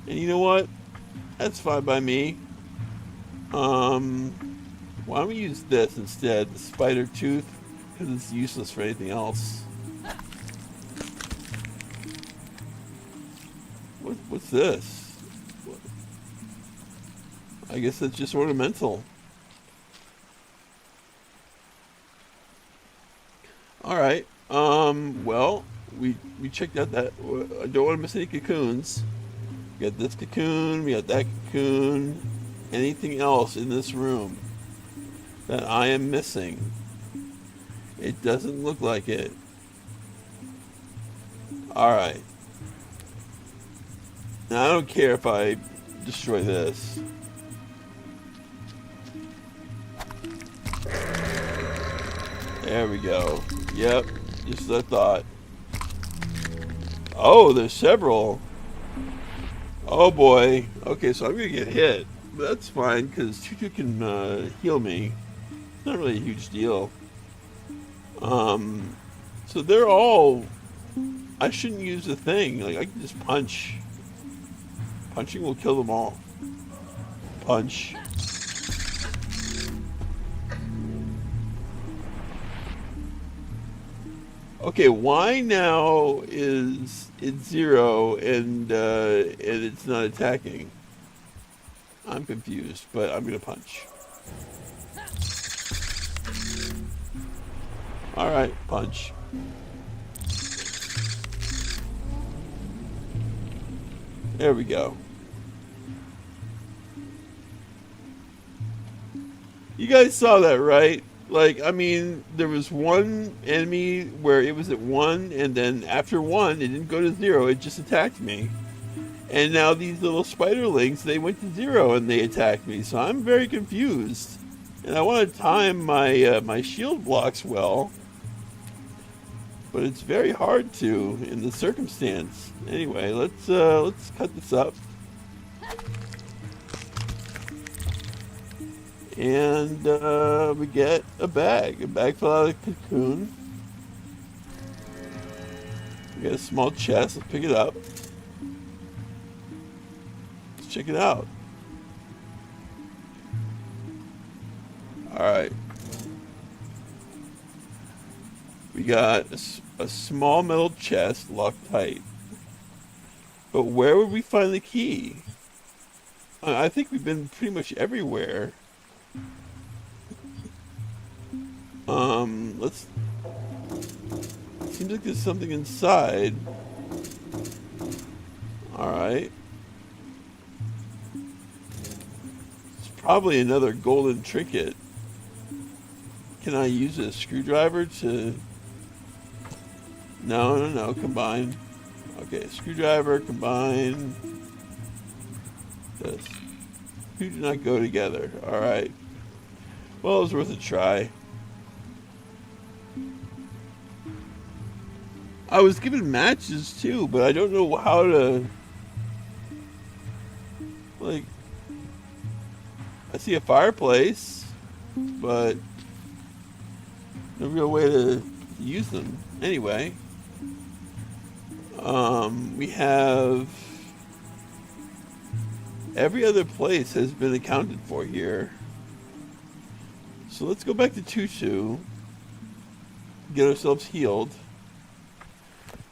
you know what? That's fine by me. Why don't we use this instead? The spider tooth, because it's useless for anything else. What's this? I guess that's just ornamental. Alright, well, we checked out that. I don't want to miss any cocoons. We got this cocoon, we got that cocoon. Anything else in this room that I am missing? It doesn't look like it. Alright. Now I don't care if I destroy this. There we go. Yep, just as I thought. Oh, there's several. Oh boy. Okay, so I'm gonna get hit. But that's fine, because Tutu can heal me. It's not really a huge deal. So they're all... I shouldn't use the thing. Like, I can just punch. Punching will kill them all. Punch. Okay, why now is it 0 and it's not attacking? I'm confused, but I'm gonna punch. Alright, punch. There we go. You guys saw that, right? Like, I mean, there was one enemy where it was at 1, and then after 1, it didn't go to 0, it just attacked me. And now these little spiderlings, they went to 0 and they attacked me, so I'm very confused. And I want to time my my shield blocks well, but it's very hard to in the circumstance. Anyway, let's cut this up. And we get a bag. A bag full out of cocoon. We got a small chest. Let's pick it up. Let's check it out. Alright. We got a small metal chest locked tight. But where would we find the key? I think we've been pretty much everywhere. Let's... Seems like there's something inside. Alright. It's probably another golden trinket. Can I use a screwdriver to... No, combine. Okay, screwdriver, combine. This. Two do not go together. Alright. Well, it was worth a try. I was given matches too, but I don't know how to... Like... I see a fireplace, but... no real way to use them. Anyway... we have... Every other place has been accounted for here. So let's go back to Tutu. Get ourselves healed.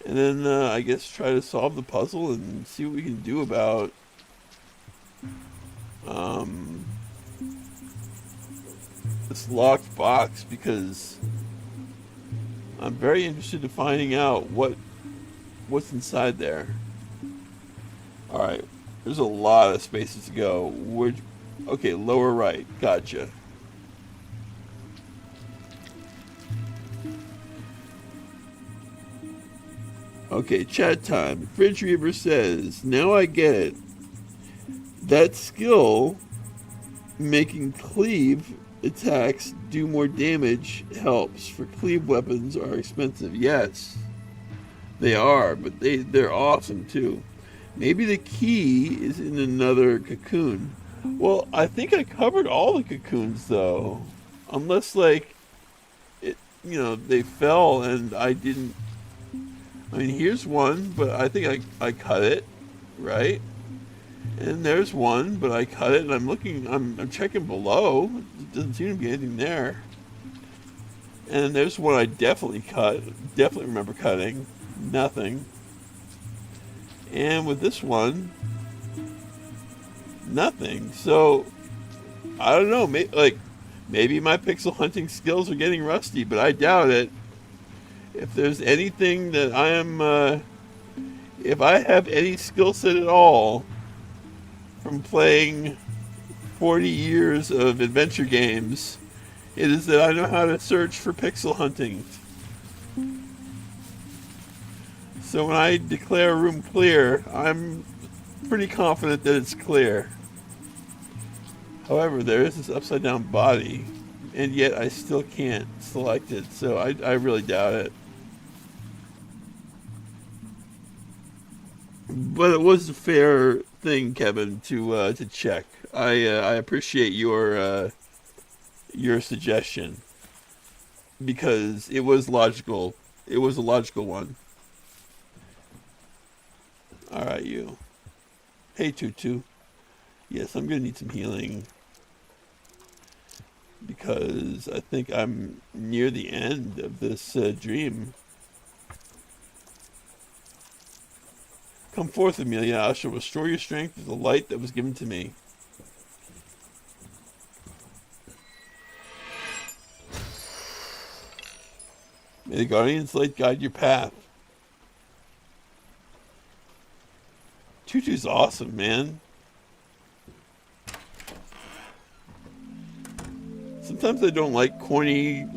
And then, I guess, try to solve the puzzle and see what we can do about... this locked box, because... I'm very interested in finding out what's inside there. Alright. There's a lot of spaces to go. Okay, lower right. Gotcha. Okay, chat time. Fridge Reaver says, now I get it. That skill, making cleave attacks do more damage, helps. For cleave weapons are expensive. Yes, they are, but they're awesome too. Maybe the key is in another cocoon. Well, I think I covered all the cocoons though. Unless like, they fell and I didn't. I mean, here's one, but I think I cut it, right? And there's one, but I cut it, and I'm checking below. It doesn't seem to be anything there. And there's one I definitely cut. Definitely remember cutting. Nothing. And with this one, nothing. So, I don't know. Maybe my pixel hunting skills are getting rusty, but I doubt it. If there's anything that I am, if I have any skill set at all from playing 40 years of adventure games, it is that I know how to search for pixel hunting. So when I declare a room clear, I'm pretty confident that it's clear. However, there is this upside down body, and yet I still can't select it, so I really doubt it. But it was a fair thing, Kevin, to check. I appreciate your suggestion, because it was logical. It was a logical one. All right, you. Hey, Tutu. Yes, I'm gonna need some healing, because I think I'm near the end of this dream. Come forth, Amelia. I shall restore your strength with the light that was given to me. May the Guardian's light guide your path. Tutu's awesome, man. Sometimes I don't like corny,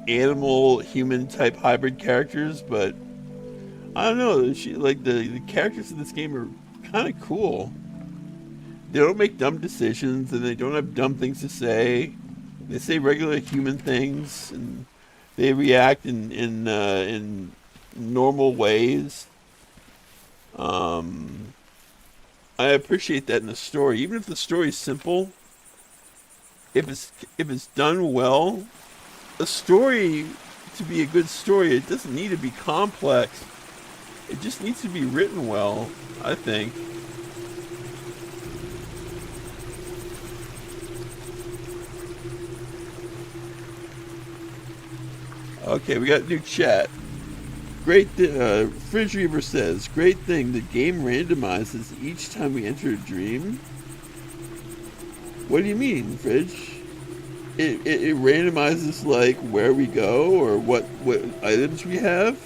animal human type hybrid characters, but I don't know. The characters in this game are kind of cool. They don't make dumb decisions, and they don't have dumb things to say. They say regular human things, and they react in normal ways. I appreciate that in a story, even if the story is simple. If it's done well, a story, to be a good story, it doesn't need to be complex. It just needs to be written well, I think. Okay, we got new chat. Great, Fridge Reaver says, great thing, the game randomizes each time we enter a dream. What do you mean, Fridge? It randomizes like where we go or what items we have.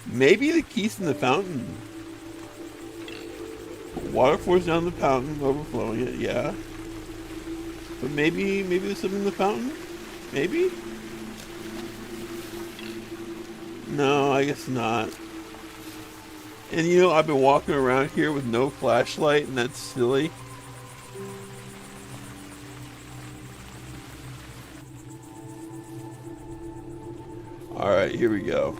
Maybe the key's in the fountain. Water pours down the fountain, overflowing it. Yeah, but maybe there's something in the fountain. Maybe. No, I guess not. And you know, I've been walking around here with no flashlight, and that's silly. Alright, here we go.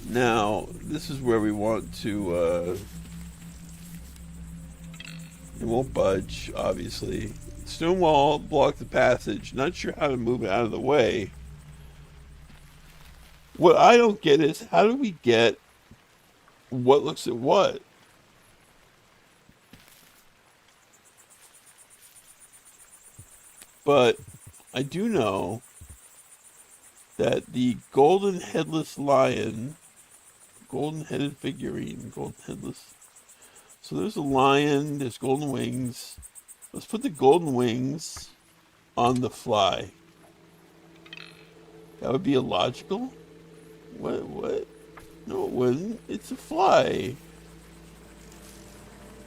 Now, this is where we want to, it won't budge, obviously. Stone wall blocked the passage. Not sure how to move it out of the way. What I don't get is, how do we get what looks at what? But I do know that the golden headless lion, golden headed figurine, golden headless. So there's a lion, there's golden wings. Let's put the golden wings on the fly. That would be illogical. What? No, it wouldn't. It's a fly.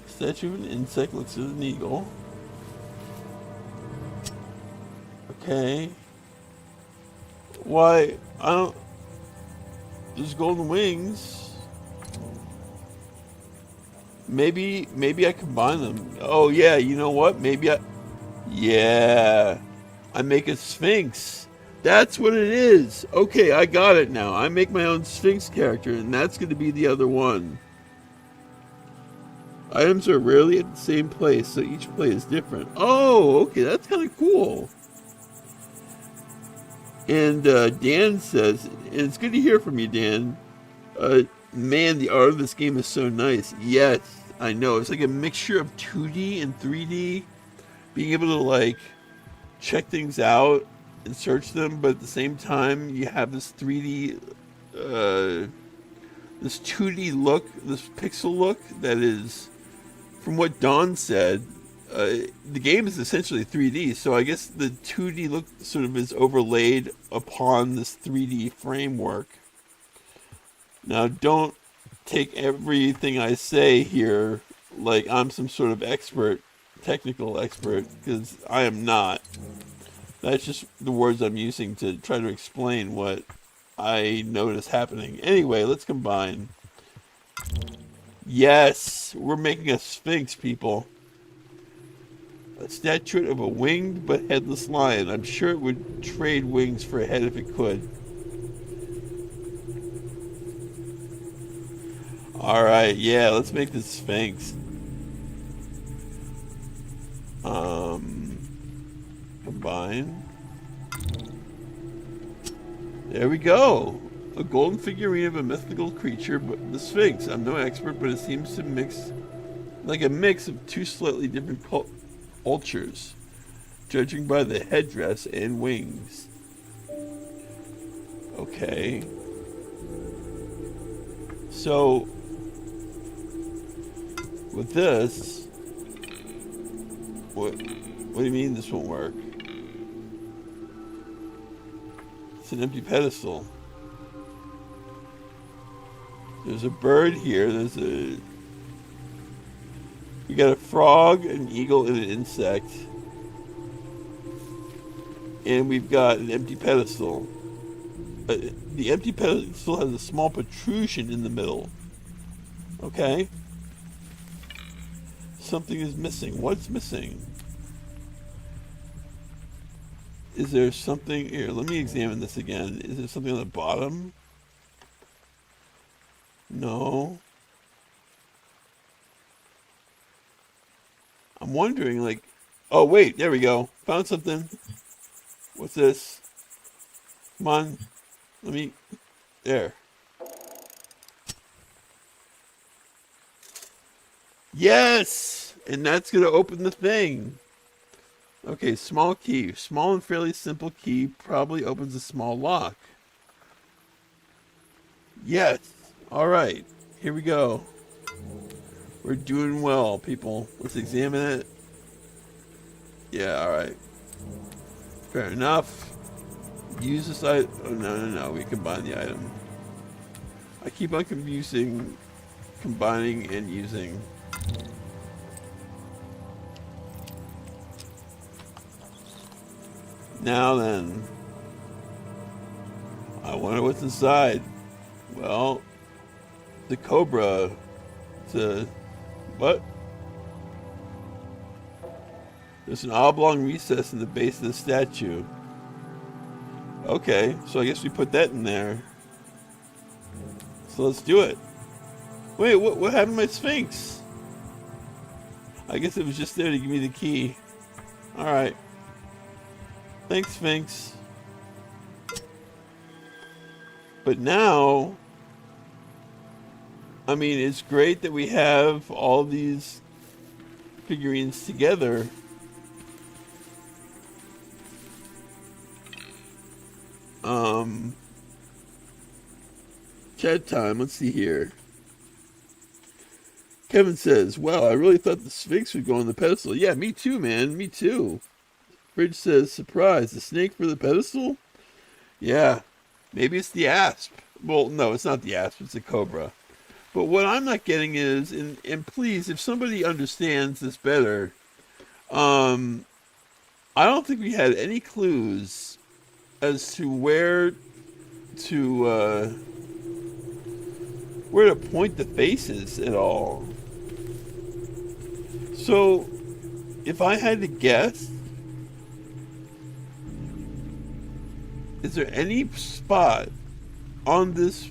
Statue of an insect looks at an eagle. Okay. Why? I don't... There's golden wings. Maybe I combine them. Oh yeah, you know what? Yeah. I make a sphinx. That's what it is. Okay, I got it now. I make my own sphinx character, and that's going to be the other one. Items are rarely at the same place, so each play is different. Oh, okay, that's kind of cool. And Dan says, and it's good to hear from you, Dan. Man, the art of this game is so nice. Yes, I know. It's like a mixture of 2D and 3D. Being able to, like, check things out and search them, but at the same time, you have this 3D, this 2D look, this pixel look that is, from what Dawn said, the game is essentially 3D, so I guess the 2D look sort of is overlaid upon this 3D framework. Now, don't take everything I say here like I'm some sort of expert, technical expert, because I am not. That's just the words I'm using to try to explain what I notice happening. Anyway, let's combine. Yes, we're making a sphinx, people. A statuette of a winged but headless lion. I'm sure it would trade wings for a head if it could. Alright, yeah, let's make this sphinx. Combine. There we go. A golden figurine of a mythical creature, but the sphinx. I'm no expert, but it seems to mix like a mix of two slightly different cultures, judging by the headdress and wings. Okay. So, with this, what do you mean this won't work? It's an empty pedestal. There's a bird here. We got a frog, an eagle, and an insect. And we've got an empty pedestal. The empty pedestal has a small protrusion in the middle. Okay. Something is missing. What's missing? Is there something here? Let me examine this again. Is there something on the bottom? No. I'm wondering, like... Oh, wait. There we go. Found something. What's this? Come on. Let me... There. Yes! And that's going to open the thing. Okay, small key. Small and fairly simple key probably opens a small lock. Yes. All right. Here we go. We're doing well, people. Let's examine it. Yeah, all right. Fair enough. Use this item. Oh, no. We combine the item. I keep on confusing combining and using. Now then. I wonder what's inside. Well, the cobra. What? There's an oblong recess in the base of the statue. Okay, so I guess we put that in there. So let's do it. Wait, what happened to my Sphinx? I guess it was just there to give me the key. Alright. Thanks, Sphinx. But now, I mean, it's great that we have all these figurines together. Chat time, let's see here. Kevin says, wow, I really thought the Sphinx would go on the pedestal. Yeah, me too, man, me too. Bridge says, surprise, the snake for the pedestal? Yeah, maybe it's the asp. Well, no, it's not the asp, it's the cobra. But what I'm not getting is, and please, if somebody understands this better, I don't think we had any clues as to where to point the faces at all. So, if I had to guess, is there any spot on this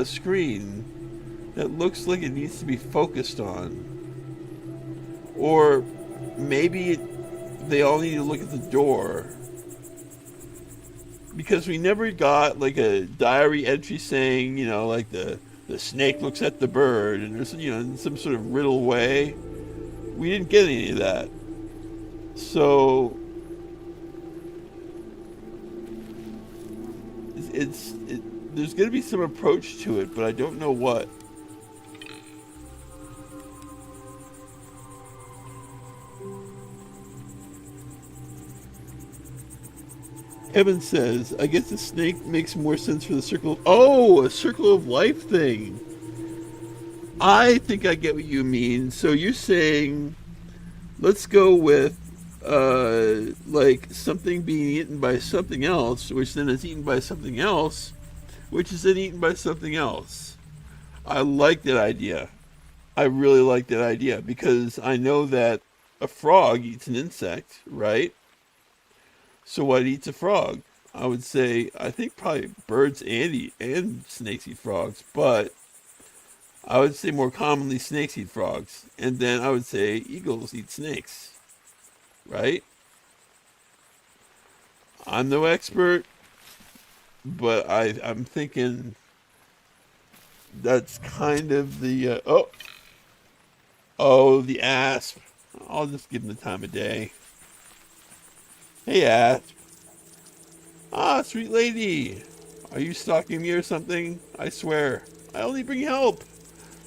screen that looks like it needs to be focused on? Or maybe they all need to look at the door. Because we never got like a diary entry saying, like the snake looks at the bird, and there's, in some sort of riddle way. We didn't get any of that. So there's going to be some approach to it, but I don't know what. Kevin says, I guess the snake makes more sense for the circle of... Oh, a circle of life thing. I think I get what you mean. So you're saying, let's go with, like, something being eaten by something else, which then is eaten by something else, which is then eaten by something else. I like that idea. I really like that idea, because I know that a frog eats an insect, right? So what eats a frog? I would say, I think probably birds and snakes eat frogs, but I would say more commonly snakes eat frogs. And then I would say eagles eat snakes, right? I'm no expert, but I'm thinking that's kind of the, the asp. I'll just give him the time of day. Hey, Asp. Ah, sweet lady. Are you stalking me or something? I swear. I only bring help.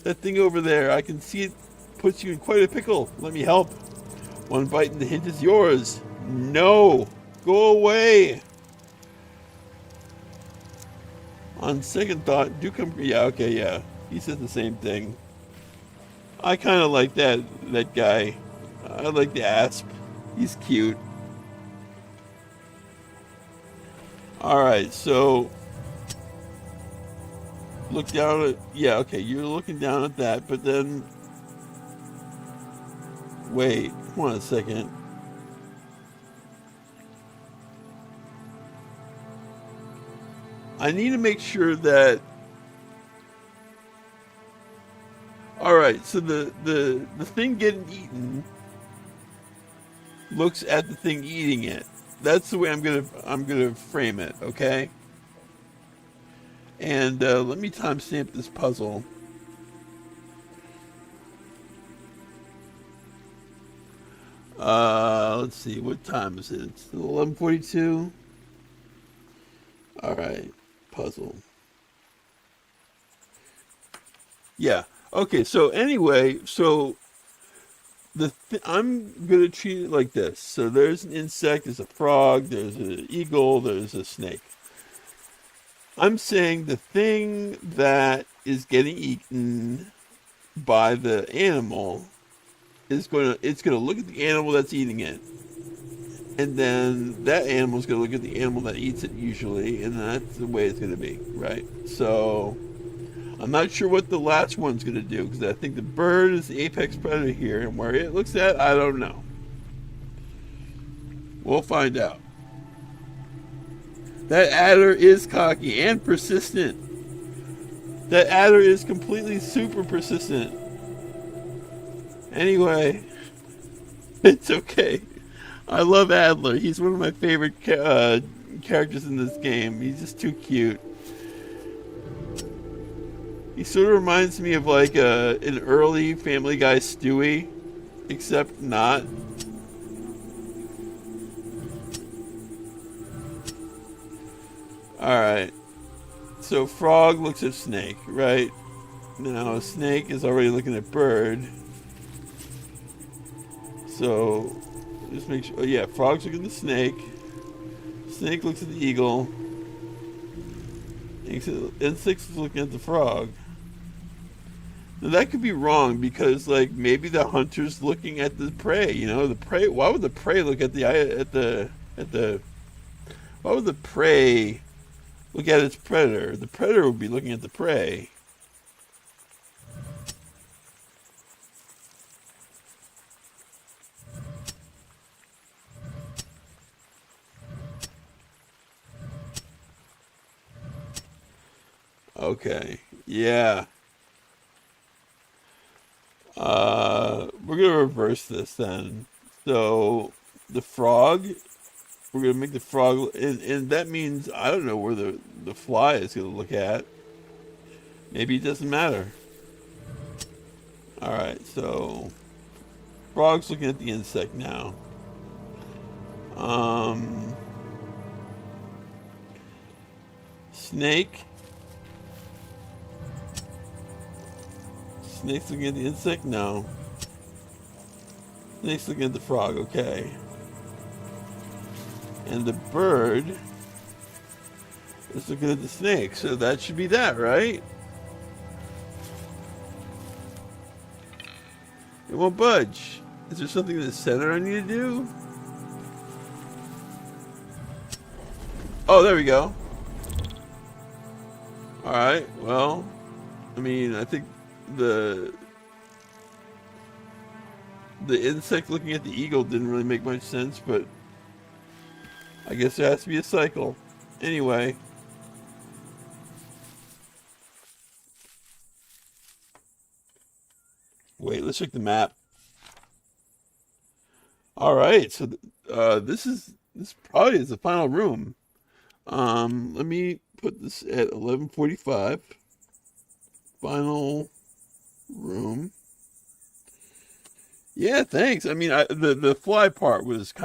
That thing over there, I can see it puts you in quite a pickle. Let me help. One bite and the hint is yours. No. Go away. On second thought, do come... Yeah, okay, yeah. He says the same thing. I kind of like that guy. I like the Asp. He's cute. Alright, so look down at, yeah, okay, you're looking down at that, but then, wait, hold on a second. I need to make sure that, alright, so the thing getting eaten looks at the thing eating it. That's the way I'm gonna frame it, okay? And let me timestamp this puzzle. Let's see, what time is it? It's 11:42. All right, puzzle. Yeah. Okay. So anyway, so I'm gonna treat it like this. So there's an insect, there's a frog, there's an eagle, there's a snake. I'm saying the thing that is getting eaten by the animal it's gonna look at the animal that's eating it, and then that animal's gonna look at the animal that eats it usually, and that's the way it's gonna be, right? So I'm not sure what the last one's gonna do because I think the bird is the apex predator here, and where it looks at, I don't know. We'll find out. That adder is cocky and persistent. That adder is completely super persistent. Anyway, it's okay. I love Adler. He's one of my favorite characters in this game. He's just too cute. He sort of reminds me of like an early Family Guy Stewie, except not. Alright. So frog looks at snake, right? Now snake is already looking at bird. So just make sure. Oh yeah, frog's looking at the snake. Snake looks at the eagle. Insect is looking at the frog. Now that could be wrong because like maybe the hunter's looking at the prey. You know, the prey. Why would the prey look at the? Why would the prey look at its predator? The predator would be looking at the prey. Okay. Yeah. We're gonna reverse this then. So the frog, we're gonna make the frog, and that means I don't know where the fly is gonna look at. Maybe it doesn't matter. All right. So frog's looking at the insect now. Snake. Snake's looking at the insect? No. Snake's looking at the frog, okay. And the bird is looking at the snake, so that should be that, right? It won't budge. Is there something in the center I need to do? Oh, there we go. Alright, well, I mean, I think the insect looking at the eagle didn't really make much sense, but I guess there has to be a cycle. Anyway. Wait, let's check the map. Alright, so this probably is the final room. Let me put this at 11:45. Final room. Yeah, thanks. I mean, the fly part was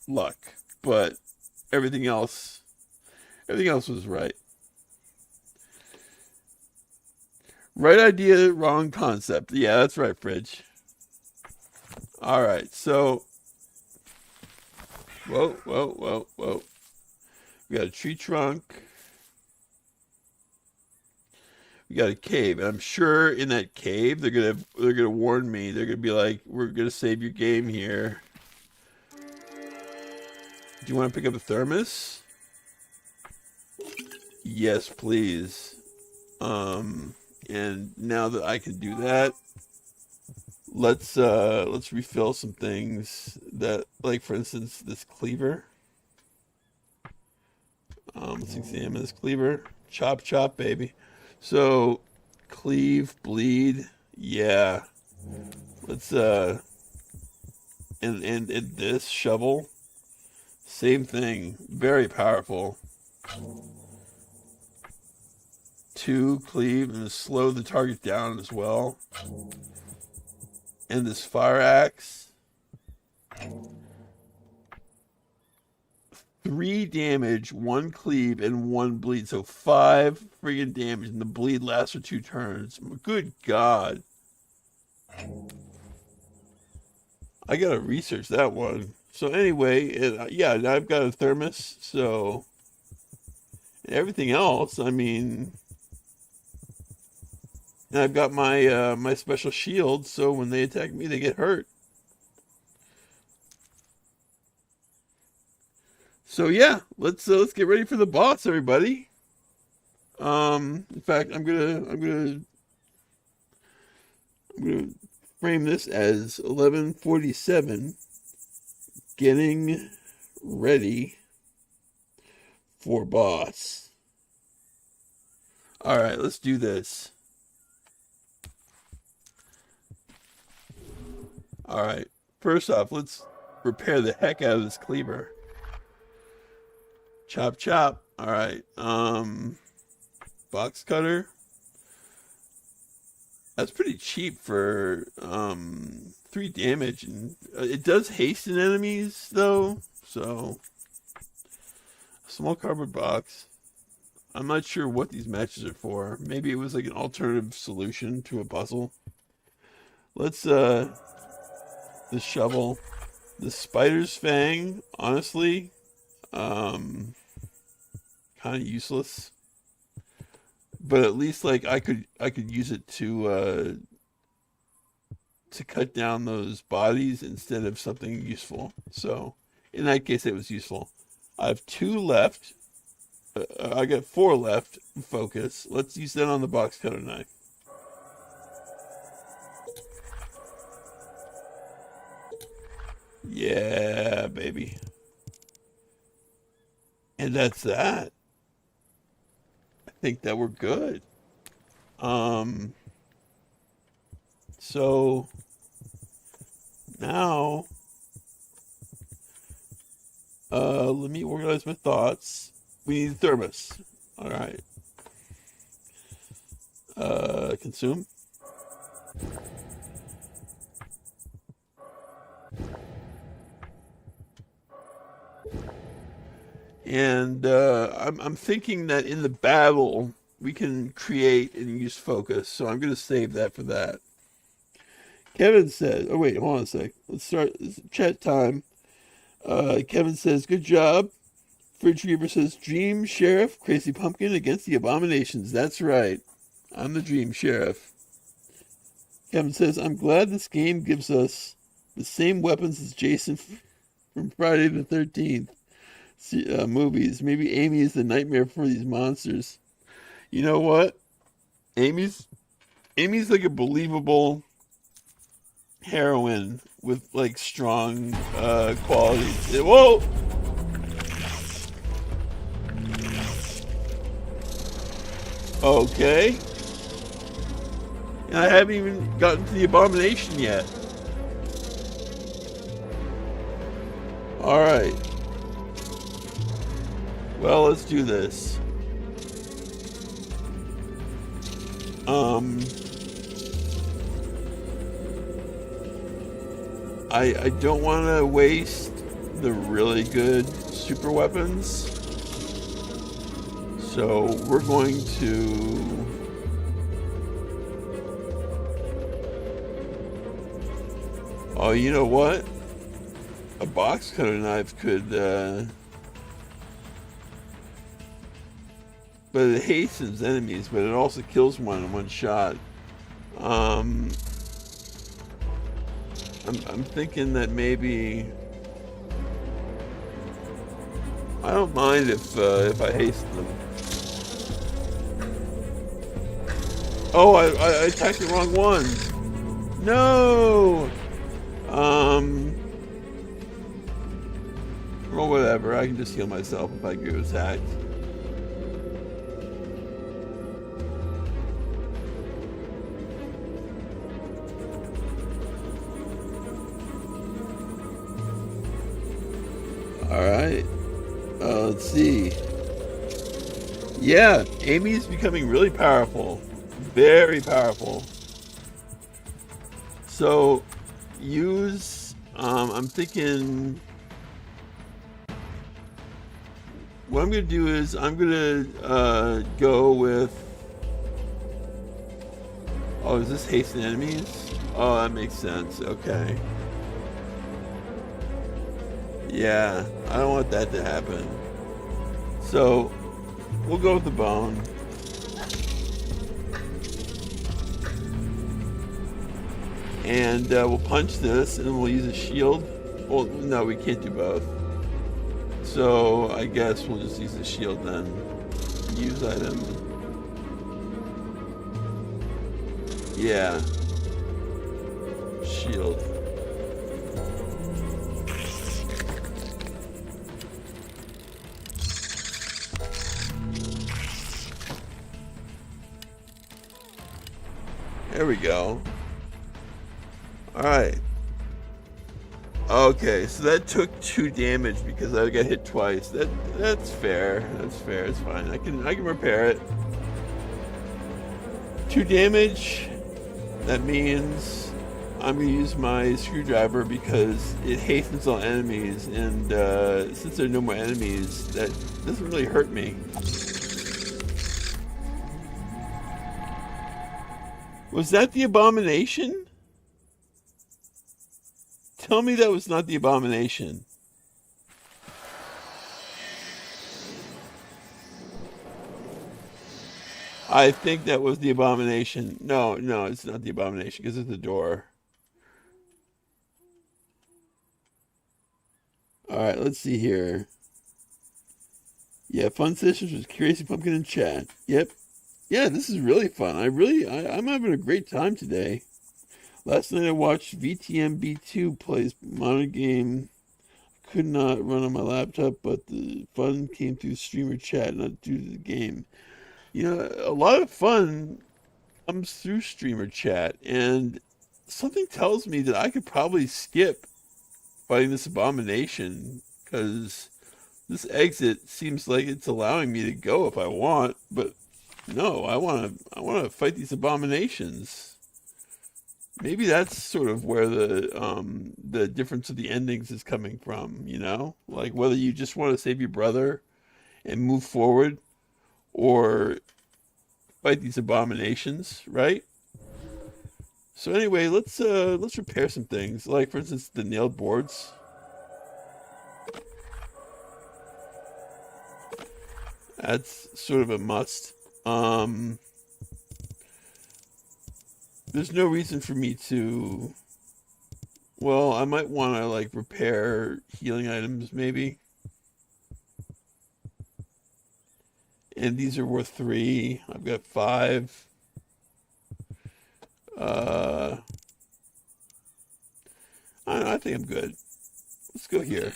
luck, but everything else was right. Right idea, wrong concept. Yeah, that's right, Fridge. All right, so whoa. We got a tree trunk. We got a cave, and I'm sure in that cave they're gonna warn me. They're gonna be like, "We're gonna save your game here. Do you want to pick up a thermos?" Yes, please. And now that I can do that, let's refill some things that, like for instance, this cleaver. Let's examine this cleaver. Chop, chop, baby. So, cleave, bleed, yeah. Let's and this shovel, same thing. Very powerful. 2, cleave, and slow the target down as well. And this fire axe. 3 damage, 1 cleave, and 1 bleed. So 5 friggin' damage, and the bleed lasts for 2 turns. Good God. I gotta research that one. So anyway, yeah, I've got a thermos, so everything else, I mean, and I've got my my special shield, so when they attack me, they get hurt. So yeah, let's get ready for the boss, everybody. In fact, I'm gonna frame this as 11:47, getting ready for boss. All right, let's do this. All right, first off, let's repair the heck out of this cleaver. Chop, chop. All right, box cutter. That's pretty cheap for 3 damage, and it does hasten enemies though. So, small cardboard box. I'm not sure what these matches are for. Maybe it was like an alternative solution to a puzzle. Let's the shovel, the spider's fang. Honestly, kind of useless. But at least like I could use it to cut down those bodies instead of something useful. So in that case, it was useful. I have 2 left. I got 4 left. Focus. Let's use that on the box cutter knife. Yeah, baby. And that's that. I think that we're good. So now, let me organize my thoughts. We need a thermos. All right. Consume. And I'm thinking that in the battle we can create and use focus, so I'm going to save that for that. Kevin said, oh wait, hold on a sec. Let's start chat time. Kevin says, good job. Fridge Reaver says, Dream Sheriff, Crazy Pumpkin against the Abominations. That's right. I'm the Dream Sheriff. Kevin says, I'm glad this game gives us the same weapons as Jason from Friday the 13th. Movies. Maybe Amy is the nightmare for these monsters. You know what? Amy's like a believable heroine with like strong qualities. Whoa! Okay. And I haven't even gotten to the abomination yet. All right. Well, let's do this. I don't want to waste the really good super weapons. So we're going to oh, you know what? A box cutter knife could but it hastens enemies, but it also kills one in one shot. I'm thinking that maybe I don't mind if I hasten them. Oh, I attacked the wrong ones. No. Well, whatever. I can just heal myself if I get attacked. Alright, let's see. Yeah, Amy's becoming really powerful. Very powerful. So, use, I'm thinking what I'm gonna do is I'm gonna go with. Oh, is this hasten enemies? Oh, that makes sense. Okay. Yeah, I don't want that to happen. So we'll go with the bone. And we'll punch this, and we'll use a shield. Well, no, we can't do both. So I guess we'll just use the shield then. Use item. Yeah. Shield. There we go. Alright. Okay, so that took 2 damage because I got hit twice. That's fair. That's fair. It's fine. I can repair it. 2 damage. That means I'm gonna use my screwdriver because it hastens all enemies, and since there are no more enemies, that doesn't really hurt me. Was that the abomination? Tell me that was not the abomination. I think that was the abomination. No, it's not the abomination because it's the door. Alright, let's see here. Yeah, fun sessions with Crazy Pumpkin in chat. Yep. Yeah, this is really fun. I'm having a great time today. Last night I watched VTMB2 plays modern game. Could not run on my laptop, but the fun came through streamer chat, not due to the game. You know, a lot of fun comes through streamer chat, and something tells me that I could probably skip fighting this abomination, because this exit seems like it's allowing me to go if I want, but no, I want to fight these abominations. Maybe that's sort of where the difference of the endings is coming from, you know? Like whether you just want to save your brother and move forward, or fight these abominations, right? So anyway, let's repair some things. Like for instance, the nailed boards. That's sort of a must. There's no reason for me to. Well, I might want to like repair healing items, maybe. And these are worth 3. I've got 5. I don't know, I think I'm good. Let's go here.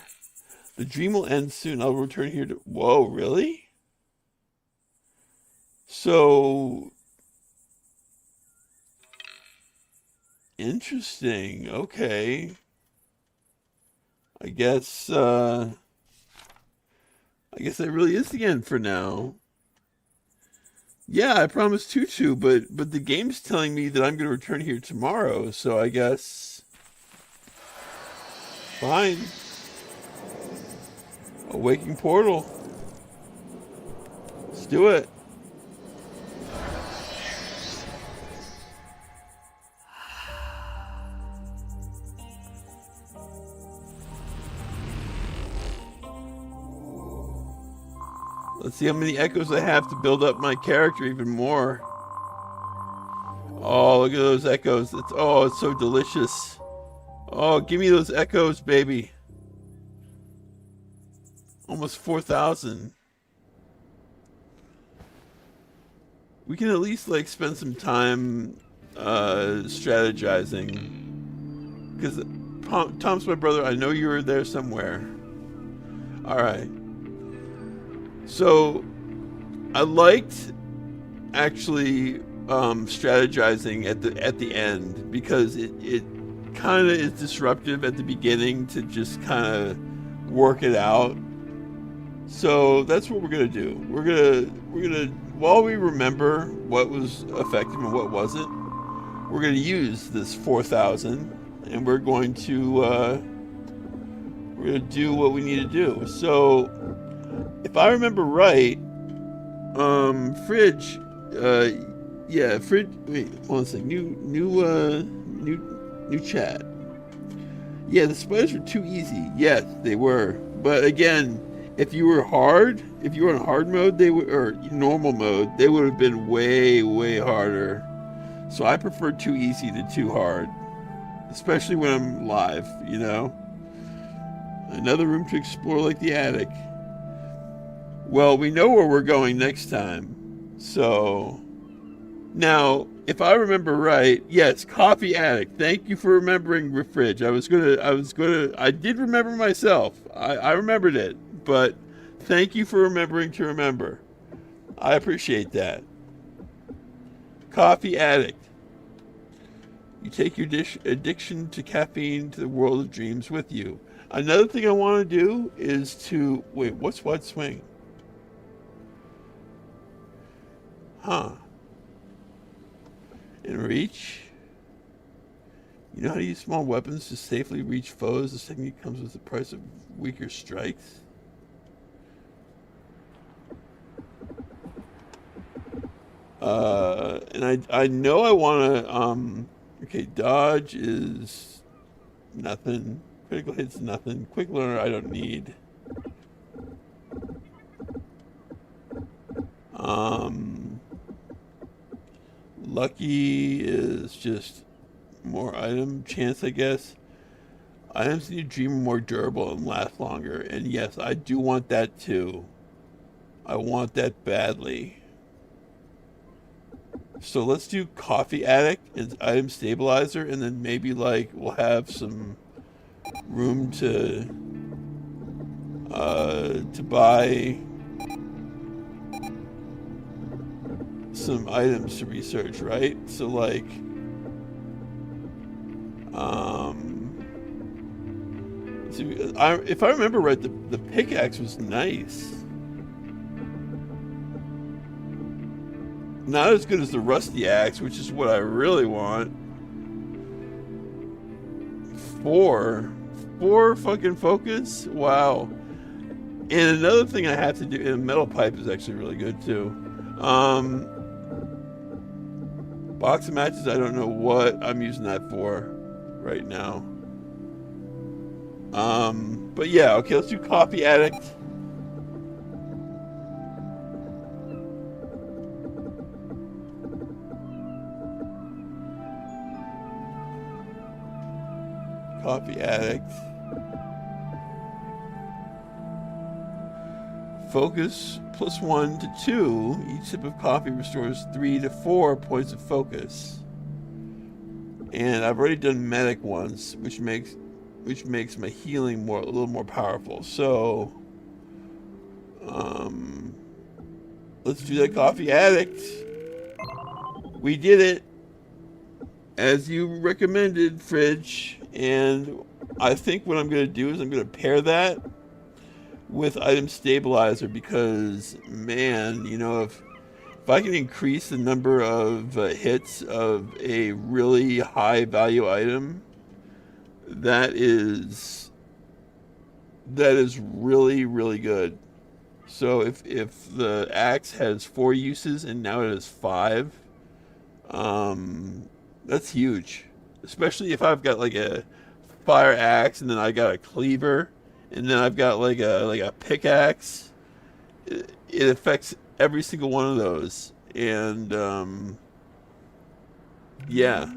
The dream will end soon. I'll return here to. Whoa, really? So interesting. Okay. I guess that really is the end for now. Yeah, I promised Tutu, but the game's telling me that I'm going to return here tomorrow, so I guess fine. Awakening portal. Let's do it. Let's see how many echoes I have to build up my character even more. Oh, look at those echoes. It's so delicious. Oh, give me those echoes, baby. Almost 4,000. We can at least like spend some time strategizing. Because Tom's my brother. I know you were there somewhere. Alright. So, I liked actually strategizing at the end, because it kind of is disruptive at the beginning to just kind of work it out. So that's what we're gonna do. We're gonna while we remember what was effective and what wasn't, we're gonna use this 4,000, and we're going to do what we need to do. So if I remember right, fridge, yeah, fridge. Wait, hold on a second. New chat. Yeah, the spiders were too easy. Yes, they were. But again, if you were in hard mode, they would, or normal mode, they would have been way harder. So I prefer too easy to too hard, especially when I'm live. You know, another room to explore like the attic. Well, we know where we're going next time. So now, if I remember right, yes, coffee addict. Thank you for remembering fridge. I did remember myself. I remembered it, but thank you for remembering to remember. I appreciate that. Coffee addict. You take your addiction to caffeine to the world of dreams with you. Another thing I want to do is to, wait, what's wide swing? Huh. In reach. You know how to use small weapons to safely reach foes? This technique comes with the price of weaker strikes. And I know I want to, okay, dodge is nothing. Critical hit's nothing. Quick learner I don't need. Lucky is just more item chance, I guess. Items in your dream are more durable and last longer. And yes, I do want that too. I want that badly. So let's do coffee addict and item stabilizer, and then maybe like we'll have some room to buy some items to research, right? So like if I remember right, the pickaxe was nice. Not as good as the rusty axe, which is what I really want. 4 fucking focus? Wow. And another thing I have to do, and a metal pipe is actually really good too. Box of matches, I don't know what I'm using that for right now. But yeah, okay, let's do coffee addict. Coffee addict. Focus +1 to 2. Each sip of coffee restores 3 to 4 points of focus. And I've already done medic once, which makes my healing a little more powerful. So let's do that coffee addict. We did it as you recommended, Fridge. And I think what I'm going to do is I'm going to pair that with item stabilizer, because man, you know, if I can increase the number of hits of a really high value item, that is really good. So if the axe has 4 uses and now it has 5, that's huge. Especially if I've got like a fire axe and then I got a cleaver and then I've got like a pickaxe. It affects every single one of those. And yeah.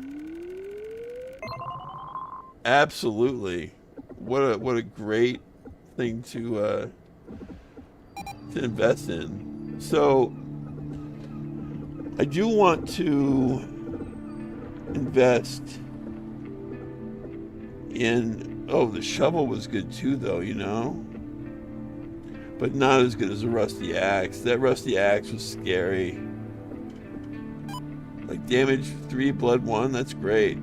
Absolutely. What a great thing to invest in. So I do want to invest in, oh, the shovel was good too though, you know, but not as good as a rusty axe. That rusty axe was scary. Like damage 3, blood 1, that's great.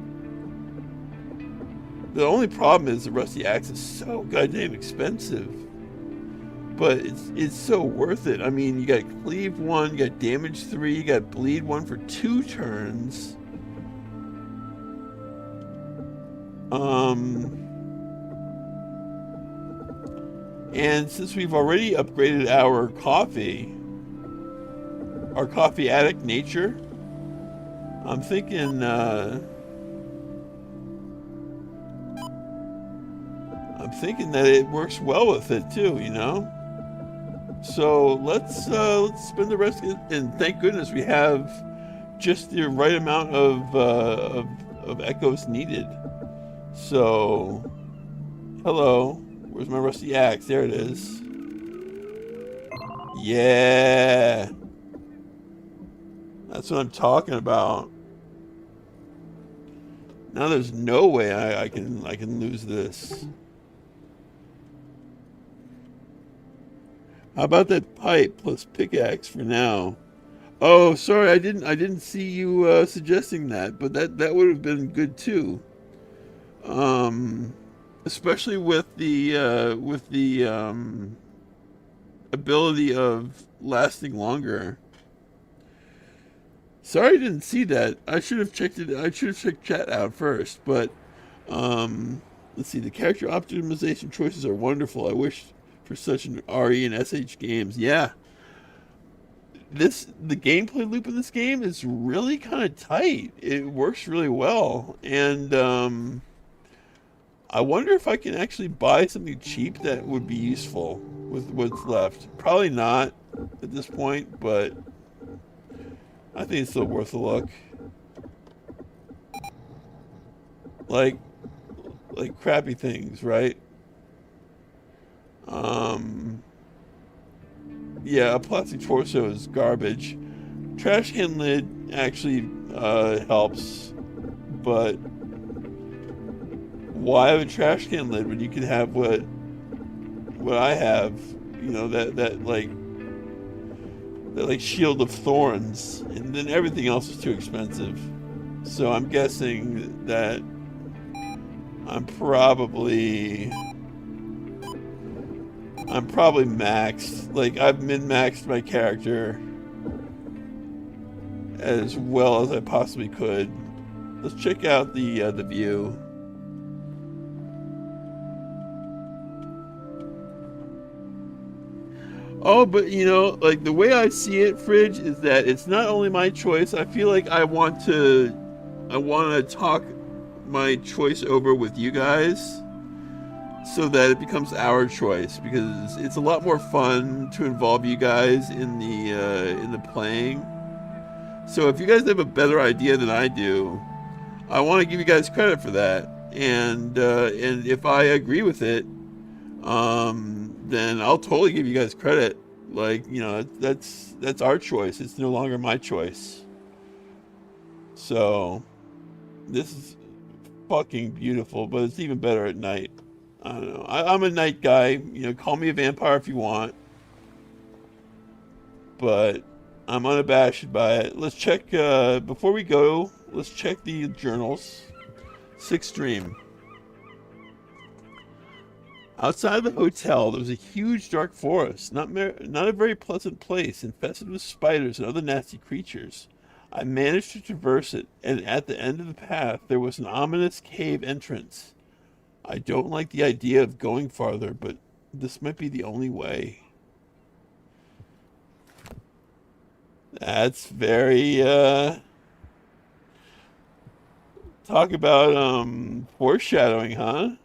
The only problem is the rusty axe is so goddamn expensive, but it's so worth it. I mean, you got cleave 1, you got damage 3, you got bleed 1 for 2 turns. And since we've already upgraded our coffee addict nature, I'm thinking that it works well with it too, you know. So let's spend the rest, and thank goodness we have just the right amount of echoes needed. So, hello, where's my rusty axe? There it is. Yeah, that's what I'm talking about. Now there's no way I can lose this. How about that pipe plus pickaxe for now? Oh, sorry, I didn't see you suggesting that, but that would have been good too. Especially with the ability of lasting longer. Sorry, I didn't see that. I should have checked it. I should have checked chat out first. But let's see. The character optimization choices are wonderful. I wish for such an RE and SH games. Yeah. The gameplay loop in this game is really kind of tight. It works really well, and I wonder if I can actually buy something cheap that would be useful with what's left. Probably not at this point, but I think it's still worth a look. Like crappy things, right? Yeah, a plastic torso is garbage. Trash can lid actually helps, but why have a trash can lid when you can have what I have? You know, that shield of thorns, and then everything else is too expensive. So I'm guessing that I'm probably maxed. Like, I've min-maxed my character as well as I possibly could. Let's check out the view. Oh, but you know, like, the way I see it, Fridge, is that it's not only my choice. I feel like I want to talk my choice over with you guys, so that it becomes our choice, because it's a lot more fun to involve you guys in the playing. So if you guys have a better idea than I do, I want to give you guys credit for that. And if I agree with it, then I'll totally give you guys credit. Like, you know, that's our choice. It's no longer my choice. So this is fucking beautiful, but it's even better at night. I don't know. I'm a night guy. You know, call me a vampire if you want. But I'm unabashed by it. Let's check, before we go, let's check the journals. 6th dream. Outside of the hotel, there was a huge dark forest, not a very pleasant place, infested with spiders and other nasty creatures. I managed to traverse it, and at the end of the path, there was an ominous cave entrance. I don't like the idea of going farther, but this might be the only way. That's very, talk about, foreshadowing, huh?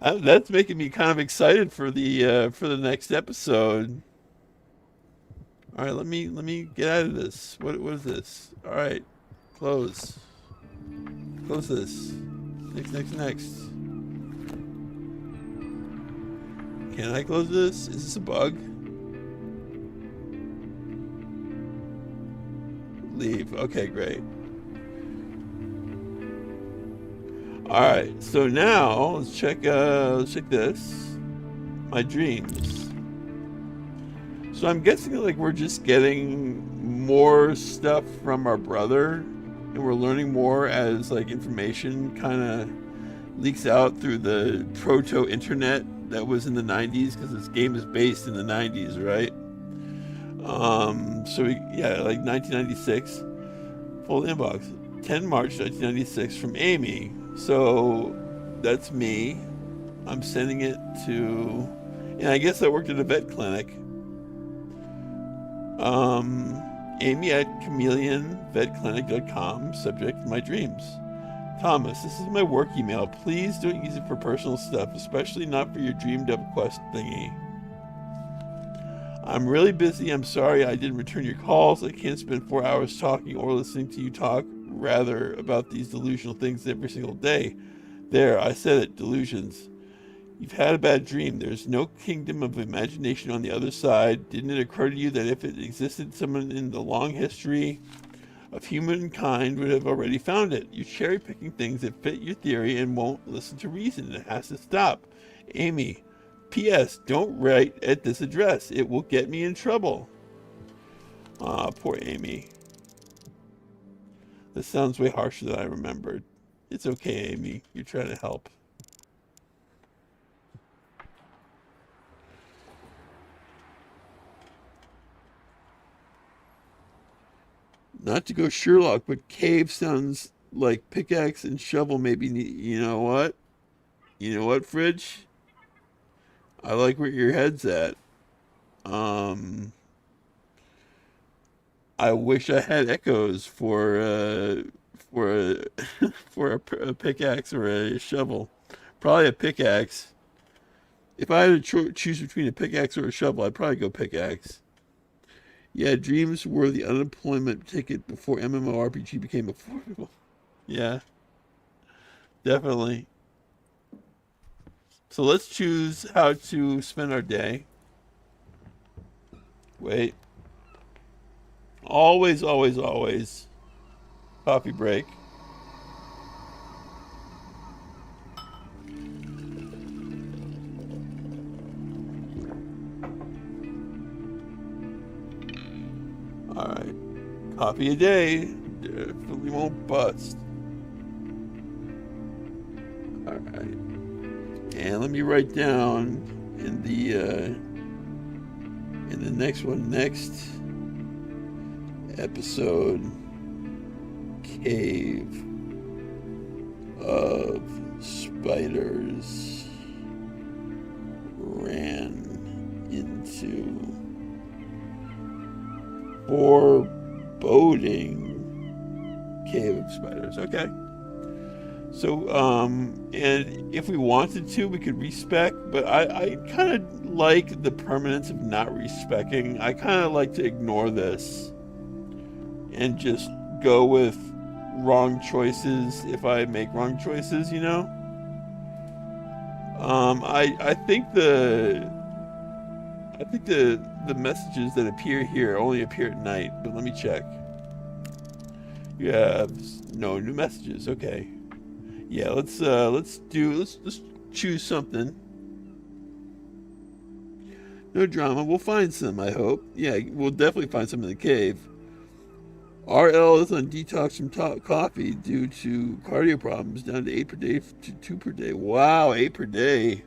That's making me kind of excited for the next episode. All right, let me get out of this. What is this? All right, close this. Next. Can I close this? Is this a bug? Leave. Okay, great. All right, so now let's check this. My dreams. So I'm guessing like we're just getting more stuff from our brother, and we're learning more as like information kind of leaks out through the proto-internet that was in the 90s, because this game is based in the 90s, right? So like 1996, full inbox, 10 March 1996 from Amy. So that's me. I'm sending it to, and I guess I worked at a vet clinic. Amy at chameleonvetclinic.com, subject, my dreams. Thomas, this is my work email. Please don't use it for personal stuff, especially not for your dreamed up quest thingy. I'm really busy. I'm sorry I didn't return your calls. I can't spend 4 hours talking or listening to you talk, rather, about these delusional things every single day. There, I said it, delusions. You've had a bad dream. There's no kingdom of imagination on the other side. Didn't it occur to you that if it existed, someone in the long history of humankind would have already found it? You're cherry-picking things that fit your theory and won't listen to reason. It has to stop. Amy, P.S. Don't write at this address. It will get me in trouble. Ah, poor Amy. This sounds way harsher than I remembered. It's okay, Amy. You're trying to help. Not to go Sherlock, but cave sounds like pickaxe and shovel maybe. You know what? You know what, Fridge? I like where your head's at. I wish I had echoes for a for a pickaxe or a shovel. Probably a pickaxe. If I had to choose between a pickaxe or a shovel, I'd probably go pickaxe. Yeah, dreams were the unemployment ticket before MMORPG became affordable. Yeah, definitely. So let's choose how to spend our day. Wait. Always, always, always. Coffee break. Alright. Coffee a day. Definitely won't bust. Alright. And let me write down in the next one, next episode, Cave of Spiders ran into foreboding Cave of Spiders. Okay. So, and if we wanted to, we could respec, but I kind of like the permanence of not respecing. I kind of like to ignore this and just go with wrong choices if I make wrong choices, you know? I think the messages that appear here only appear at night, but let me check. You have no new messages. Okay. Yeah, let's choose something. No drama. We'll find some, I hope. Yeah, we'll definitely find some in the cave. RL is on detox from coffee due to cardio problems, down to 8 per day to 2 per day. Wow, 8 per day.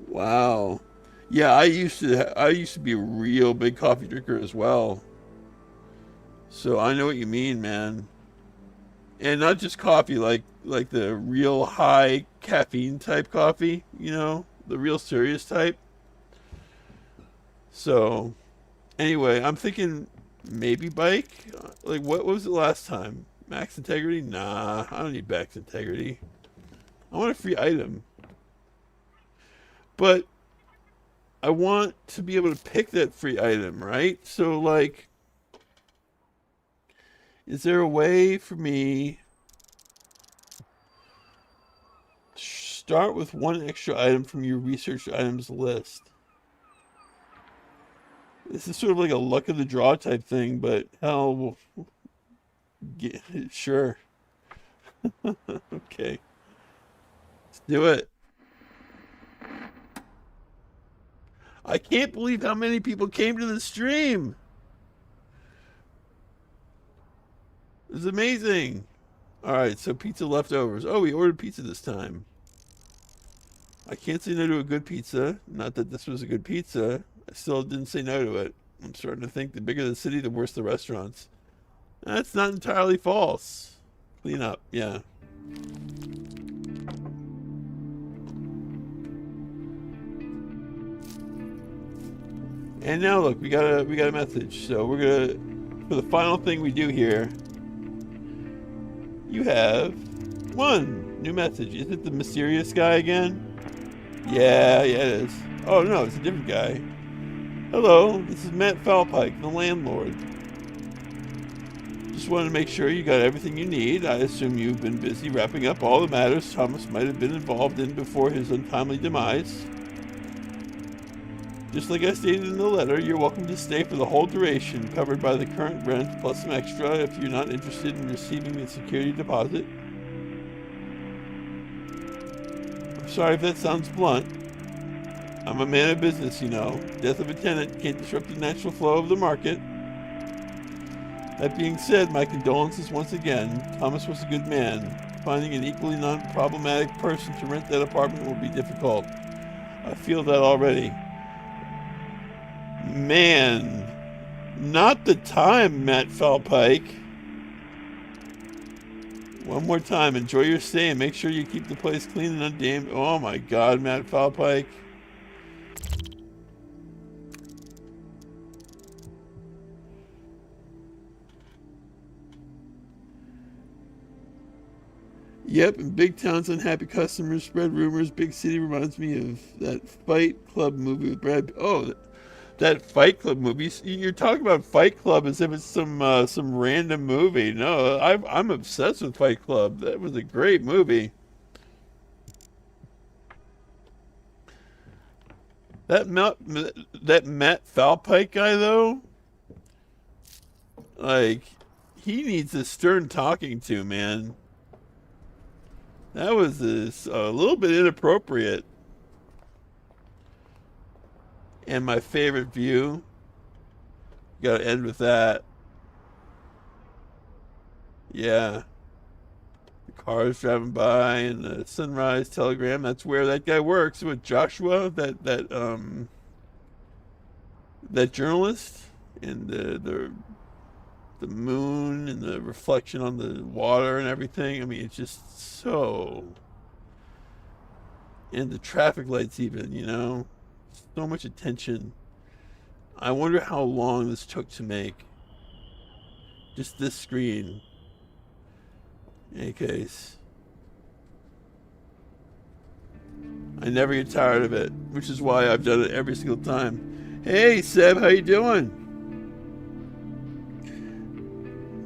Wow. Yeah, I used to be a real big coffee drinker as well. So I know what you mean, man. And not just coffee, like the real high caffeine type coffee, you know, the real serious type. So anyway, I'm thinking maybe bike. Like, what was it last time? Max integrity? Nah, I don't need max integrity. I want a free item. But I want to be able to pick that free item, right? So, like, is there a way for me to start with one extra item from your research items list? This is sort of like a luck of the draw type thing, but hell, sure. Okay. Let's do it. I can't believe how many people came to the stream. It's amazing. All right, so pizza leftovers. Oh, we ordered pizza this time. I can't say no to a good pizza. Not that this was a good pizza. I still didn't say no to it. I'm starting to think the bigger the city, the worse the restaurants. That's not entirely false. Clean up, yeah. And now look, we got a message. So we're gonna, for the final thing we do here, you have one new message. Is it the mysterious guy again? Yeah, it is. Oh no, it's a different guy. Hello, this is Matt Falpike, the landlord. Just wanted to make sure you got everything you need. I assume you've been busy wrapping up all the matters Thomas might have been involved in before his untimely demise. Just like I stated in the letter, you're welcome to stay for the whole duration, covered by the current rent plus some extra if you're not interested in receiving the security deposit. I'm sorry if that sounds blunt. I'm a man of business, you know. Death of a tenant can't disrupt the natural flow of the market. That being said, my condolences once again. Thomas was a good man. Finding an equally non-problematic person to rent that apartment will be difficult. I feel that already. Man, not the time, Matt Falpike. One more time, enjoy your stay and make sure you keep the place clean and undamaged. Oh my God, Matt Falpike. Yep, and big towns, unhappy customers, spread rumors. Big city reminds me of that Fight Club movie with Brad. Oh, that Fight Club movie. You're talking about Fight Club as if it's some random movie. No, I'm obsessed with Fight Club. That was a great movie. That Matt Falpike guy though, like, he needs a stern talking to, man. That was a little bit inappropriate. And my favorite view, gotta end with that. Yeah. The cars driving by and the sunrise telegram. That's where that guy works with Joshua, that journalist, and the moon and the reflection on the water and everything. I mean, it's just so, and the traffic lights even, you know, so much attention. I wonder how long this took to make. Just this screen. In any case, I never get tired of it, which is why I've done it every single time. Hey Seb, how you doing?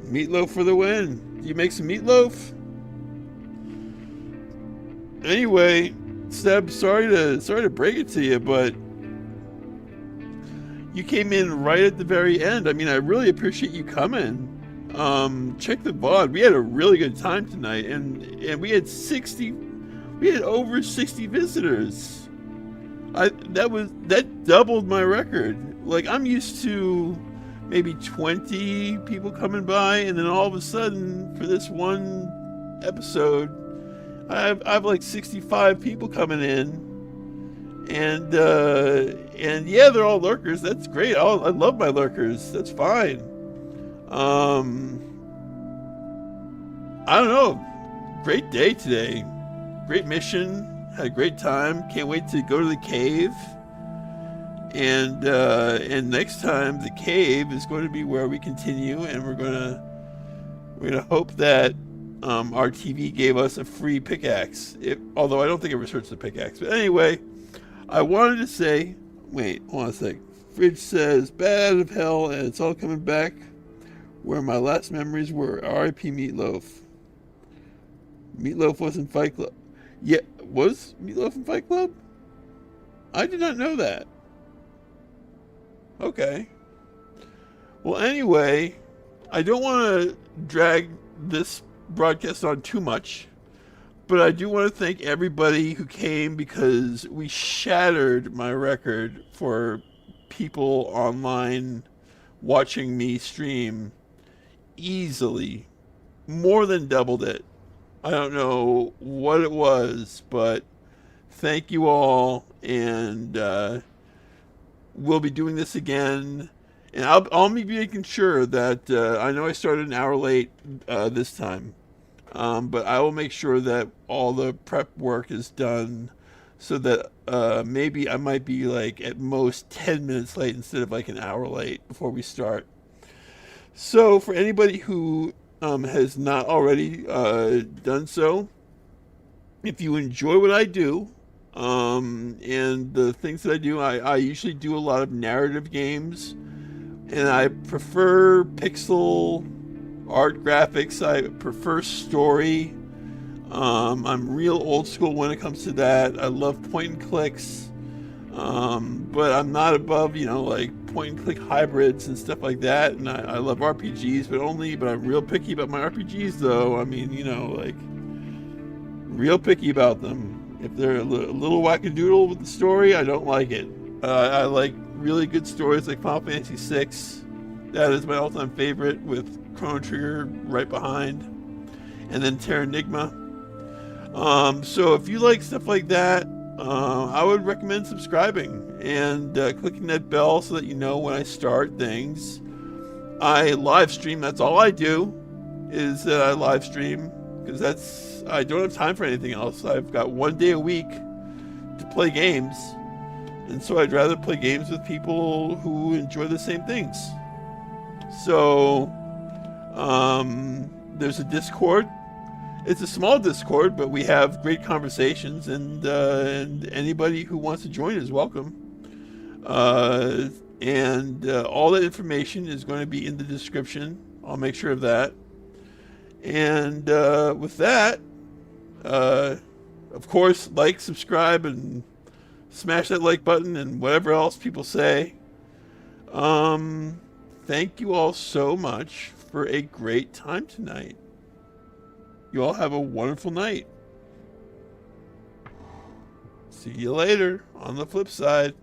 Meatloaf for the win. Do you make some meatloaf? Anyway, Seb, sorry to break it to you, but you came in right at the very end. I mean, I really appreciate you coming. Check the VOD. We had a really good time tonight, and we had over 60 visitors. That doubled my record. Like, I'm used to maybe 20 people coming by, and then all of a sudden, for this one episode, I have like 65 people coming in, and yeah, they're all lurkers. That's great. I love my lurkers. That's fine. I don't know. Great day today. Great mission. Had a great time. Can't wait to go to the cave. And next time the cave is going to be where we continue, and we're gonna hope that our TV gave us a free pickaxe. Although I don't think it researched the pickaxe. But anyway, I wanted to say, wait, hold on a sec. Fridge says, bad out of hell, and it's all coming back where my last memories were. R.I.P. Meatloaf. Meatloaf was in Fight Club. Yeah, was Meatloaf in Fight Club? I did not know that. Okay. Well, anyway, I don't want to drag this broadcast on too much, but I do want to thank everybody who came, because we shattered my record for people online watching me stream easily. More than doubled it. I don't know what it was, but thank you all, and we'll be doing this again, and I'll be making sure that I know I started an hour late this time, but I will make sure that all the prep work is done so that maybe I might be like at most 10 minutes late instead of like an hour late before we start. So for anybody who has not already done so, if you enjoy what I do, and the things that I do, I usually do a lot of narrative games, and I prefer pixel art graphics. I prefer story. I'm real old school when it comes to that. I love point and clicks, but I'm not above, like point and click hybrids and stuff like that. And I love RPGs, but I'm real picky about my RPGs, though. I mean, like real picky about them. If they're a little wackadoodle with the story, I don't like it. I like really good stories like Final Fantasy VI. That is my all-time favorite, with Chrono Trigger right behind, and then Terranigma. So if you like stuff like that, I would recommend subscribing and clicking that bell so that you know when I start things. I live stream. That's all I do, is that I live stream, because I don't have time for anything else. I've got one day a week to play games, and so I'd rather play games with people who enjoy the same things. So there's a Discord. It's a small Discord, but we have great conversations, and anybody who wants to join is welcome. And all that information is going to be in the description. I'll make sure of that. And with that, of course, like, subscribe, and smash that like button, and whatever else people say. Thank you all so much for a great time tonight. You all have a wonderful night. See you later on the flip side.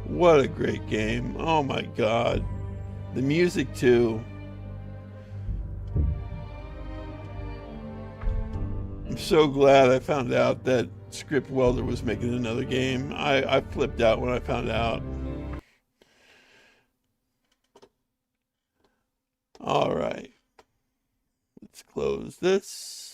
What a great game. Oh my God. The music too. I'm so glad I found out that Scriptwelder was making another game. I flipped out when I found out. All right. Let's close this.